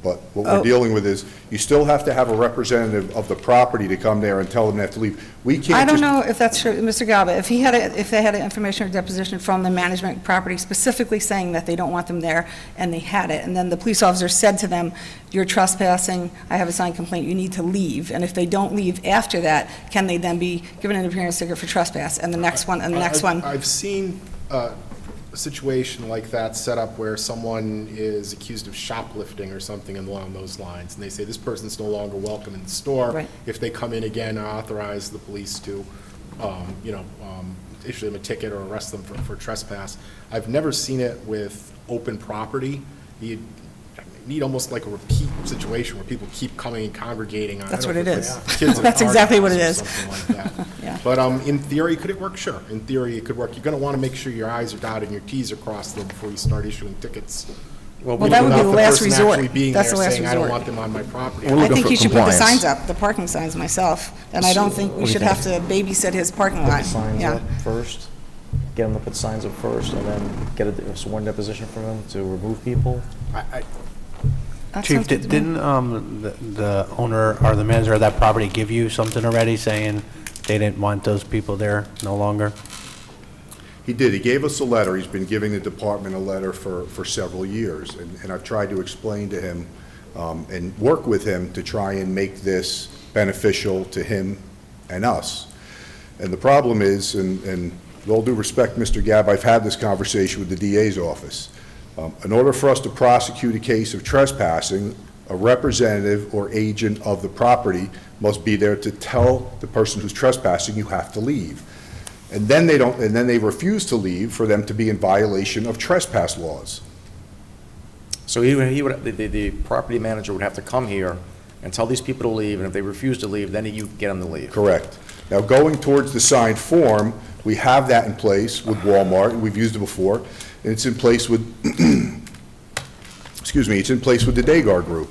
But what Oh. we're dealing with is, you still have to have a representative of the property to come there and tell them they have to leave. We can't I don't just- know if that's true, Mr. Galba, if they had an information or deposition from the management property specifically saying that they don't want them there, and they had it, and then the police officer said to them, "You're trespassing, I have a signed complaint, you need to leave," and if they don't leave after that, can they then be given an appearance ticket for trespass, and the next one, and the next one? I've seen a situation like that set up where someone is accused of shoplifting or something along those lines, and they say this person's no longer welcome in the store. Right. If they come in again, authorize the police to, issue them a ticket or arrest them for trespass. I've never seen it with open property. You need almost like a repeat situation where people keep coming and congregating on. That's I don't what know it if is. it's kids at That's exactly what it parties is. or something like that. Yeah. But in theory, could it work? Sure. In theory, it could work. You're going to want to make sure your I's are dotted and your T's are crossed though before you start issuing tickets. Well, that would be the Without last person resort. actually being That's there the last saying, I don't resort. want them on my property. I think he should put the signs up, the parking signs myself, and I don't think What we do you should have to babysit his parking Put lot. the signs Yeah. up first, get them to put signs up first, and then get a sworn deposition from them to remove people? That Chief, sounds good to me. didn't the owner or the manager of that property give you something already saying they didn't want those people there no longer? He did. He gave us a letter. He's been giving the department a letter for several years. And I've tried to explain to him and work with him to try and make this beneficial to him and us. And the problem is, and with all due respect, Mr. Gabb, I've had this conversation with the DA's office. In order for us to prosecute a case of trespassing, a representative or agent of the property must be there to tell the person who's trespassing, you have to leave. And then they refuse to leave for them to be in violation of trespass laws. So the property manager would have to come here and tell these people to leave, and if they refuse to leave, then you get them to leave. Correct. Now, going towards the signed form, we have that in place with Walmart, and we've used it before, and it's in place with, excuse me, it's in place with the Dagar Group.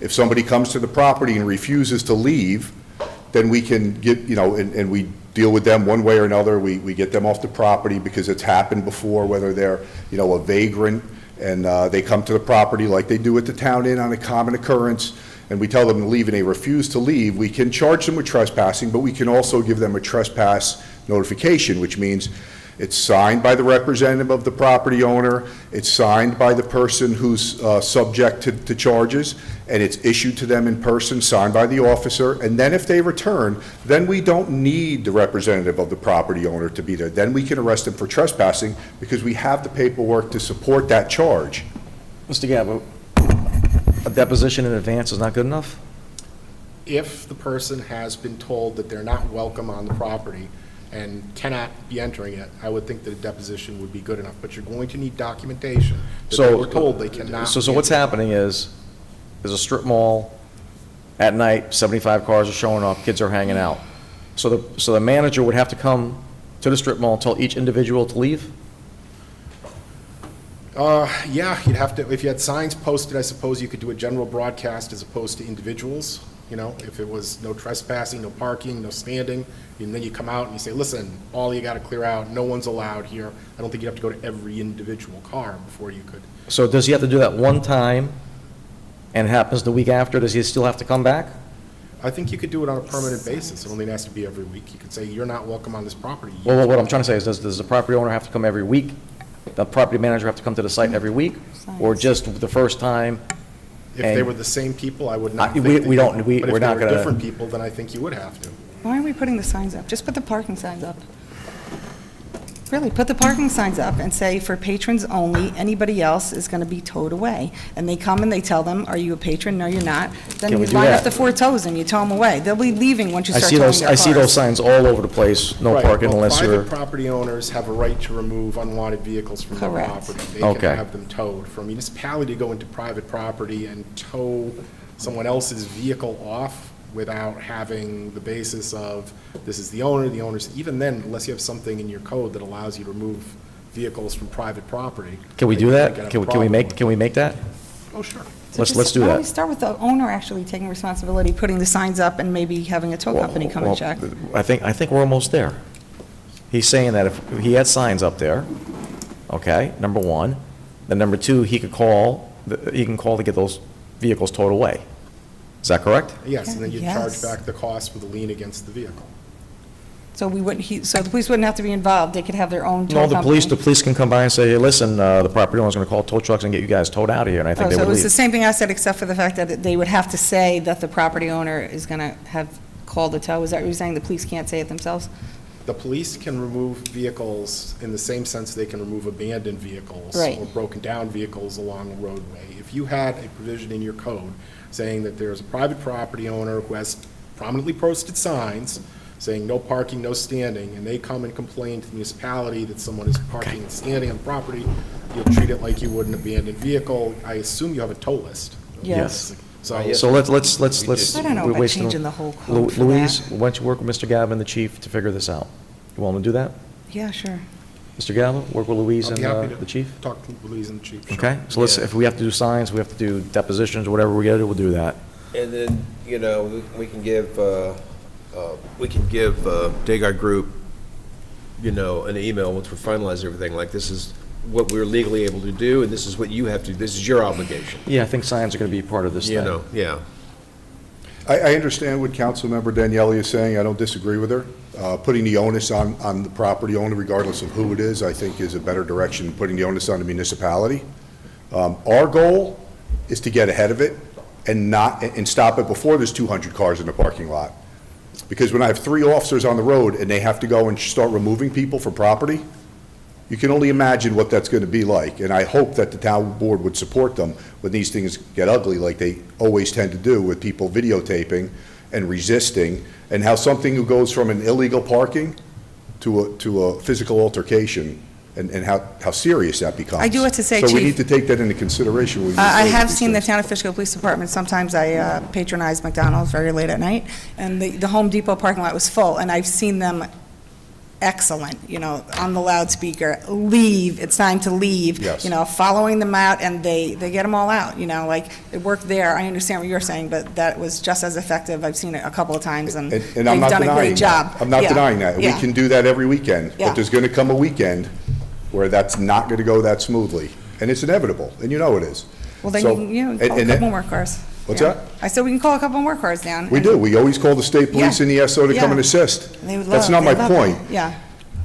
If somebody comes to the property and refuses to leave, then we can get, and we deal with them one way or another. We get them off the property because it's happened before, whether they're, a vagrant and they come to the property like they do at the Town Inn on a common occurrence, and we tell them to leave and they refuse to leave. We can charge them with trespassing, but we can also give them a trespass notification, which means it's signed by the representative of the property owner, it's signed by the person who's subject to charges, and it's issued to them in person, signed by the officer, and then if they return, then we don't need the representative of the property owner to be there. Then we can arrest them for trespassing because we have the paperwork to support that charge. Mr. Gabb, a deposition in advance is not good enough? If the person has been told that they're not welcome on the property and cannot be entering it, I would think that a deposition would be good enough, but you're going to need documentation that they were told they cannot. So what's happening is, there's a strip mall at night, 75 cars are showing up, kids are hanging out. So the manager would have to come to the strip mall and tell each individual to leave? Yeah, you'd have to, if you had signs posted, I suppose you could do a general broadcast as opposed to individuals. If it was no trespassing, no parking, no standing, and then you come out and you say, listen, all you got to clear out, no one's allowed here. I don't think you'd have to go to every individual car before you could. So does he have to do that one time, and it happens the week after, does he still have to come back? I think you could do it on a permanent basis. It only has to be every week. You could say, you're not welcome on this property. Well, what I'm trying to say is, does the property owner have to come every week? The property manager have to come to the site every week? Or just the first time? If they were the same people, I would not We- think that we you don't- would. we- But we're if they not were gonna- different people, then I think you would have to. Why are we putting the signs up? Just put the parking signs up. Really, put the parking signs up and say, for patrons only, anybody else is going to be towed away. And they come and they tell them, are you a patron? No, you're not. Then Can you we do line up that? the 4 tows and you tow them away. They'll be leaving once you I start see towing those, their I see those cars. signs all over the place, no Right, parking well, unless you're... Private property owners have a right to remove unwanted vehicles from their Correct. property. They Okay. can have them towed. For a municipality to go into private property and tow someone else's vehicle off without having the basis of, this is the owner's, even then, unless you have something in your code that allows you to remove vehicles from private property. Can we I do think that? you'd have a Can we problem with it. can we make that? Oh, sure. So Let's do Why don't that. we start with the owner actually taking responsibility, putting the signs up, and maybe having a tow company come and Well, check? I think we're almost there. He's saying that if he had signs up there, okay, number one, then number two, he can call to get those vehicles towed away. Is that correct? Yes, and then you charge Yes. back the cost for the lien against the vehicle. So we wouldn't, so the police wouldn't have to be involved, they could have their own tow No, company? the police can come by and say, hey, listen, the property owner's going to call tow trucks and get you guys towed out of here, and I think Oh, they so would it was the leave. same thing I said, except for the fact that they would have to say that the property owner is going to have called a tow? Is that what you're saying, the police can't say it themselves? The police can remove vehicles in the same sense they can remove abandoned vehicles Right. or broken down vehicles along a roadway. If you had a provision in your code saying that there's a private property owner who has prominently posted signs saying no parking, no standing, and they come and complain to the municipality that someone is parking and standing on the property, you'll treat it like you would an abandoned vehicle. I assume you have a tow list. Yes. So let's. I don't know we're about wasting- changing the whole code for Louise, that. why don't you work with Mr. Gavin, the chief, to figure this out? You want to do that? Yeah, sure. Mr. Gavin, work with Louise I'll and be happy to the chief? talk to Louise and the chief. sure. Okay, so if we have to do signs, we have to do depositions, whatever we gotta do, we'll do that. And then, we can give Dagard Group, an email once we finalize everything, like this is what we're legally able to do, and this is what you have to do, this is your obligation. Yeah, I think signs are gonna be part of this thing. Yeah. I understand what Councilmember Daniele is saying. I don't disagree with her. Putting the onus on the property owner, regardless of who it is, I think is a better direction than putting the onus on the municipality. Our goal is to get ahead of it and stop it before there's 200 cars in the parking lot. Because when I have 3 officers on the road and they have to go and start removing people from property, you can only imagine what that's going to be like. And I hope that the town board would support them when these things get ugly, like they always tend to do with people videotaping and resisting, and how something goes from an illegal parking to a physical altercation, and how serious that becomes. I do have to say, So we Chief, need to take that into consideration when we move I forward with have these seen the things. town of Fishkill Police Department, sometimes I patronize McDonald's very late at night, and the Home Depot parking lot was full, and I've seen them excellent, on the loudspeaker, leave, it's time to leave. Yes. Following them out, and they get them all out, like, it worked there. I understand what you're saying, but that was just as effective. I've seen it a couple of times, and they've And I'm not done a denying great job. that. I'm not Yeah. denying that. We Yeah. can do that every weekend. Yeah. But there's going to come a weekend where that's not going to go that smoothly. And it's inevitable, and you know it is. Well, then So- you can call a and couple more cars. What's Yeah. that? I said we can call a couple more cars down. We and- do. We always call the state police Yeah. and the SO to come Yeah. and assist. They would That's love- not my they love point. that. Yeah.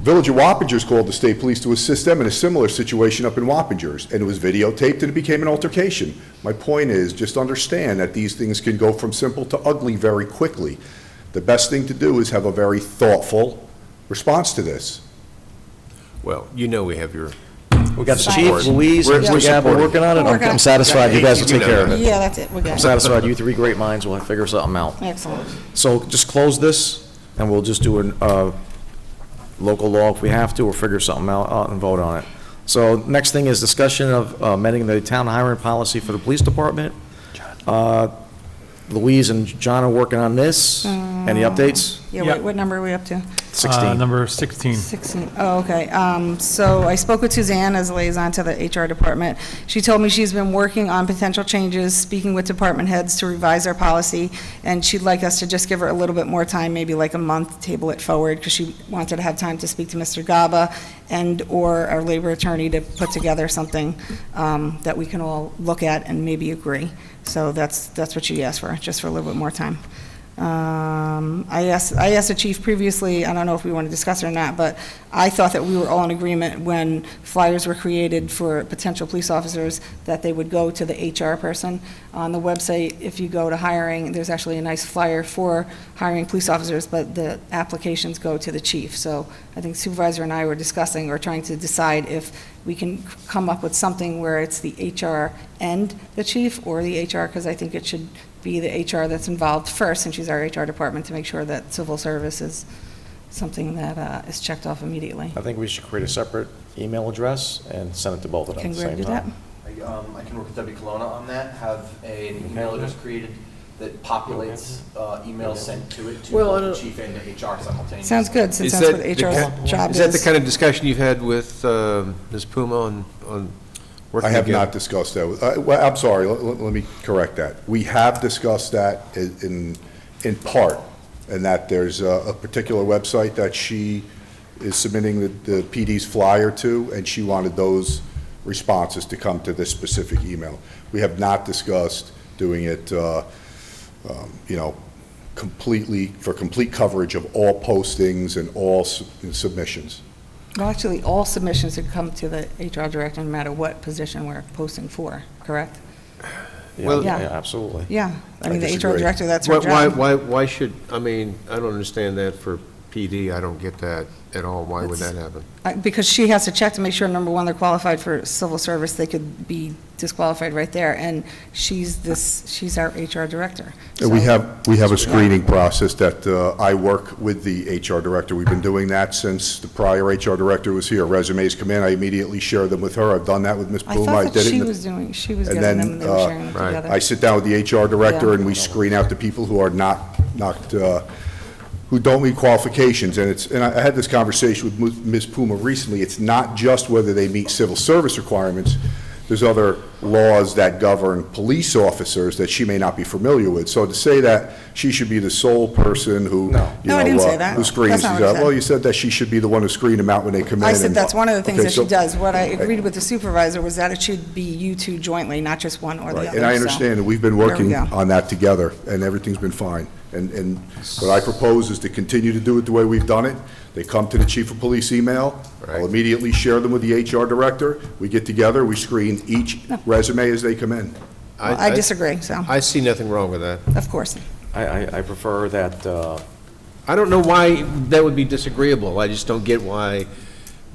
Village of Wappingers called the state police to assist them in a similar situation up in Wappingers, and it was videotaped and it became an altercation. My point is, just understand that these things can go from simple to ugly very quickly. The best thing to do is have a very thoughtful response to this. Well, we have your. We got the support. chief, Louise, We're and Mr. Gavin supporting. working on it. We're working on I'm it. satisfied you guys will take care of it. Yeah, that's it. We're good. I'm satisfied you 3 great minds will figure something out. Excellent. So just close this, and we'll just do a local law if we have to, or figure something out and vote on it. So next thing is discussion of amending the town hiring policy for the police department. Louise and John are working on this. Any updates? Yeah, Yep. wait, what number are we up to? 16. Number 16. 16, oh, okay. So I spoke with Suzanne as a liaison to the HR department. She told me she's been working on potential changes, speaking with department heads to revise our policy, and she'd like us to just give her a little bit more time, maybe like a month, table it forward, because she wanted to have time to speak to Mr. Gaba and/or our labor attorney to put together something that we can all look at and maybe agree. So that's what she asked for, just for a little bit more time. I asked the chief previously, I don't know if we want to discuss it or not, but I thought that we were all in agreement when flyers were created for potential police officers that they would go to the HR person. On the website, if you go to hiring, there's actually a nice flyer for hiring police officers, but the applications go to the chief. So I think Supervisor and I were discussing or trying to decide if we can come up with something where it's the HR and the chief, or the HR, because I think it should be the HR that's involved first, since she's our HR department, to make sure that civil service is something that is checked off immediately. I think we should create a separate email address and send it to both of them Can at the Greg same do that? time. I can work with Debbie Colonna on that, have an email address created that populates emails sent to it to both the chief and the HR simultaneously. Sounds good, since that's what HR's job is. Is that the kind of discussion you've had with Ms. Puma on working I have together? not discussed that. Well, I'm sorry, let me correct that. We have discussed that in part, and that there's a particular website that she is submitting the PD's flyer to, and she wanted those responses to come to this specific email. We have not discussed doing it, completely, for complete coverage of all postings and all submissions. Well, actually, all submissions should come to the HR director, no matter what position we're posting for, correct? Yeah, Yeah. yeah, absolutely. Yeah, I mean, the HR disagree. director, that's her job. Why should, I mean, I don't understand that for PD, I don't get that at all. Why would that happen? Because she has to check to make sure, number one, they're qualified for civil service, they could be disqualified right there, and she's our HR director. And we have a screening process that I work with the HR director. We've been doing that since the prior HR director was here. Resumes come in, I immediately share them with her. I've done that with Ms. I Puma. thought that did it she in the- was And getting then, them, and they were sharing them together. I sit down with the HR director, Yeah. and we screen out the people who are not who don't meet qualifications. And I had this conversation with Ms. Puma recently. It's not just whether they meet civil service requirements. There's other laws that govern police officers that she may not be familiar with. So to say that she should be the sole person who, No, I didn't say that. who screens That's not these what I out. said. Well, you said that she should be the one who screen them out when they come in. I said and- that's one of the things Okay, that so- she does. What I agreed with the supervisor was that it should be you two jointly, not just one or the Right, other. and I so understand, and we've been there we working go. on that together, and everything's been fine. And what I propose is to continue to do it the way we've done it. They come to the chief of police email, I'll immediately share them with the HR director, we get together, we screen each resume as they come in. Well, I disagree, so. I see nothing wrong with that. Of course. I prefer that, I don't know why that would be disagreeable. I just don't get why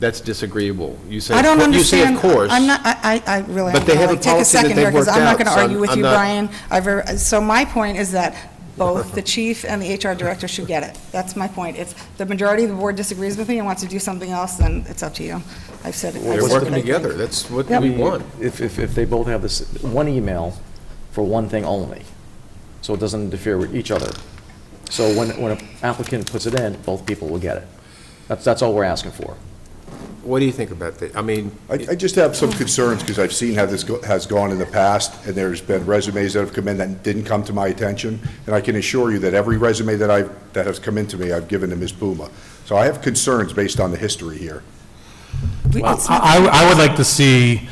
that's disagreeable. You say, I don't you say understand. of course. I'm not, I really, But they have a take a policy that second they've here, because worked I'm not out, going to so argue with I'm you, not- Brian. So my point is that both the chief and the HR director should get it. That's my point. If the majority of the board disagrees with me and wants to do something else, then it's up to you. I've said it. They're working together. That's what we want. if they both have this, one email for one thing only, so it doesn't interfere with each other. So when an applicant puts it in, both people will get it. That's all we're asking for. What do you think about that? I mean, I just have some concerns, because I've seen how this has gone in the past, and there's been resumes that have come in that didn't come to my attention, and I can assure you that every resume that has come into me, I've given to Ms. Puma. So I have concerns based on the history here. I would like to see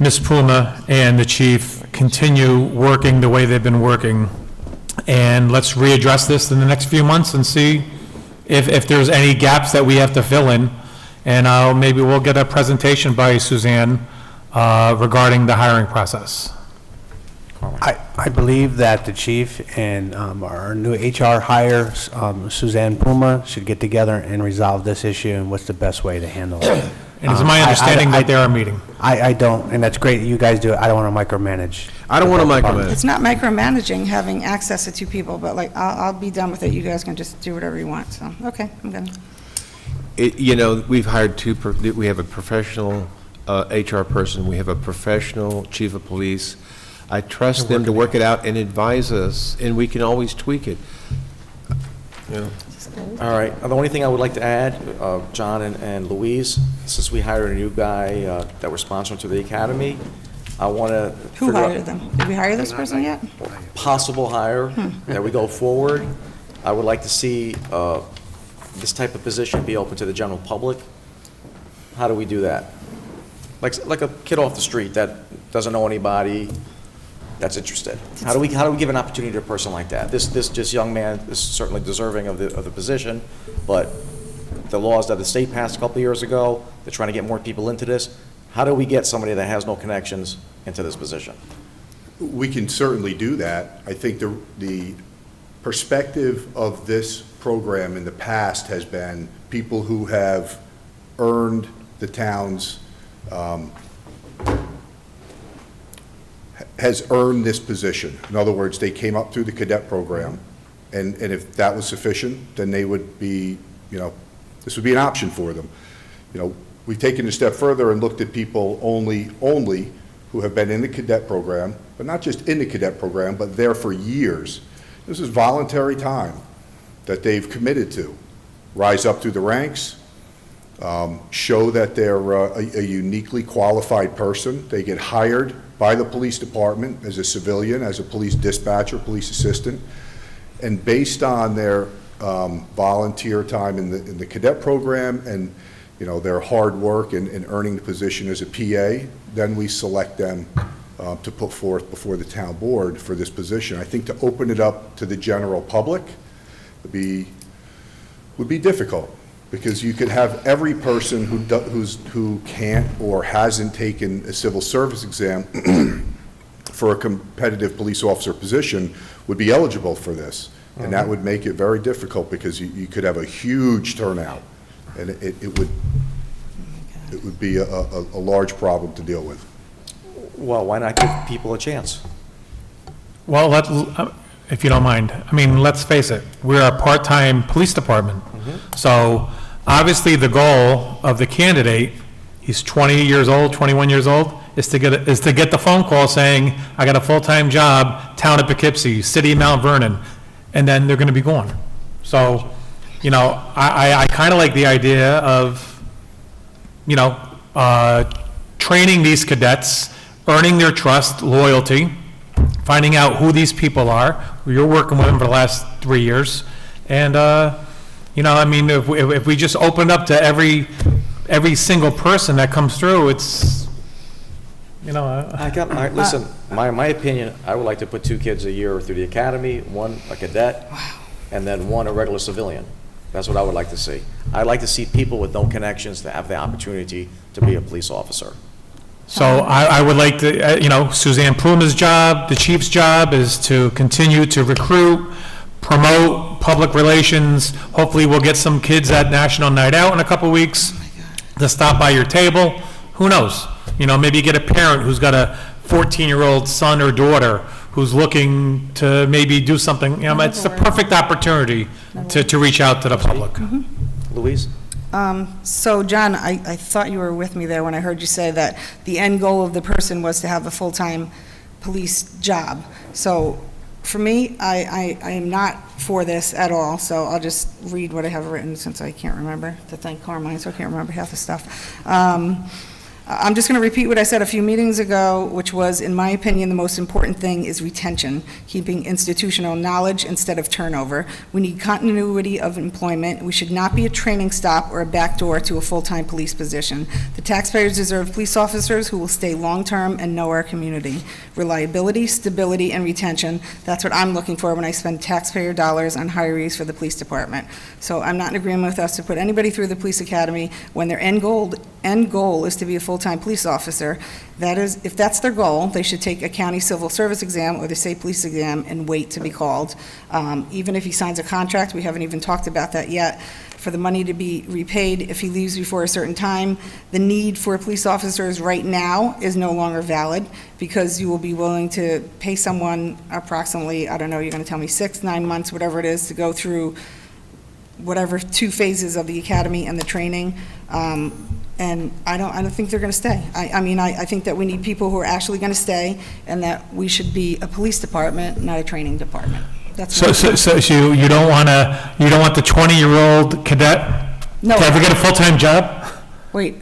Ms. Puma and the chief continue working the way they've been working, and let's readdress this in the next few months and see if there's any gaps that we have to fill in, and maybe we'll get a presentation by Suzanne regarding the hiring process. I believe that the chief and our new HR hire, Suzanne Puma, should get together and resolve this issue and what's the best way to handle it. And it's my understanding that they are meeting. I don't, and that's great that you guys do it. I don't want to micromanage. I don't want to micromanage. It's not micromanaging, having access to two people, but like, I'll be done with it. You guys can just do whatever you want, so, okay, I'm good. We've hired we have a professional HR person, we have a professional chief of police. I trust them to work it out and advise us, and we can always tweak it. All right, the only thing I would like to add, John and Louise, since we hired a new guy that we're sponsoring to the academy, I want to Who hired them? Did we hire this person yet? possible hire that we go forward. I would like to see this type of position be open to the general public. How do we do that? Like a kid off the street that doesn't know anybody, that's interested? How do we give an opportunity to a person like that? This young man is certainly deserving of the position, but the laws that the state passed a couple of years ago, they're trying to get more people into this. How do we get somebody that has no connections into this position? We can certainly do that. I think the perspective of this program in the past has been people who have earned the town's, has earned this position. In other words, they came up through the cadet program, and if that was sufficient, then they would be, this would be an option for them. We've taken a step further and looked at people only who have been in the cadet program, but not just in the cadet program, but there for years. This is voluntary time that they've committed to. Rise up through the ranks, show that they're a uniquely qualified person. They get hired by the police department as a civilian, as a police dispatcher, police assistant, and based on their volunteer time in the cadet program and their hard work in earning the position as a PA, then we select them to put forth before the town board for this position. I think to open it up to the general public would be difficult, because you could have every person who can't or hasn't taken a civil service exam for a competitive police officer position would be eligible for this. And that would make it very difficult, because you could have a huge turnout, and it would be a large problem to deal with. Well, why not give people a chance? Well, if you don't mind, I mean, let's face it, we're a part-time police department. So obviously the goal of the candidate, he's 20 years old, 21 years old, is to get the phone call saying, I got a full-time job, town of Poughkeepsie, city of Mount Vernon, and then they're going to be gone. So, I kind of like the idea of, training these cadets, earning their trust, loyalty, finding out who these people are. You're working with them for the last 3 years. And, if we just open up to every single person that comes through, it's, Listen, my opinion, I would like to put 2 kids a year through the academy, one a cadet, and then one a regular civilian. That's what I would like to see. I'd like to see people with no connections to have the opportunity to be a police officer. So I would like to, Suzanne Pluma's job, the chief's job is to continue to recruit, promote public relations. Hopefully we'll get some kids at National Night Out in a couple weeks to stop by your table. Who knows? Maybe you get a parent who's got a 14-year-old son or daughter who's looking to maybe do something. It's the perfect opportunity to reach out to the public. Louise? So, John, I thought you were with me there when I heard you say that the end goal of the person was to have a full-time police job. So, for me, I am not for this at all, so I'll just read what I have written since I can't remember to thank Carmine, so I can't remember half the stuff. I'm just going to repeat what I said a few meetings ago, which was, in my opinion, the most important thing is retention, keeping institutional knowledge instead of turnover. We need continuity of employment. We should not be a training stop or a backdoor to a full-time police position. The taxpayers deserve police officers who will stay long-term and know our community. Reliability, stability, and retention, that's what I'm looking for when I spend taxpayer dollars on hirees for the police department. So I'm not in agreement with us to put anybody through the police academy when their end goal is to be a full-time police officer. That is, if that's their goal, they should take a county civil service exam or the state police exam and wait to be called. Even if he signs a contract, we haven't even talked about that yet, for the money to be repaid if he leaves before a certain time. The need for police officers right now is no longer valid, because you will be willing to pay someone approximately, I don't know, you're going to tell me 6-9 months, whatever it is, to go through whatever 2 phases of the academy and the training. And I don't think they're going to stay. I think that we need people who are actually going to stay, and that we should be a police department, not a training department. That's So you don't want the 20-year-old cadet to ever get a full-time job? Wait,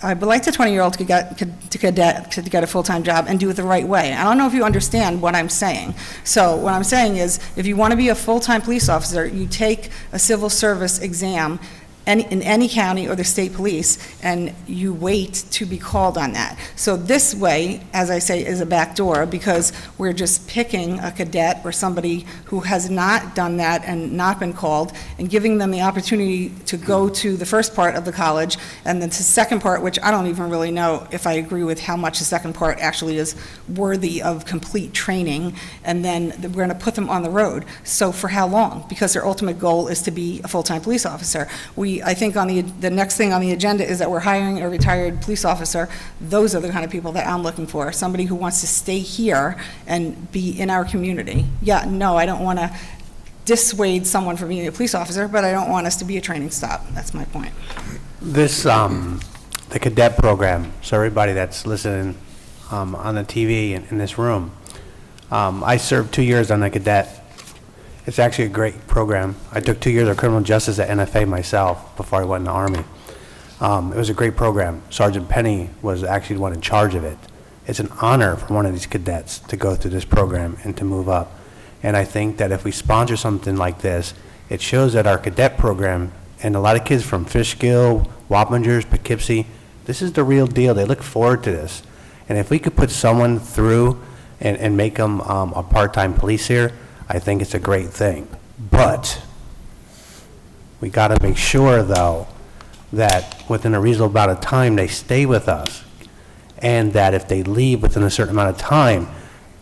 I would like the 20-year-old to get a full-time job and do it the right way. I don't know if you understand what I'm saying. So what I'm saying is, if you want to be a full-time police officer, you take a civil service exam in any county or the state police, and you wait to be called on that. So this way, as I say, is a backdoor, because we're just picking a cadet or somebody who has not done that and not been called, and giving them the opportunity to go to the first part of the college, and then the second part, which I don't even really know if I agree with how much the second part actually is worthy of complete training, and then we're going to put them on the road. So for how long? Because their ultimate goal is to be a full-time police officer. I think on the next thing on the agenda is that we're hiring a retired police officer. Those are the kind of people that I'm looking for, somebody who wants to stay here and be in our community. Yeah, no, I don't want to dissuade someone from being a police officer, but I don't want us to be a training stop. That's my point. This, the cadet program, so everybody that's listening on the TV in this room, I served 2 years on the cadet. It's actually a great program. I took 2 years of criminal justice at NFA myself before I went in the Army. It was a great program. Sergeant Penny was actually the one in charge of it. It's an honor for one of these cadets to go through this program and to move up. And I think that if we sponsor something like this, it shows that our cadet program, and a lot of kids from Fishkill, Wappingers, Poughkeepsie, this is the real deal. They look forward to this. And if we could put someone through and make them a part-time police here, I think it's a great thing. But we got to make sure, though, that within a reasonable amount of time, they stay with us, and that if they leave within a certain amount of time,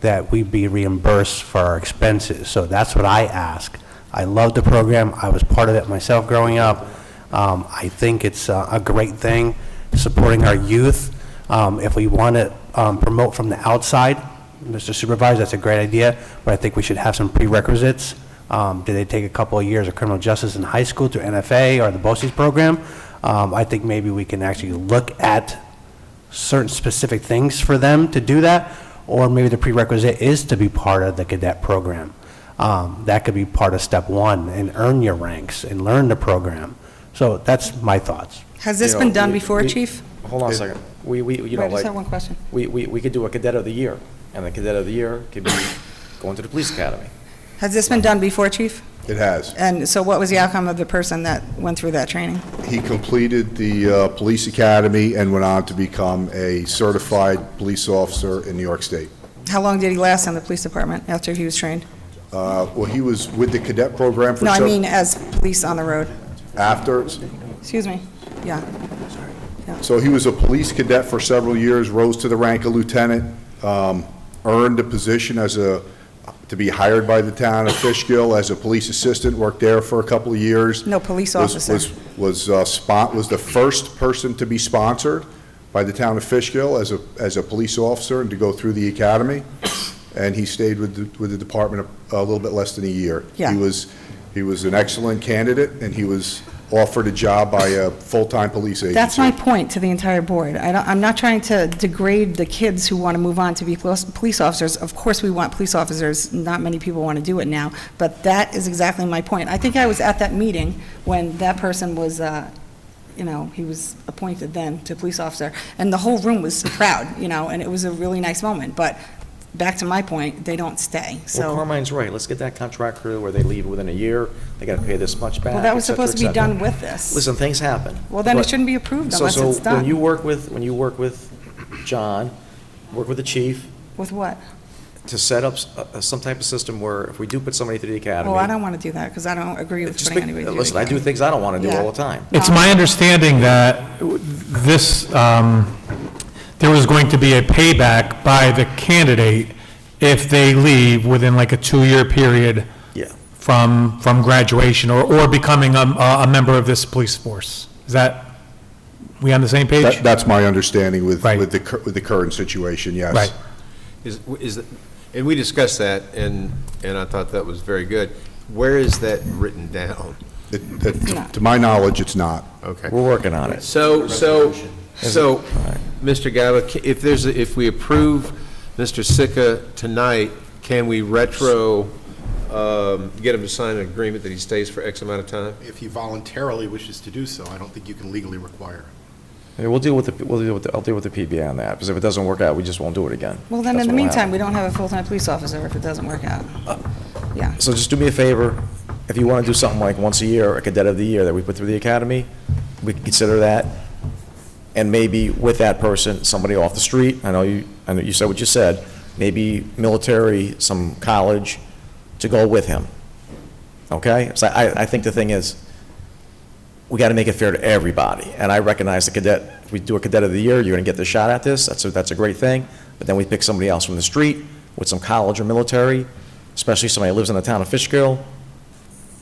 that we be reimbursed for our expenses. So that's what I ask. I love the program. I was part of it myself growing up. I think it's a great thing, supporting our youth. If we want to promote from the outside, Mr. Supervisor, that's a great idea, but I think we should have some prerequisites. Did they take a couple of years of criminal justice in high school through NFA or the BOCES program? I think maybe we can actually look at certain specific things for them to do that, or maybe the prerequisite is to be part of the cadet program. That could be part of step one, and earn your ranks and learn the program. So that's my thoughts. Has this been done before, Chief? Hold on a second. You know, I just have one question. we could do a cadet of the year, and the cadet of the year could be going to the police academy. Has this been done before, Chief? It has. And so what was the outcome of the person that went through that training? He completed the police academy and went on to become a certified police officer in New York State. How long did he last in the police department after he was trained? Well, he was with the cadet program for No, I mean as police on the road. after. Excuse me. Yeah. So he was a police cadet for several years, rose to the rank of lieutenant, earned a position to be hired by the town of Fishgill as a police assistant, worked there for a couple of years. No, police officer. Was the first person to be sponsored by the town of Fishgill as a police officer and to go through the academy. And he stayed with the department a little bit less than a year. Yeah. He was an excellent candidate, and he was offered a job by a full-time police agency. That's my point to the entire board. I'm not trying to degrade the kids who want to move on to be police officers. Of course, we want police officers. Not many people want to do it now, but that is exactly my point. I think I was at that meeting when that person was, he was appointed then to police officer, and the whole room was proud, and it was a really nice moment. But back to my point, they don't stay, so. Well, Carmine's right. Let's get that contract through where they leave within a year. They got to pay this much back. Well, that was et cetera, supposed to be et cetera. done with this. Listen, things happen. Well, then it But- shouldn't be approved unless it's So done. when you work with John, work with the chief With what? to set up some type of system where if we do put somebody through the academy. Well, I don't want to do that, because I don't agree with putting anybody through. Listen, I do things I don't want to do Yeah. all the time. It's my understanding that this, there was going to be a payback by the candidate if they leave within like a 2-year period Yeah. from graduation or becoming a member of this police force. Is that, we on the same page? That's my understanding with the current situation, yes. Right. And we discussed that, and I thought that was very good. Where is that written down? To my knowledge, it's not. Okay. We're working on it. So, Mr. Gaba, if we approve Mr. Sika tonight, can we get him to sign an agreement that he stays for X amount of time? If he voluntarily wishes to do so, I don't think you can legally require it. Yeah, I'll deal with the PBA on that, because if it doesn't work out, we just won't do it again. Well, then That's in the what'll meantime, happen. we don't have a full-time police officer if it doesn't work out. Yeah. So just do me a favor, if you want to do something like once a year, a cadet of the year that we put through the academy, we can consider that. And maybe with that person, somebody off the street, I know you said what you said, maybe military, some college, to go with him. Okay? So I think the thing is, we got to make it fair to everybody. And I recognize the cadet, if we do a cadet of the year, you're going to get the shot at this. That's a great thing. But then we pick somebody else from the street with some college or military, especially somebody who lives in the town of Fishkill,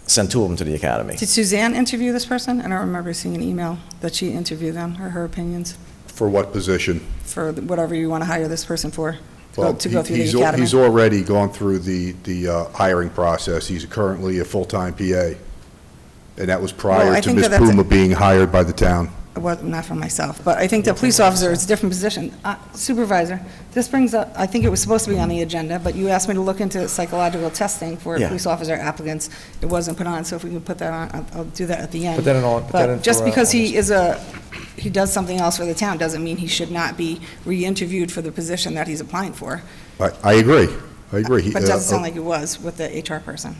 send two of them to the academy. Did Suzanne interview this person? I don't remember seeing an email that she interviewed them, or her opinions, For what position? for whatever you want to hire this person for, Well, to go through he's the academy. He's already gone through the hiring process. He's currently a full-time PA. And that was Well, prior I to think Ms. that that's a- Puma being hired by the town. Well, not for myself, but I think the police officer is a different position. Supervisor, this brings up, I think it was supposed to be on the agenda, but you asked me to look into psychological testing for Yeah. police officer applicants. It wasn't put on, so if we can put that on, I'll do that at the end. Put that in all- put that in But just for, because he does something else for the town, doesn't mean he should not be re-interviewed for the position that he's applying for. I agree. I agree. But it doesn't sound like it was with the HR person.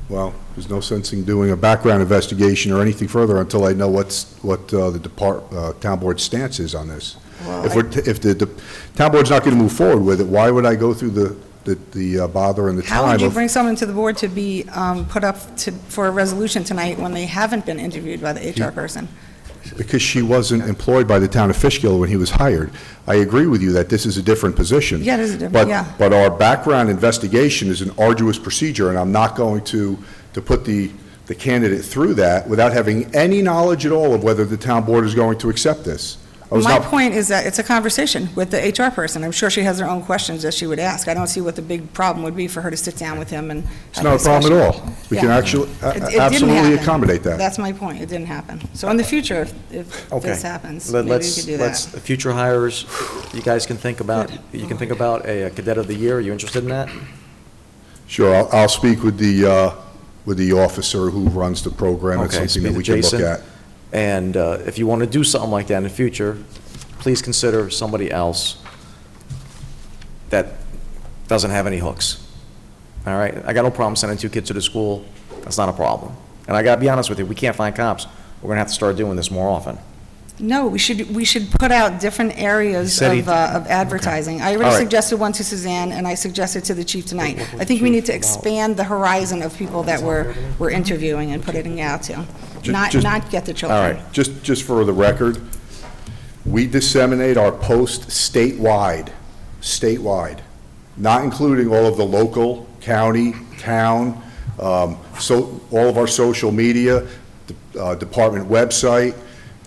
Well, there's no sense in doing a background investigation or anything further until I know what the town board's stance is on this. Well, If the town board's not going to move forward with it, why would I go through the bother and the time How would you of... bring someone to the board to be put up for a resolution tonight when they haven't been interviewed by the HR person? Because she wasn't employed by the town of Fishkill when he was hired. I agree with you that this is a different position. Yeah, it is a different, But- yeah. But our background investigation is an arduous procedure, and I'm not going to put the candidate through that without having any knowledge at all of whether the town board is going to accept this. I was My not- point is that it's a conversation with the HR person. I'm sure she has her own questions that she would ask. I don't see what the big problem would be for her to sit down with him and It's have not a problem at discussion. all. We can Yeah. actually, It didn't absolutely happen. accommodate that. That's my point. It didn't happen. So in the future, if Okay. this happens, Let- maybe we let's- could do let's- that. Future hires, you guys can think about, a cadet of the year. Are you interested in that? Sure, I'll speak with the officer who runs the program. It's Okay, something that we speak can to look Jason. at. And if you want to do something like that in the future, please consider somebody else that doesn't have any hooks. All right? I got no problem sending two kids to the school. That's not a problem. And I got to be honest with you, we can't find cops. We're going to have to start doing this more often. No, we should put out different areas said he- of advertising. I All already right. suggested one to Suzanne, and I suggested to the chief tonight. I think we need to expand the horizon of people that we're interviewing and putting it out to, not get the children. All right, just for the record, we disseminate our post statewide, not including all of the local, county, town, so all of our social media, department website.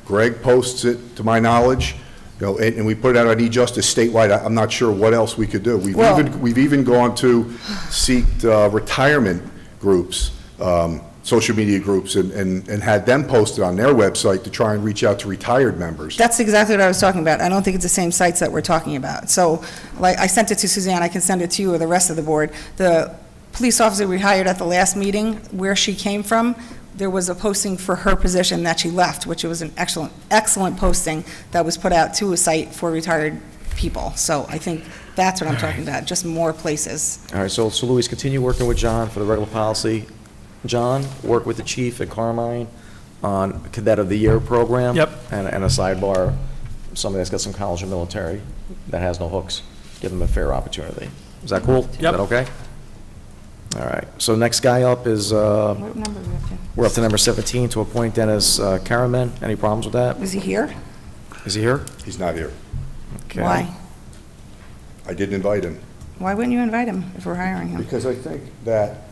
Greg posts it, to my knowledge, and we put it out on e-justice statewide. I'm not sure what else we could do. We've even gone to seek retirement groups, social media groups, and had them posted on their website to try and reach out to retired members. That's exactly what I was talking about. I don't think it's the same sites that we're talking about. So, like, I sent it to Suzanne, I can send it to you or the rest of the board. The police officer we hired at the last meeting, where she came from, there was a posting for her position that she left, which was an excellent posting that was put out to a site for retired people. So I think that's what I'm talking about, just more places. All right, so Louise, continue working with John for the regular policy. John, work with the chief at Carmine on Cadet of the Year program. Yep. And a sidebar, somebody that's got some college or military that has no hooks, give them a fair opportunity. Is that cool? Is that okay? All right, so next guy up is, What number are we up to? we're up to number 17, to appoint Dennis Karaman. Any problems with that? Is he here? Is he here? He's not here. Okay. Why? I didn't invite him. Why wouldn't you invite him if we're hiring him? Because I think that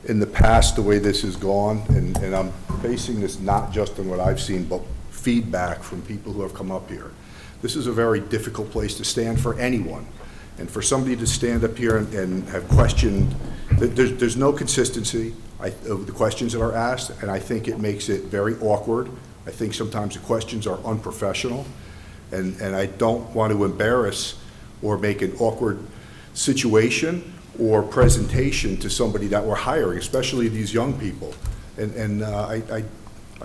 in the past, the way this has gone, and I'm basing this not just on what I've seen, but feedback from people who have come up here, this is a very difficult place to stand for anyone. And for somebody to stand up here and have questioned, there's no consistency of the questions that are asked, and I think it makes it very awkward. I think sometimes the questions are unprofessional, and I don't want to embarrass or make an awkward situation or presentation to somebody that we're hiring, especially these young people. And I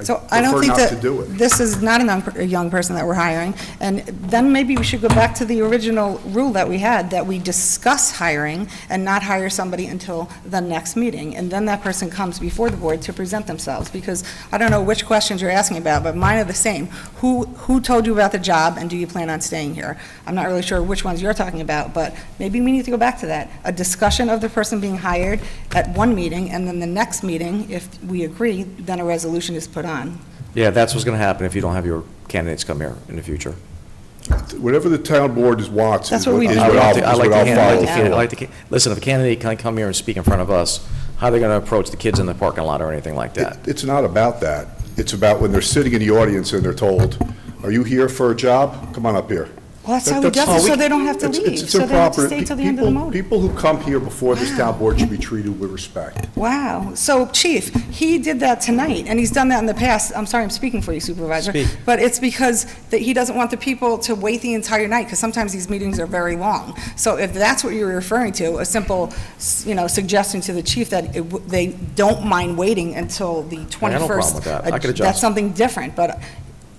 So I don't think prefer not to do that it. this is not a young person that we're hiring, and then maybe we should go back to the original rule that we had, that we discuss hiring and not hire somebody until the next meeting, and then that person comes before the board to present themselves, because I don't know which questions you're asking about, but mine are the same. Who told you about the job, and do you plan on staying here? I'm not really sure which ones you're talking about, but maybe we need to go back to that. A discussion of the person being hired at one meeting, and then the next meeting, if we agree, then a resolution is put on. Yeah, that's what's going to happen if you don't have your candidates come here in the future. Whatever the town board wants That's is what what we do. is what I'll I follow. Listen, if a candidate can come here and speak in front of us, how are they going to approach the kids in the parking lot or anything like that? It's not about that. It's about when they're sitting in the audience and they're told, are you here for a job? Come on up here. Well, that's how we do it, so they don't have to leave. It's So they have to improper. stay till the end of the meeting. People who come here before this town board should be treated with respect. Wow. So, Chief, he did that tonight, and he's done that in the past. I'm sorry, I'm speaking for you, Supervisor. Speak. But it's because that he doesn't want the people to wait the entire night, because sometimes these meetings are very long. So if that's what you're referring to, a simple, suggestion to the chief that they don't mind waiting until the 21st. I have no problem with that. I could adjust. That's something different, but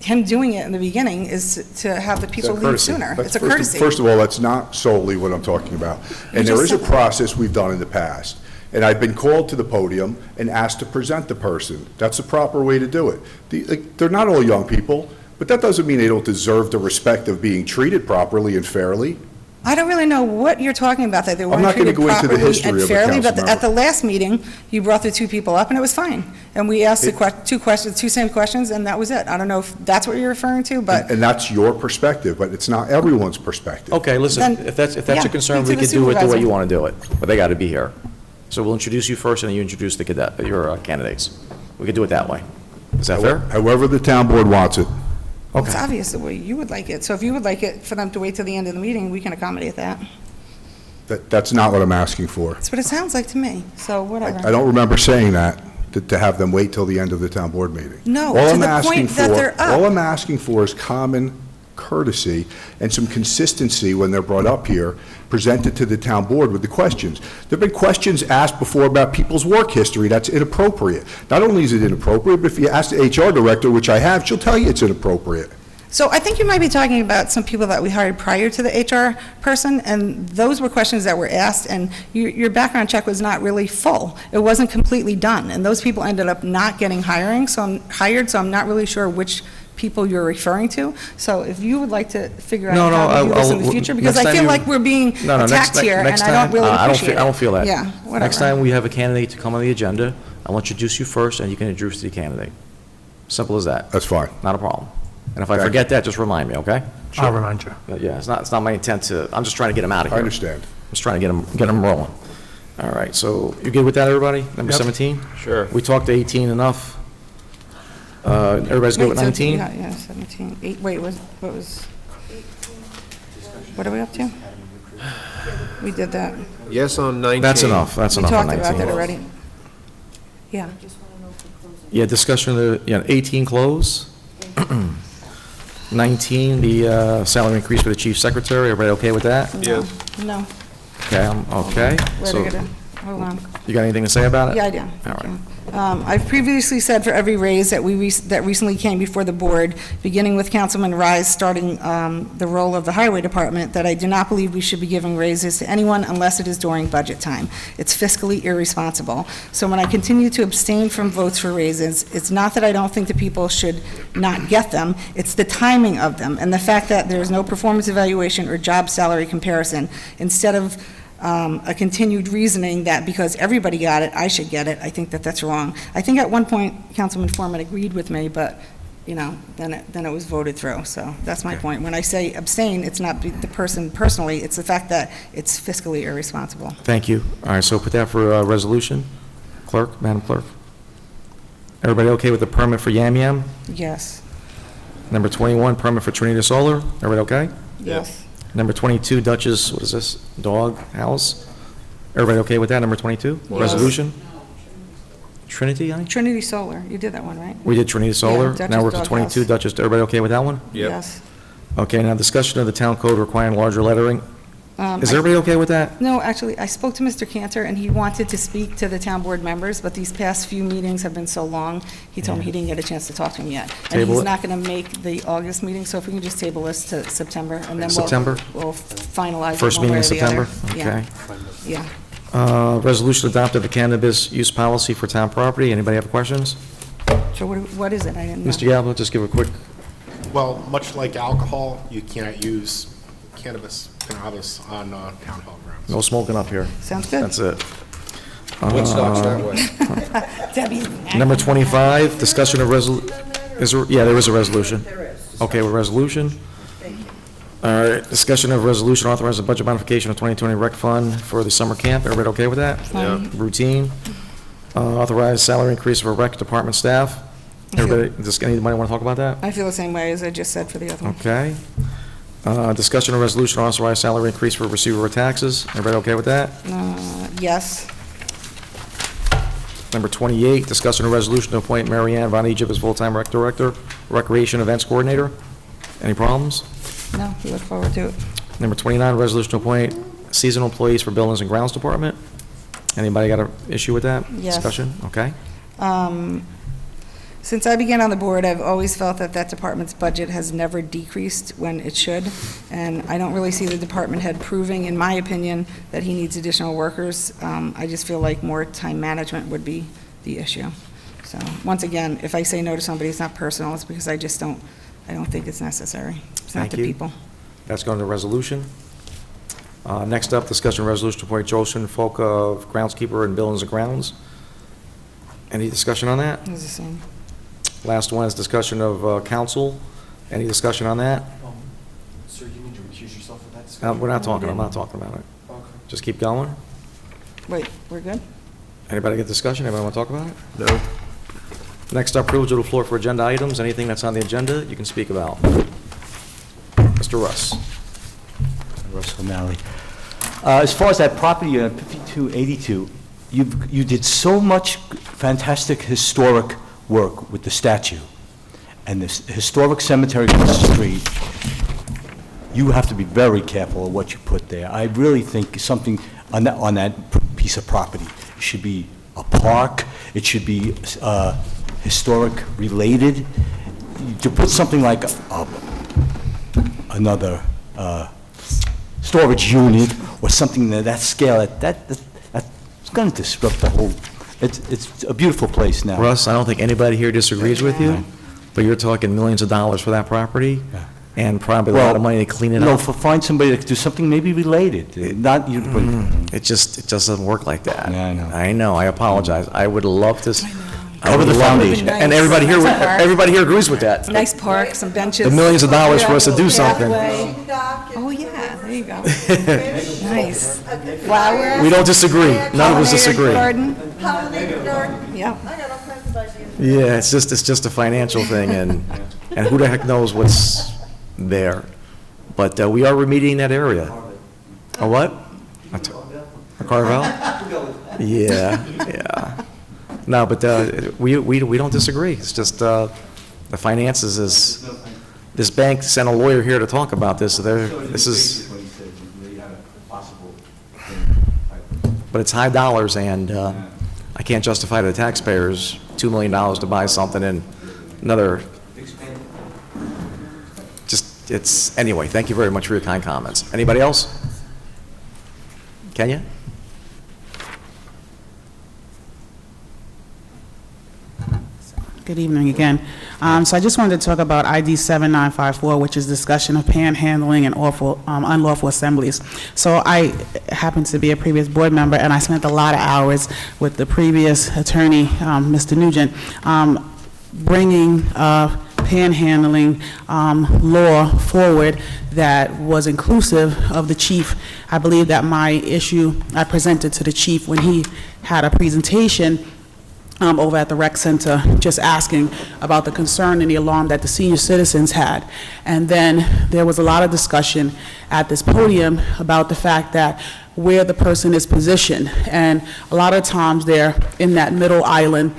him doing it in the beginning is to have the people leave sooner. It's a courtesy. First of all, that's not solely what I'm talking about. And there is a process we've done in the past. And I've been called to the podium and asked to present the person. That's the proper way to do it. They're not all young people, but that doesn't mean they don't deserve the respect of being treated properly and fairly. I don't really know what you're talking about, that they I'm weren't not gonna treated go into the properly history and of a fairly, council but at the last meeting, you brought the two people up, and it was fine. And we asked the two same questions, and that was it. I don't know if that's what you're referring to, but And that's your perspective, but it's not everyone's perspective. Okay, listen, Then- if that's yeah, a concern, speak we to the could do it the way supervisor. you want to do it, but they got to be here. So we'll introduce you first, and then you introduce the cadet, your candidates. We could do it that way. Is that fair? However the town board wants it. it's obvious the way you would like it. So if you would like it for them to wait till the end of the meeting, we can accommodate that. That's not what I'm asking for. That's what it sounds like to me, so whatever. I don't remember saying that, to have them wait till the end of the town board meeting. No, All to I'm the asking point that for- they're up. All I'm asking for is common courtesy and some consistency when they're brought up here, presented to the town board with the questions. There've been questions asked before about people's work history. That's inappropriate. Not only is it inappropriate, but if you ask the HR director, which I have, she'll tell you it's inappropriate. So I think you might be talking about some people that we hired prior to the HR person, and those were questions that were asked, and your background check was not really full. It wasn't completely done, and those people ended up not getting hired, so I'm not really sure which people you're referring to. So if you would like to figure out how to do this in the future, because I feel like we're being attacked here, and I don't really appreciate it. I don't feel that. Yeah, whatever. Next time we have a candidate to come on the agenda, I will introduce you first, and you can introduce the candidate. Simple as that. That's fine. Not a problem. And if I forget that, just remind me, okay? I'll remind you. Yeah, it's not my intent to, I'm just trying to get them out of I here. understand. I'm just trying to get them rolling. All right, so you good with that, everybody? Number 17? Sure. We talked to 18 enough. Everybody's good with Wait, so- 19? Yeah, 17. What are we up to? We did that. Yes on 19. That's enough, that's We enough on talked 19. about that already. Yeah. Yeah, discussion of the, 18 close. 19, the salary increase for the chief secretary, everybody okay with that? Yes. No. Okay, okay. Where'd So, I get it? Hold on. you got anything to say about it? Yeah, I do. All Thank right. you. I've previously said for every raise that that recently came before the board, beginning with Councilman Rise starting the role of the Highway Department, that I do not believe we should be giving raises to anyone unless it is during budget time. It's fiscally irresponsible. So when I continue to abstain from votes for raises, it's not that I don't think the people should not get them, it's the timing of them, and the fact that there's no performance evaluation or job salary comparison, instead of a continued reasoning that because everybody got it, I should get it. I think that that's wrong. I think at one point, Councilman Foreman agreed with me, but, then it was voted through. So that's my point. When I say abstain, it's not the person personally, it's the fact that it's fiscally irresponsible. Thank you. All right, so put that for a resolution. Clerk, Madam Clerk. Everybody okay with the permit for Yam Yam? Yes. Number 21, permit for Trinity Solar. Everybody okay? Yes. Number 22, Duchess, what is this, dog house? Everybody okay with that, number 22? Yes. Resolution? Trinity, honey? Trinity Solar, you did that one, right? We did Trinity Solar. Duchess Now we're up to Dog 22, House. Duchess, everybody okay with that one? Yes. Okay, now discussion of the town code requiring larger lettering Is everybody okay with that? No, actually, I spoke to Mr. Cantor, and he wanted to speak to the town board members, but these past few meetings have been so long, he told me he didn't get a chance to talk to him yet. And Table he's it? not going to make the August meeting, so if we can just table this to September, and then September? we'll finalize it First one meeting way in or the other. September? Yeah. Okay. Yeah. Resolution adopted the cannabis use policy for town property. Anybody have questions? So what is it? I didn't know. Mr. Galvin, just give a quick, Well, much like alcohol, you can't use cannabis on town hall grounds. no smoking up here. Sounds good. That's it. Woodstock's that way. Debbie's Number 25, discussion of yeah, there is a resolution. Okay, with resolution. All right, discussion of resolution authorizing budget modification of 2020 rec fund for the summer camp. Everybody okay with that? Yeah. Routine. Authorize salary increase for rec department staff. Everybody, anybody want to talk about that? I feel the same way as I just said for the other one. Okay. Discussion of resolution authorize salary increase for receiver of taxes. Everybody okay with that? Yes. Number 28, discussion of resolution to appoint Maryellen Von Egypt as full-time rec director, recreation events coordinator. Any problems? No, we look forward to it. Number 29, resolution to appoint seasonal employees for buildings and grounds department. Anybody got an issue with that? Yes. Discussion? Okay. Since I began on the board, I've always felt that that department's budget has never decreased when it should, and I don't really see the department head proving, in my opinion, that he needs additional workers. I just feel like more time management would be the issue. So, once again, if I say no to somebody, it's not personal, it's because I don't think it's necessary. It's not Thank the you. people. That's going to resolution. Next up, discussion resolution to appoint Jolson Folk of groundskeeper in buildings and grounds. Any discussion on that? It's the same. Last one is discussion of council. Any discussion on that? Sir, you need to recuse yourself from that discussion. We're not talking, I'm not talking about it. Okay. Just keep going. Wait, we're good? Anybody get discussion? Anybody want to talk about it? No. Next up, privilege of the floor for agenda items. Anything that's on the agenda, you can speak about. Mr. Russ. Russ O'Malley. As far as that property, 5282, you did so much fantastic historic work with the statue, and this historic cemetery across the street. You have to be very careful of what you put there. I really think something on that piece of property. It should be a park. It should be historic related. To put something like another storage unit or something of that scale, that's going to disrupt the whole. It's a beautiful place now. Russ, I don't think anybody here disagrees with you, but you're talking millions of dollars for that property, and probably a lot of money to clean it up. Find somebody that could do something maybe related, not you. It just doesn't work like that. Yeah, I know. I know, I apologize. I would love to. Cover the foundation. And everybody here agrees with that. Nice park, some benches. The millions of dollars for us to do something. Oh, yeah, there you go. Nice. Flowers. We don't disagree. None of us disagree. Garden. Pollinated garden. Yeah. I got all kinds of ideas. Yeah, it's just a financial thing, and who the heck knows what's there. But we are remediating that area. A what? A Carvel? Yeah. No, but we don't disagree. It's just the finances is, this bank sent a lawyer here to talk about this, so this is, but it's high dollars, and I can't justify to the taxpayers $2 million to buy something and another, anyway, thank you very much for your kind comments. Anybody else? Kenya? Good evening again. So I just wanted to talk about ID 7954, which is discussion of panhandling and unlawful assemblies. So I happen to be a previous board member, and I spent a lot of hours with the previous attorney, Mr. Nugent, bringing panhandling law forward that was inclusive of the chief. I believe that my issue I presented to the chief when he had a presentation over at the rec center, just asking about the concern and the alarm that the senior citizens had. And then there was a lot of discussion at this podium about the fact that where the person is positioned. And a lot of times they're in that middle island,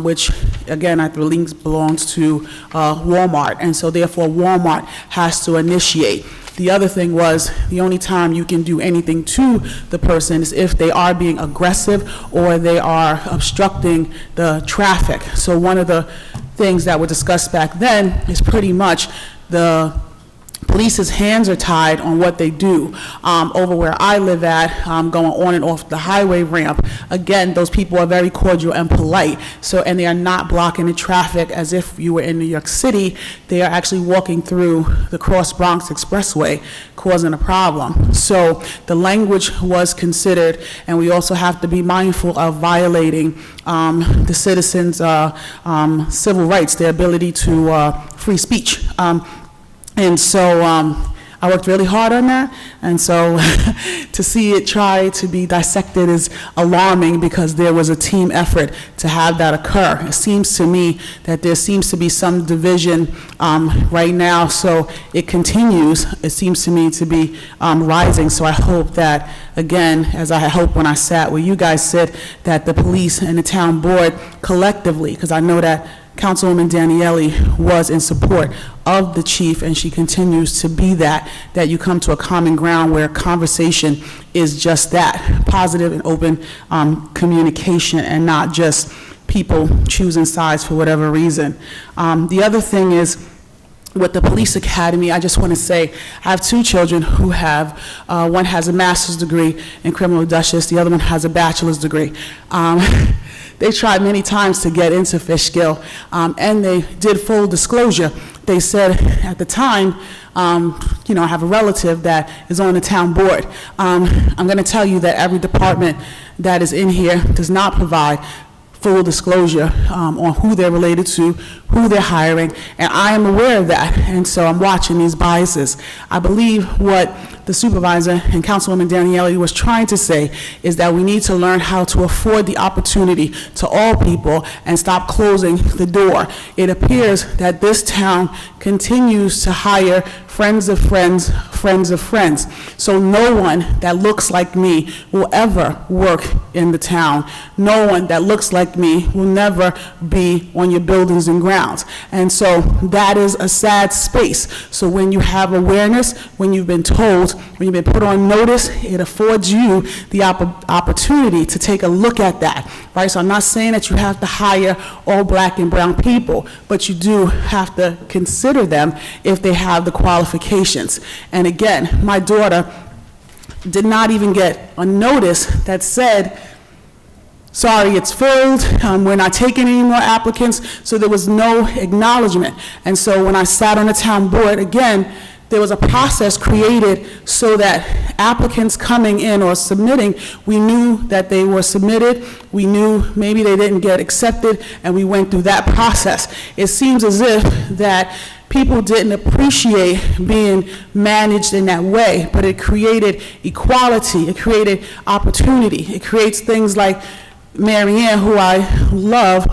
which again, I believe belongs to Walmart. And so therefore Walmart has to initiate. The other thing was, the only time you can do anything to the person is if they are being aggressive or they are obstructing the traffic. So one of the things that were discussed back then is pretty much the police's hands are tied on what they do. Over where I live at, going on and off the highway ramp, again, those people are very cordial and polite. So, and they are not blocking the traffic as if you were in New York City. They are actually walking through the Cross Bronx Expressway, causing a problem. So the language was considered, and we also have to be mindful of violating the citizens' civil rights, their ability to free speech. And so I worked really hard on that, and so to see it try to be dissected is alarming because there was a team effort to have that occur. It seems to me that there seems to be some division right now, so it continues. It seems to me to be rising, so I hope that, again, as I hope when I sat where you guys sit, that the police and the town board collectively, because I know that Councilwoman Daniele was in support of the chief, and she continues to be that you come to a common ground where conversation is just that, positive and open communication, and not just people choosing sides for whatever reason. The other thing is, with the police academy, I just want to say, I have two children who have, one has a master's degree in criminal justice, the other one has a bachelor's degree. They tried many times to get into Fishkill, and they did full disclosure. They said at the time, I have a relative that is on the town board. I'm going to tell you that every department that is in here does not provide full disclosure on who they're related to, who they're hiring, and I am aware of that, and so I'm watching these biases. I believe what the supervisor and Councilwoman Daniele was trying to say is that we need to learn how to afford the opportunity to all people and stop closing the door. It appears that this town continues to hire friends of friends, friends of friends. So no one that looks like me will ever work in the town. No one that looks like me will never be on your buildings and grounds. And so that is a sad space. So when you have awareness, when you've been told, when you've been put on notice, it affords you the opportunity to take a look at that, right? So I'm not saying that you have to hire all black and brown people, but you do have to consider them if they have the qualifications. And again, my daughter did not even get a notice that said, sorry, it's filled, we're not taking any more applicants, so there was no acknowledgement. And so when I sat on the town board, again, there was a process created so that applicants coming in or submitting, we knew that they were submitted, we knew maybe they didn't get accepted, and we went through that process. It seems as if that people didn't appreciate being managed in that way, but it created equality, it created opportunity, it creates things like Maryellen, who I love,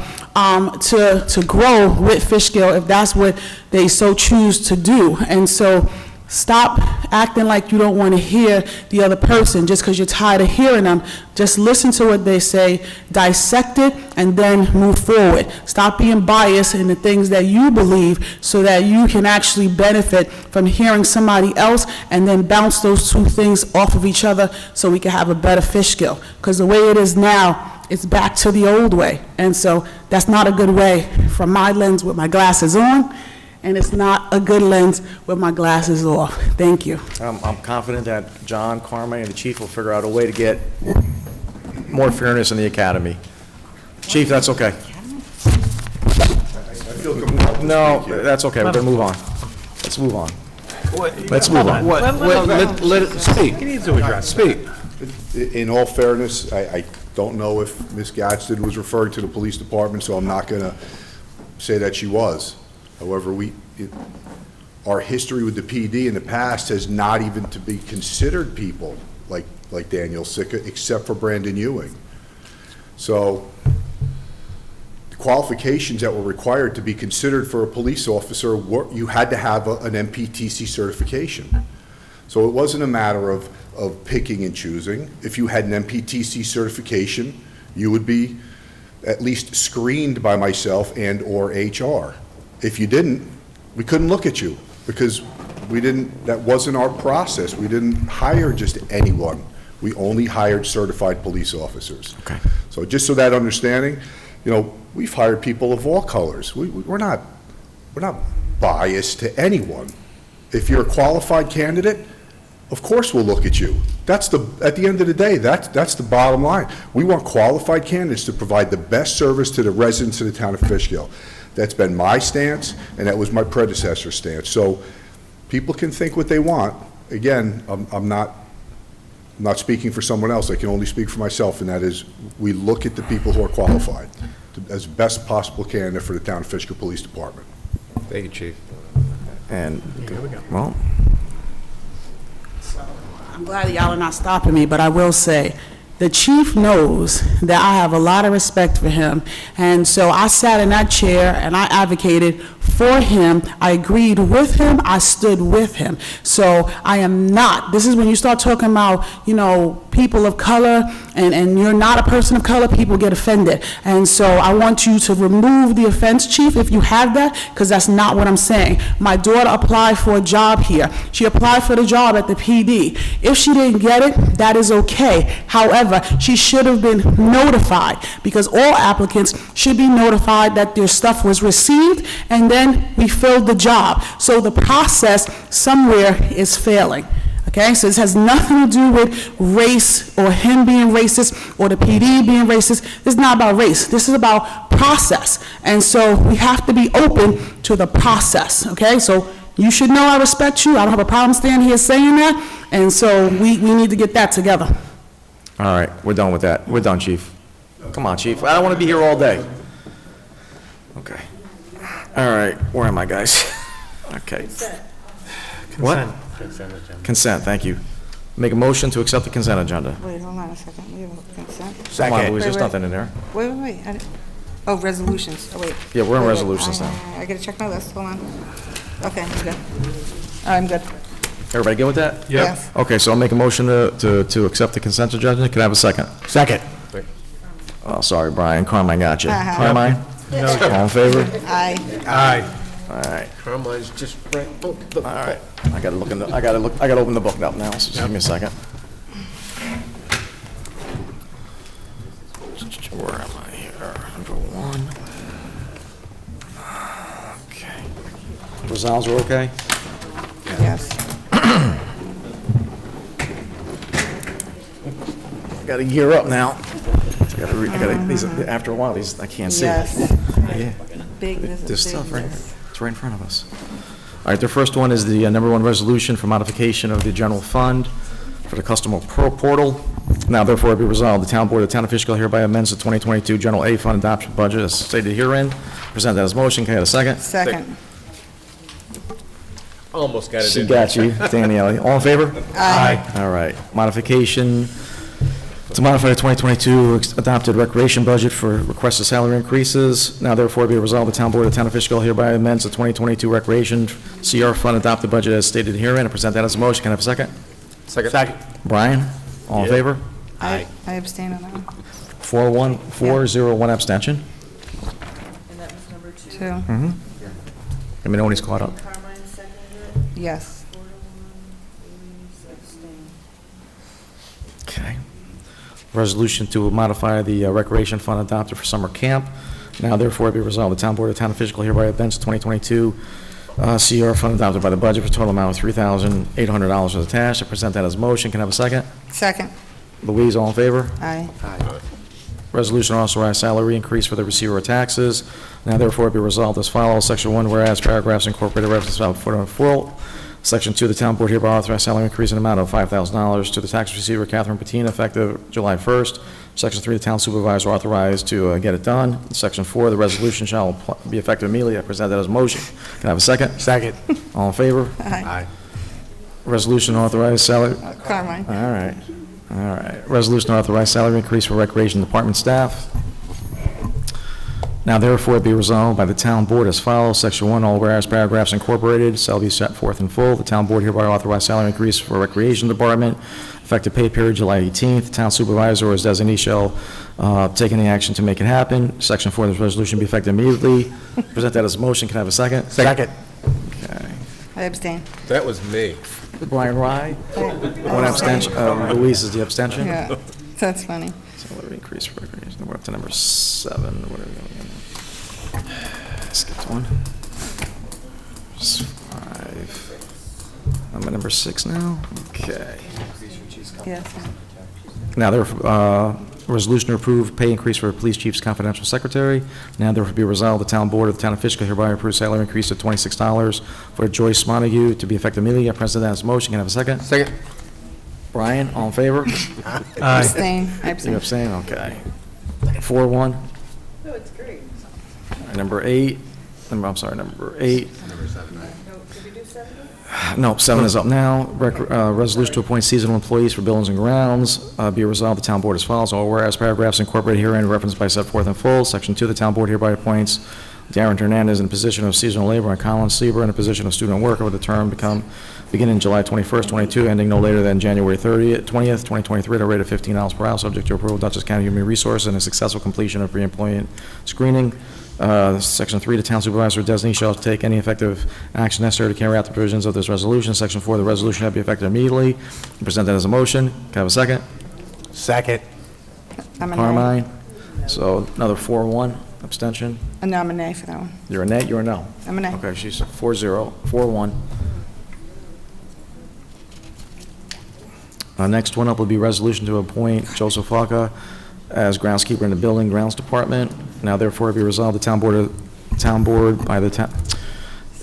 to grow with Fishgill if that's what they so choose to do. And so stop acting like you don't want to hear the other person just because you're tired of hearing them. Just listen to what they say, dissect it, and then move forward. Stop being biased in the things that you believe so that you can actually benefit from hearing somebody else and then bounce those two things off of each other so we can have a better Fishgill. Because the way it is now, it's back to the old way. And so that's not a good way from my lens with my glasses on, and it's not a good lens with my glasses off. Thank you. I'm confident that John, Carmen, and the chief will figure out a way to get more fairness in the academy. Chief, that's okay. No, that's okay. We're going to move on. Let's move on. Let's move on. Let it speak. He needs to address. Speak. In all fairness, I don't know if Ms. Gadsden was referring to the police department, so I'm not going to say that she was. However, our history with the PD in the past has not even to be considered people like Daniel Sicca, except for Brandon Ewing. So the qualifications that were required to be considered for a police officer, you had to have an MPTC certification. So it wasn't a matter of picking and choosing. If you had an MPTC certification, you would be at least screened by myself and or HR. If you didn't, we couldn't look at you because that wasn't our process. We didn't hire just anyone. We only hired certified police officers. Okay. So just so that understanding, we've hired people of all colors. We're not biased to anyone. If you're a qualified candidate, of course we'll look at you. At the end of the day, that's the bottom line. We want qualified candidates to provide the best service to the residents of the town of Fishkill. That's been my stance, and that was my predecessor's stance. So people can think what they want. Again, I'm not speaking for someone else. I can only speak for myself, and that is we look at the people who are qualified as best possible candidate for the town of Fishkill Police Department. Thank you, Chief. And, well, I'm glad that y'all are not stopping me, but I will say, the chief knows that I have a lot of respect for him, and so I sat in that chair and I advocated for him. I agreed with him. I stood with him. So I am not, this is when you start talking about, people of color, and you're not a person of color, people get offended. And so I want you to remove the offense, Chief, if you have that, because that's not what I'm saying. My daughter applied for a job here. She applied for the job at the PD. If she didn't get it, that is okay. However, she should have been notified, because all applicants should be notified that their stuff was received, and then we filled the job. So the process somewhere is failing. Okay, so this has nothing to do with race or him being racist or the PD being racist. This is not about race. This is about process. And so we have to be open to the process, okay? So you should know I respect you. I don't have a problem standing here saying that. And so we need to get that together. all right, we're done with that. We're done, Chief. Come on, Chief. I don't want to be here all day. Okay. All right, where am I, guys? Okay. What? Consent, thank you. Make a motion to accept the consent agenda. Wait, hold on a second. We have a consent? Come on, Louise, there's nothing in there. Wait. Oh, resolutions. Oh, wait. Yeah, we're on Wait. resolutions now. I gotta check my list. Hold on. Okay, I'm good. I'm good. Everybody good with that? Yes. Okay, so I'll make a motion to accept the consent agenda. Can I have a second? Second. Oh, sorry, Brian. Carmine got you. Uh-huh. Carmine? All in favor? Aye. Aye. All right. Carmine's just right. All right. I gotta open the book up now, so just give me a second. Where am I here? Number one. Okay. Results are okay? Yes. I gotta gear up now. After a while, these, I can't see. Yes. Yeah. Big, this is There's big, stuff right here. yes. It's right in front of us. All right, the first one is the number one resolution for modification of the general fund for the customer portal. Now therefore be resolved, the town board of the town of Fishkill hereby amends the 2022 general A fund adoption budget as stated herein. Present that as motion. Can I get a second? Second. Almost got it. She got you, Danielle. All in favor? Aye. All right. Modification to modify the 2022 adopted recreation budget for requested salary increases. Now therefore be resolved, the town board of the town of Fishkill hereby amends the 2022 recreation CR fund adopted budget as stated herein. And present that as a motion. Can I have a second? Second. Brian? All in favor? I abstain on that one. 4-1, 4-0-1 abstention. And that was number 2. 2. Mm-hmm. Let me know when he's caught up. Carmine seconded it. Yes. 4 to 1, Louise abstained. Okay. Resolution to modify the recreation fund adopted for summer camp. Now therefore be resolved, the town board of the town of Fishkill hereby amends the 2022 CR fund adopted by the budget for a total amount of $3,800 is attached. I present that as a motion. Can I have a second? Second. Louise, all in favor? Aye. Resolution authorize salary increase for the receiver of taxes. Now therefore be resolved as follows. Section 1, whereas paragraphs incorporated reference about foot on full. Section 2, the town board hereby authorize salary increase in amount of $5,000 to the tax receiver Catherine Patina effective July 1st. Section 3, the town supervisor authorized to get it done. Section 4, the resolution shall be effective immediately. I present that as a motion. Can I have a second? Second. All in favor? Aye. Resolution authorize salary. Carmine. All right. All right. Resolution authorize salary increase for recreation department staff. Now therefore be resolved by the town board as follows. Section 1, all whereas paragraphs incorporated shall be set forth in full. The town board hereby authorize salary increase for recreation department, effective pay period July 18th. Town supervisor or his designee shall take any action to make it happen. Section 4, this resolution be effective immediately. Present that as a motion. Can I have a second? Second. Okay. I I abstain. That was me. Brian Rye, one abstention, Louise is the abstention? Yeah, that's funny. So what do we increase for recreation? We're up to number 7. What are we going to skip one. 5. I'm at number 6 now. Okay. Yes. Now, therefore, resolution to approve pay increase for police chief's confidential secretary. Now, therefore, be resolved, the town board of the town of Fishkill hereby approves salary increase of $26 for Joyce Montague to be effective immediately. I present that as a motion. Can I have a second? Second. Brian, all in favor? Abstain. I abstain. You abstain? Okay. 4-1. No, it's great. Number 8. I'm sorry, number 8. Number 7, right? Did we do 7? No, 7 is up now. Resolution to appoint seasonal employees for buildings and grounds. Be resolved, the town board as follows. All whereas paragraphs incorporated herein referenced by set forth in full. Section 2, the town board hereby appoints Darren Hernandez in the position of seasonal laborer and Colin Sieber in the position of student worker with a term beginning July 21st, 22, ending no later than January 20th, 2023 at a rate of $15 per hour, subject to approval of Dutchess County Human Resources and a successful completion of pre-employment screening. Section 3, the town supervisor designee shall take any effective action necessary to carry out the provisions of this resolution. Section 4, the resolution shall be effective immediately. Present that as a motion. Can I have a second? Second. I'm a nay. Carmine. So another 4-1 abstention. No, I'm a nay for that one. You're a nay, you're a no? I'm a nay. Okay, she's 4-0, 4-1. Next one up will be resolution to appoint Joseph Flocka as groundskeeper in the building grounds department. Now therefore be resolved,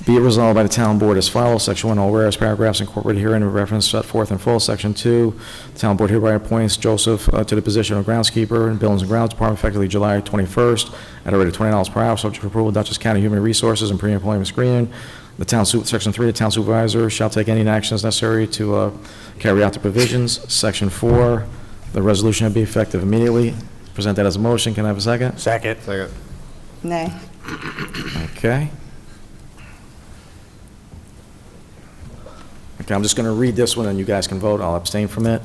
be it resolved by the town board as follows. Section 1, all whereas paragraphs incorporated herein in reference set forth in full. Section 2, the town board hereby appoints Joseph to the position of groundskeeper in buildings and grounds department effectively July 21st at a rate of $20 per hour, subject to approval of Dutchess County Human Resources and pre-employment screening. Section 3, the town supervisor shall take any actions necessary to carry out the provisions. Section 4, the resolution will be effective immediately. Present that as a motion. Can I have a second? Second. Second. Nay. Okay. Okay, I'm just going to read this one, and you guys can vote. I'll abstain from it.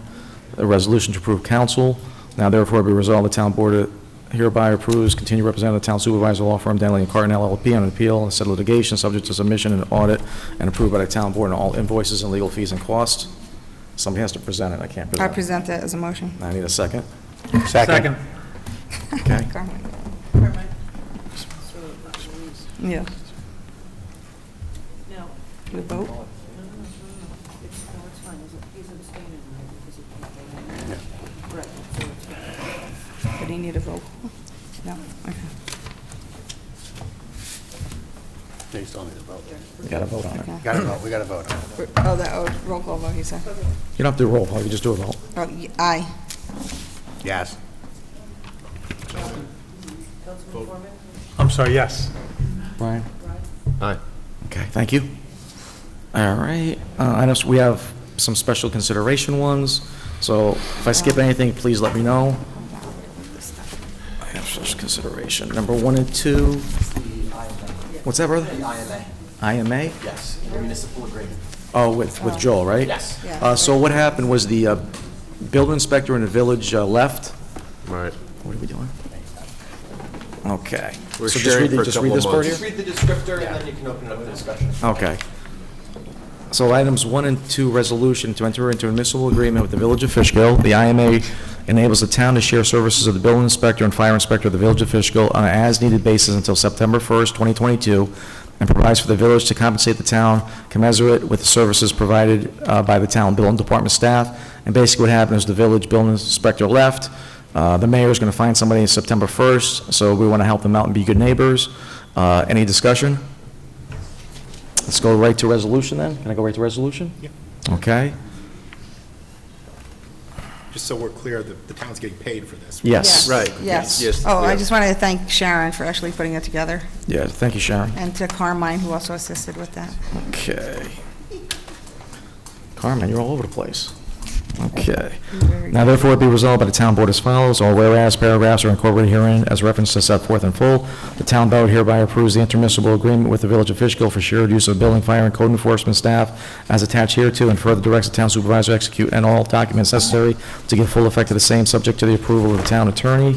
A resolution to approve council. Now therefore be resolved, the town board hereby approves continued representative town supervisor law firm Denley and Carton LLP on an appeal and said litigation subject to submission and audit and approved by the town board and all invoices and legal fees and costs. Somebody has to present it. I can't I present it. present that as a motion. I need a second. Second. Okay. Yeah. No. We vote? It's fine. He's abstaining, right? Right. So it's fine. Did he need a vote? No? Okay. No, you still need to vote. You got to vote on it. Okay. We got to vote on it. Oh, that, roll call vote, he said. You don't have to do a roll call. You just do a vote. Oh, aye. Yes. I'm sorry, yes. Brian? Aye. Okay, thank you. All right, I know we have some special consideration ones, so if I skip anything, please let me know. I have special consideration. Number 1 and 2. What's that, brother? The IMA. IMA? Yes, the municipal agreement. Oh, with Joel, right? Yes. So what happened was the building inspector in the village left. Right. What are we doing? Okay. We're So sharing for a just couple read this of part months. here? Just read the descriptor, and then you can open it up for discussion. Okay. So items 1 and 2, resolution to enter into a municipal agreement with the Village of Fishkill. The IMA enables the town to share services of the building inspector and fire inspector of the Village of Fishkill on an as-needed basis until September 1st, 2022, and provides for the village to compensate the town commensurate with the services provided by the town building department staff. And basically what happened is the village building inspector left. The mayor is going to find somebody on September 1st, so we want to help them out and be good neighbors. Any discussion? Let's go right to resolution then. Can I go right to resolution? Yeah. Okay. Just so we're clear, the town's getting paid for this. Yes. Right. Yes. Yes. Oh, I Yeah. just wanted to thank Sharon for actually putting it together, Yeah, thank you, Sharon. and to Carmine, who also assisted with that. Okay. Carmen, you're all over the place. Okay. Now therefore it be resolved by the town board as follows. All whereas paragraphs are incorporated herein as referenced to set forth in full. The town board hereby approves the intermunicipal agreement with the Village of Fishkill for shared use of building, fire, and code enforcement staff as attached hereto, and further directs the town supervisor to execute and all documents necessary to give full effect to the same, subject to the approval of the town attorney.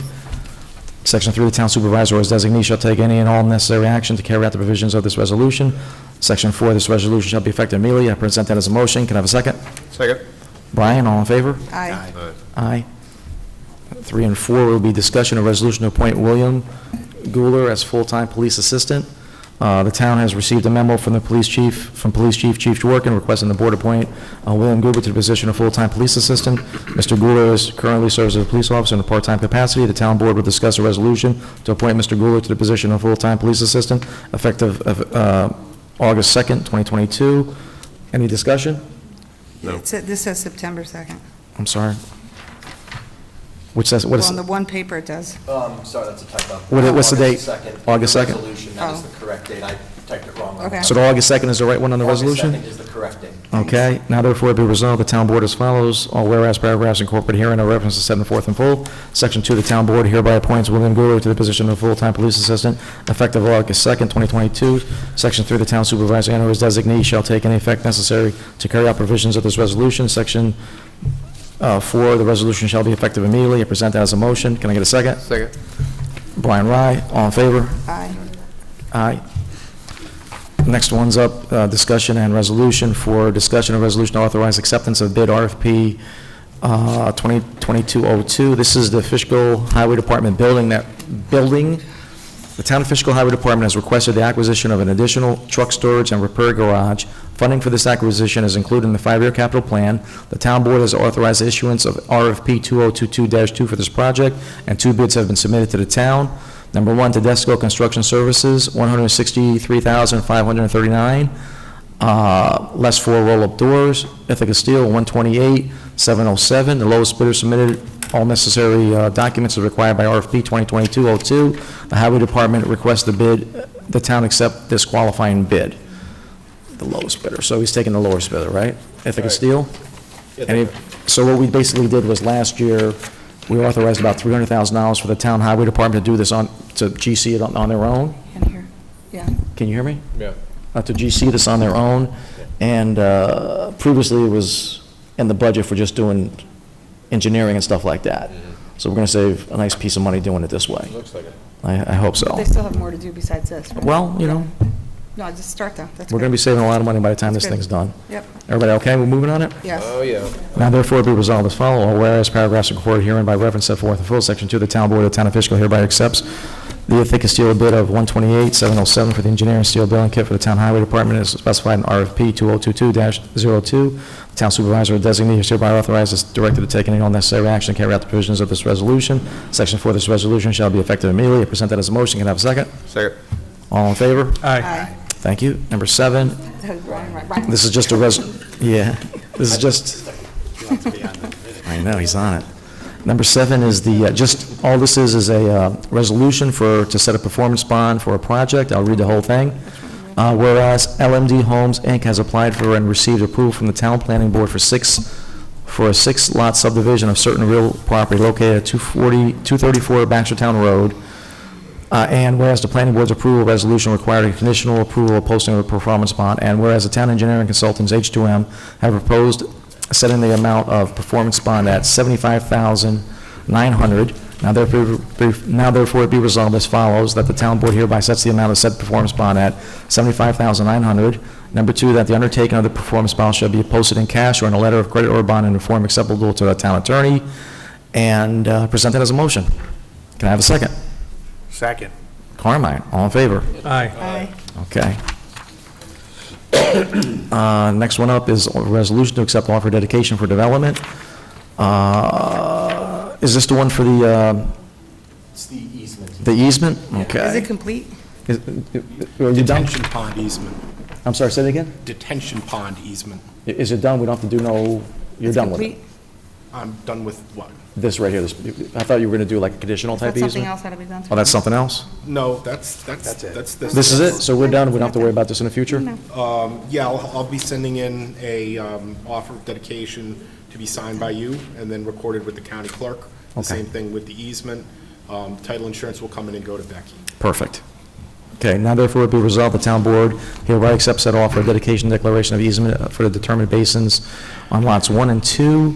Section 3, the town supervisor or his designee shall take any and all necessary action to carry out the provisions of this resolution. Section 4, this resolution shall be effective immediately. I present that as a motion. Can I have a second? Second. Brian, all in favor? Aye. Aye. 3 and 4 will be discussion of resolution to appoint William Guler as full-time police assistant. The town has received a memo from Police Chief Chief Dworkin, requesting the board appoint William Guler to the position of full-time police assistant. Mr. Guler currently serves as a police officer in a part-time capacity. The town board will discuss a resolution to appoint Mr. Guler to the position of full-time police assistant, effective August 2nd, 2022. Any discussion? No. This says September 2nd. I'm sorry. Which says, what Well, is, on the one paper it does. Sorry, that's a typo. What's the date? August 2nd? Resolution, that is the correct date. I typed it wrong. Okay. so the August 2nd is the right one on the resolution? August 2nd is the correct date. Okay, now therefore be resolved, the town board as follows. All whereas paragraphs incorporated herein are references set forth in full. Section 2, the town board hereby appoints William Guler to the position of full-time police assistant effective August 2nd, 2022. Section 3, the town supervisor and or his designee shall take any effect necessary to carry out provisions of this resolution. Section 4, the resolution shall be effective immediately. I present that as a motion. Can I get a second? Second. Brian Rye, all in favor? Aye. Aye. Next one's up, discussion and resolution for discussion of resolution to authorize acceptance of bid RFP 2022-02. This is the Fishkill Highway Department building. The Town of Fishkill Highway Department has requested the acquisition of an additional truck storage and repair garage. Funding for this acquisition is included in the 5-year capital plan. The town board has authorized the issuance of RFP 2022-2 for this project, and 2 bids have been submitted to the town. Number 1, Tedesco Construction Services, $163,539, less 4 roll-up doors. Ithaca Steel, $128,707. The lowest bidder submitted all necessary documents as required by RFP 2022-02. The Highway Department requests the town accept this qualifying bid. The lowest bidder. So he's taking the lowest bidder, right? Ithaca Right. Steel? So what we basically did was last year, we authorized about $300,000 for the town highway department to do this to GC it on their own. Can you hear? Yeah. Can you hear me? Yeah. To GC this on their own. And previously it was in the budget for just doing engineering and stuff like that. So we're going to save a nice piece of money doing it this way. Looks like it. I hope so. But they still have more to do besides this, right? Well, you know, No, just start though. That's we're going to be saving a lot of money by the time this That's good. thing's done. Yep. Everybody okay? We're moving on it? Yes. Oh, yeah. Now therefore be resolved as follows. All whereas paragraphs recorded herein by reference set forth in full. Section 2, the town board of the town of Fishkill hereby accepts the Ithaca Steel bid of $128,707 for the engineering steel building kit for the town highway department as specified in RFP 2022-02. The town supervisor or designee is hereby authorized as directed to take any and all necessary action to carry out the provisions of this resolution. Section 4, this resolution shall be effective immediately. I present that as a motion. Can I have a second? Second. All in favor? Aye. Thank you. Number 7, this is just a this is just, I know, he's on it. Number 7 is all this is a resolution to set a performance bond for a project. I'll read the whole thing. Whereas LMD Homes, Inc. has applied for and received approval from the town planning board for a 6-lot subdivision of certain real property located at 234 Baxtertown Road. And whereas the planning board's approval resolution required a conditional approval of posting of a performance bond, and whereas the town engineering consultants, H2M, have proposed setting the amount of performance bond at $75,900, now therefore it be resolved as follows, that the town board hereby sets the amount of said performance bond at $75,900. Number 2, that the undertaking of the performance bond shall be posted in cash or in a letter of credit or bond in a form acceptable to the town attorney, and present that as a motion. Can I have a second? Second. Carmine, all in favor? Aye. Aye. Okay. Next one up is a resolution to accept offer of dedication for development. Is this the one for the, It's the easement. the easement? Okay. Is it complete? Are you done? Detention pond easement. I'm sorry, say that again? Detention pond easement. Is it done? We don't have to do you're done with it? Complete? I'm done with what? This right here, I thought you were going to do like a conditional Is type that easement? something else that to be done? Oh, that's something else? No, that's it. This is it? So we're done? We don't have to worry about this in the future? Yeah, I'll be sending in a offer of dedication to be signed by you and then recorded with the county clerk. The Okay. same thing with the easement. Title insurance will come in and go to Becky. Perfect. Okay, now therefore it be resolved, the town board hereby accepts said offer of dedication declaration of easement for the determined basins on lots 1 and 2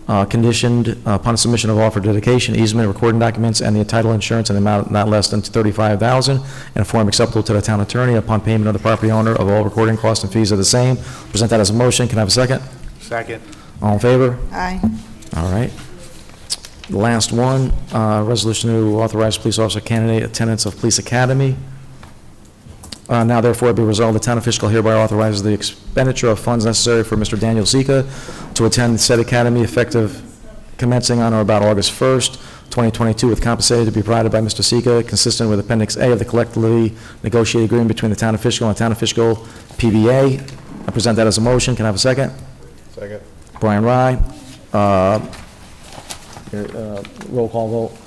conditioned upon submission of offer dedication, easement, recording documents, and the title insurance in the amount not less than $35,000, and a form acceptable to the town attorney upon payment of the property owner of all recording costs and fees of the same. Present that as a motion. Can I have a second? Second. All in favor? Aye. All right. The last one, resolution to authorize police officer candidate attendance of police academy. Now therefore be resolved, the town of Fishkill hereby authorizes the expenditure of funds necessary for Mr. Daniel Zika to attend said academy effective commencing on or about August 1st, 2022, with compensation to be provided by Mr. Zika, consistent with Appendix A of the collectively negotiated agreement between the town of Fishkill and the town of Fishkill PBA. I present that as a motion. Can I have a second? Second. Brian Rye. Roll call vote.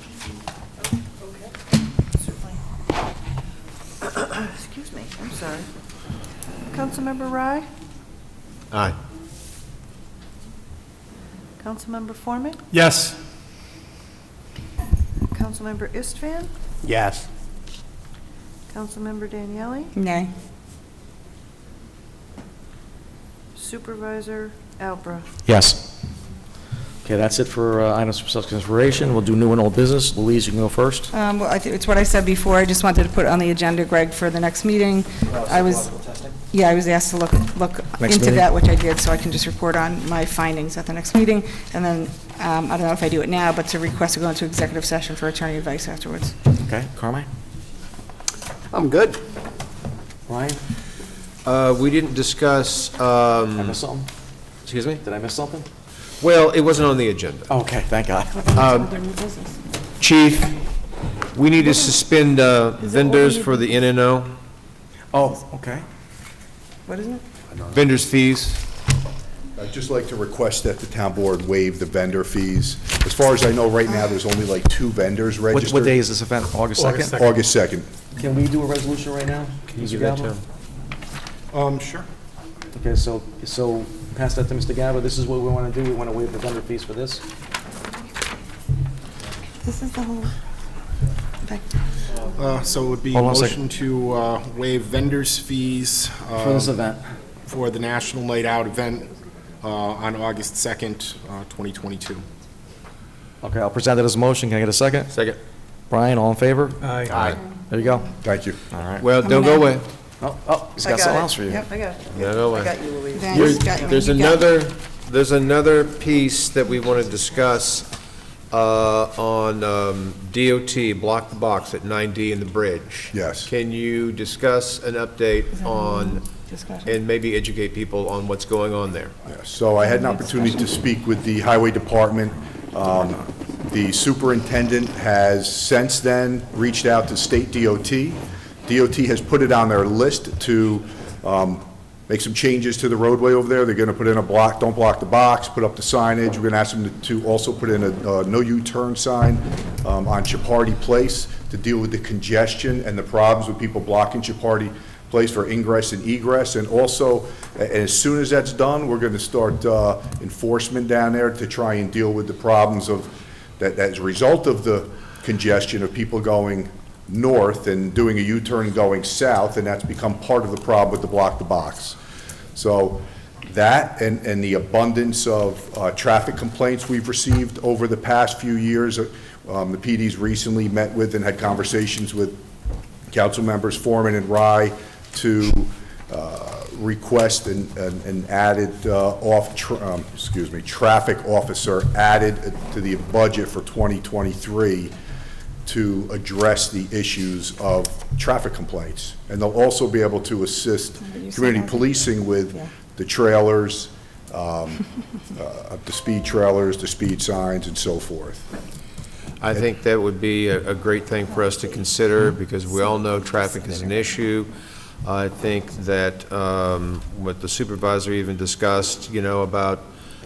Excuse me, I'm sorry. Councilmember Rye? Aye. Councilmember Foreman? Yes. Councilmember Istvan? Yes. Councilmember Daniele? Nay. Supervisor Albra? Yes. Okay, that's it for items for self-consideration. We'll do new and old business. Louise, you can go first. Well, I think it's what I said before. I just wanted to put on the agenda, Greg, for the next meeting. I was asked to look Next into meeting? that, which I did, so I can just report on my findings at the next meeting. And then, I don't know if I do it now, but to request to go into executive session for attorney advice afterwards. Okay, Carmine? I'm good. Ryan? We didn't discuss, Did I miss something? excuse me? Did I miss something? Well, it wasn't on the agenda. Okay, thank God. Chief, we need to suspend vendors for the NNO, Oh, okay. What is it? vendors' fees. I'd just like to request that the town board waive the vendor fees. As far as I know, right now, there's only like 2 vendors registered. What day is this event? August 2nd? August 2nd. Can we do a resolution right now? Can you do that, Joe? Sure. Okay, so pass that to Mr. Gaba. This is what we want to do. We want to waive the vendor fees for this. This is the whole, So it would be Hold on a motion to waive vendors' fees. For this event. For the National Night Out event on August 2nd, 2022. Okay, I'll present it as a motion. Can I get a second? Second. Brian, all in favor? Aye. There you go. Thank you. All right. Well, don't go away. Oh, he's got I something it. else for you. Yep, I got it. Yeah, go away. I got you, Louise. Then There's you got- there's you got- there's another piece that we want to discuss on DOT, block the box at 9D in the bridge. Yes. Can you discuss an update on, Discussion. and maybe educate people on what's going on there? Yes. So I had an opportunity to speak with the Highway Department. The superintendent has since then reached out to state DOT. DOT has put it on their list to make some changes to the roadway over there. They're going to put in a block, don't block the box, put up the signage. We're going to ask them to also put in a no U-turn sign on Chaparty Place to deal with the congestion and the problems with people blocking Chaparty Place for ingress and egress. And also, as soon as that's done, we're going to start enforcement down there to try and deal with the problems of that as a result of the congestion of people going north and doing a U-turn going south, and that's become part of the problem with the block the box. So that and the abundance of traffic complaints we've received over the past few years, the PD's recently met with and had conversations with council members Foreman and Rye to request an added traffic officer added to the budget for 2023 to address the issues of traffic complaints. And they'll also be able to assist community policing with the trailers, the speed trailers, the speed signs, and so forth. I think that would be a great thing for us to consider, because we all know traffic is an issue. I think that what the supervisor even discussed, about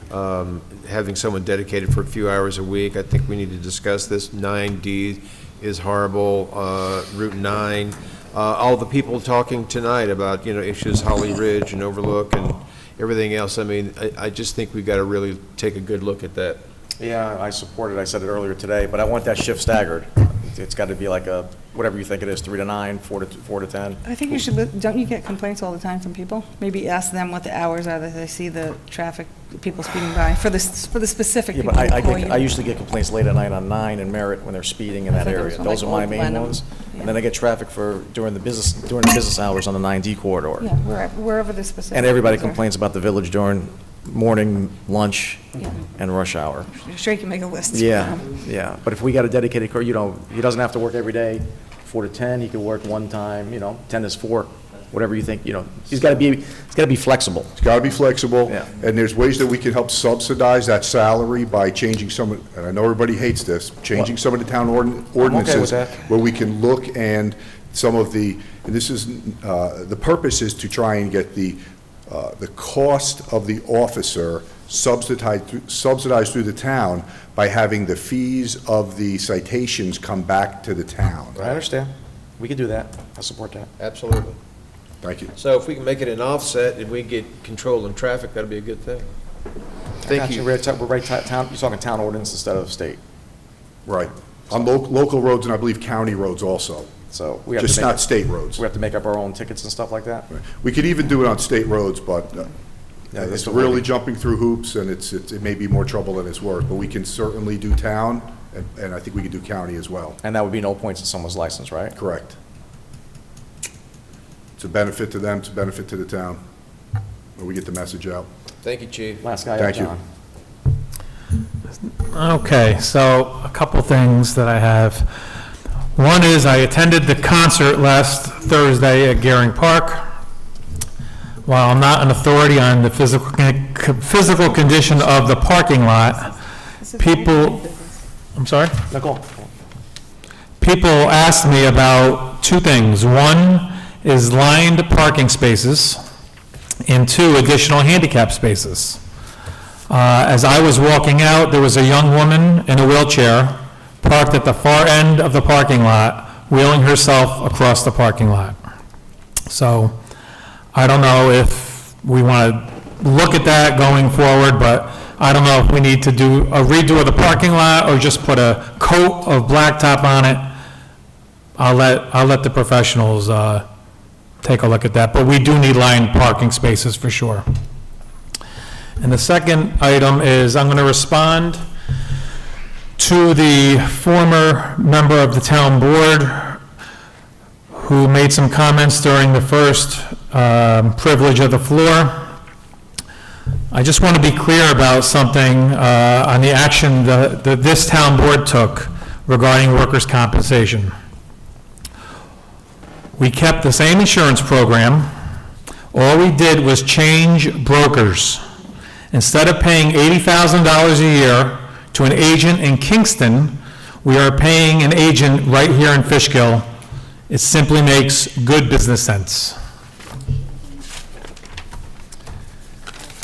having someone dedicated for a few hours a week, I think we need to discuss this. 9D is horrible, Route 9. All the people talking tonight about, issues Holly Ridge and Overlook and everything else. I mean, I just think we've got to really take a good look at that. Yeah, I support it. I said it earlier today, but I want that shift staggered. It's got to be like a, whatever you think it is, 3 to 9, 4 to 10. I think you should, don't you get complaints all the time from people? Maybe ask them what the hours are that they see the traffic, people speeding by, for the specific Yeah, people. but who call you. I usually get complaints late at night on 9 and Merritt when they're speeding in that thought that area. was on, Those like, are my Old main Blenheim. ones. And then I get traffic during the business hours on the 9D corridor. Yeah, wherever the specific. And everybody ones are. complains about the village during morning, lunch, Yeah. and rush hour. I'm sure you can make a list. Yeah, yeah. But if we got a dedicated crew, he doesn't have to work every day, 4 to 10. He can work one time, 10 to 4, whatever you think, he's got to be flexible. It's got to be flexible, Yeah. and there's ways that we can help subsidize that salary by changing and I know everybody hates this, changing some of the town ordinances. that. Where we can look and some of the, and this is, the purpose is to try and get the cost of the officer subsidized through the town by having the fees of the citations come back to the town. I understand. We can do that. I support that. Absolutely. Thank you. So if we can make it an offset and we get control in traffic, that'd be a good thing. Thank you. We're town, you're talking town ordinance instead of state. Right. On local roads and I believe county roads also. So we have to Just make not up- state roads. We have to make up our own tickets and stuff like that? We could even do it on state roads, but Yeah, it's that's what really we- jumping through hoops, and it may be more trouble than it's worth, but we can certainly do town, and I think we could do county as well. And that would be no points in someone's license, right? Correct. It's a benefit to them, it's a benefit to the town, where we get the message out. Thank you, Chief. Last guy, Thank you. John. Okay, so a couple things that I have. One is I attended the concert last Thursday at Gearing Park. While I'm not an authority on the physical condition of the parking lot, people, I'm sorry? Nicole? People asked me about two things. One is lined parking spaces, and 2, additional handicap spaces. As I was walking out, there was a young woman in a wheelchair parked at the far end of the parking lot, wheeling herself across the parking lot. So I don't know if we want to look at that going forward, but I don't know if we need to do a redo of the parking lot or just put a coat of blacktop on it. I'll let the professionals take a look at that, but we do need lined parking spaces for sure. And the second item is I'm going to respond to the former member of the town board who made some comments during the first privilege of the floor. I just want to be clear about something on the action that this town board took regarding workers' compensation. We kept the same insurance program. All we did was change brokers. Instead of paying $80,000 a year to an agent in Kingston, we are paying an agent right here in Fishkill. It simply makes good business sense.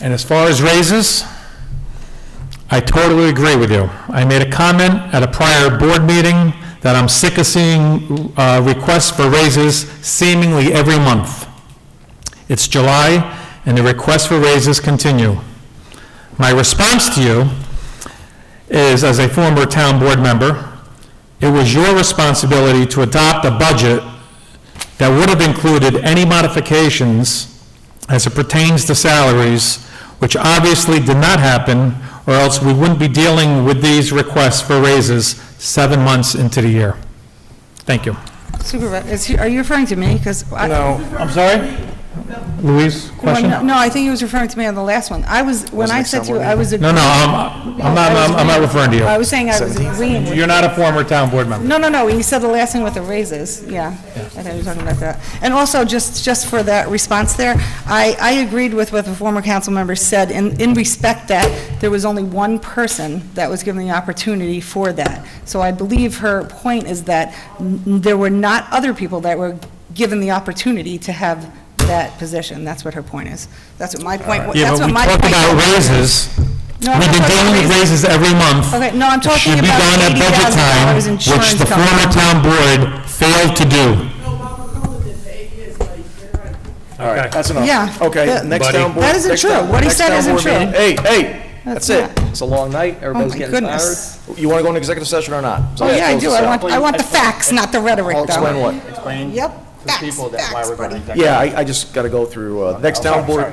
And as far as raises, I totally agree with you. I made a comment at a prior board meeting that I'm sick of seeing requests for raises seemingly every month. It's July, and the requests for raises continue. My response to you is, as a former town board member, it was your responsibility to adopt a budget that would have included any modifications as it pertains to salaries, which obviously did not happen, or else we wouldn't be dealing with these requests for raises 7 months into the year. Thank you. Supervisor, are you referring to me? Because No, I'm sorry? Louise, question? No, I think he was referring to me on the last one. When I said to you, I was No, agreeing. I'm not referring to you. I was saying I was agreeing with. You're not a former town board member. No, he said the last thing with the raises, yeah. I thought you were talking about that. And also, just for that response there, I agreed with what the former council member said in respect that there was only one person that was given the opportunity for that. So I believe her point is that there were not other people that were given the opportunity to have that position. That's what her point is. That's what my point was. Yeah, but we talked about raises. No, I'm We've not been talking dealing with about raises every month. Okay, no, I'm It talking should be about done at budget time, $80,000 insurance which the company. former town board failed to do. All right, that's enough. Yeah, Okay, that- next Buddy. town board. That isn't next true. town- What he next said town isn't board true. meeting- Hey, that's it. not. It's a long night, everybody's my getting goodness. tired. You want to go into executive session or not? Oh, yeah, I do. Close this I out. want the facts, not the rhetoric, I'll though. explain what. Yep, facts, buddy. Yeah, I just got to go through, next town board,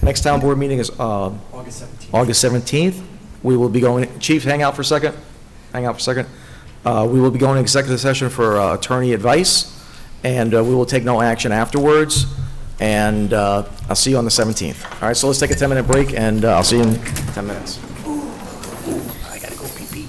Next town board meeting is August 17th. We will be going, Chief, hang out for a second. Hang out for a second. We will be going to executive session for attorney advice, and we will take no action afterwards. And I'll see you on the 17th. All right, so let's take a 10-minute break, and I'll see you in 10 minutes. I gotta go pee-pee.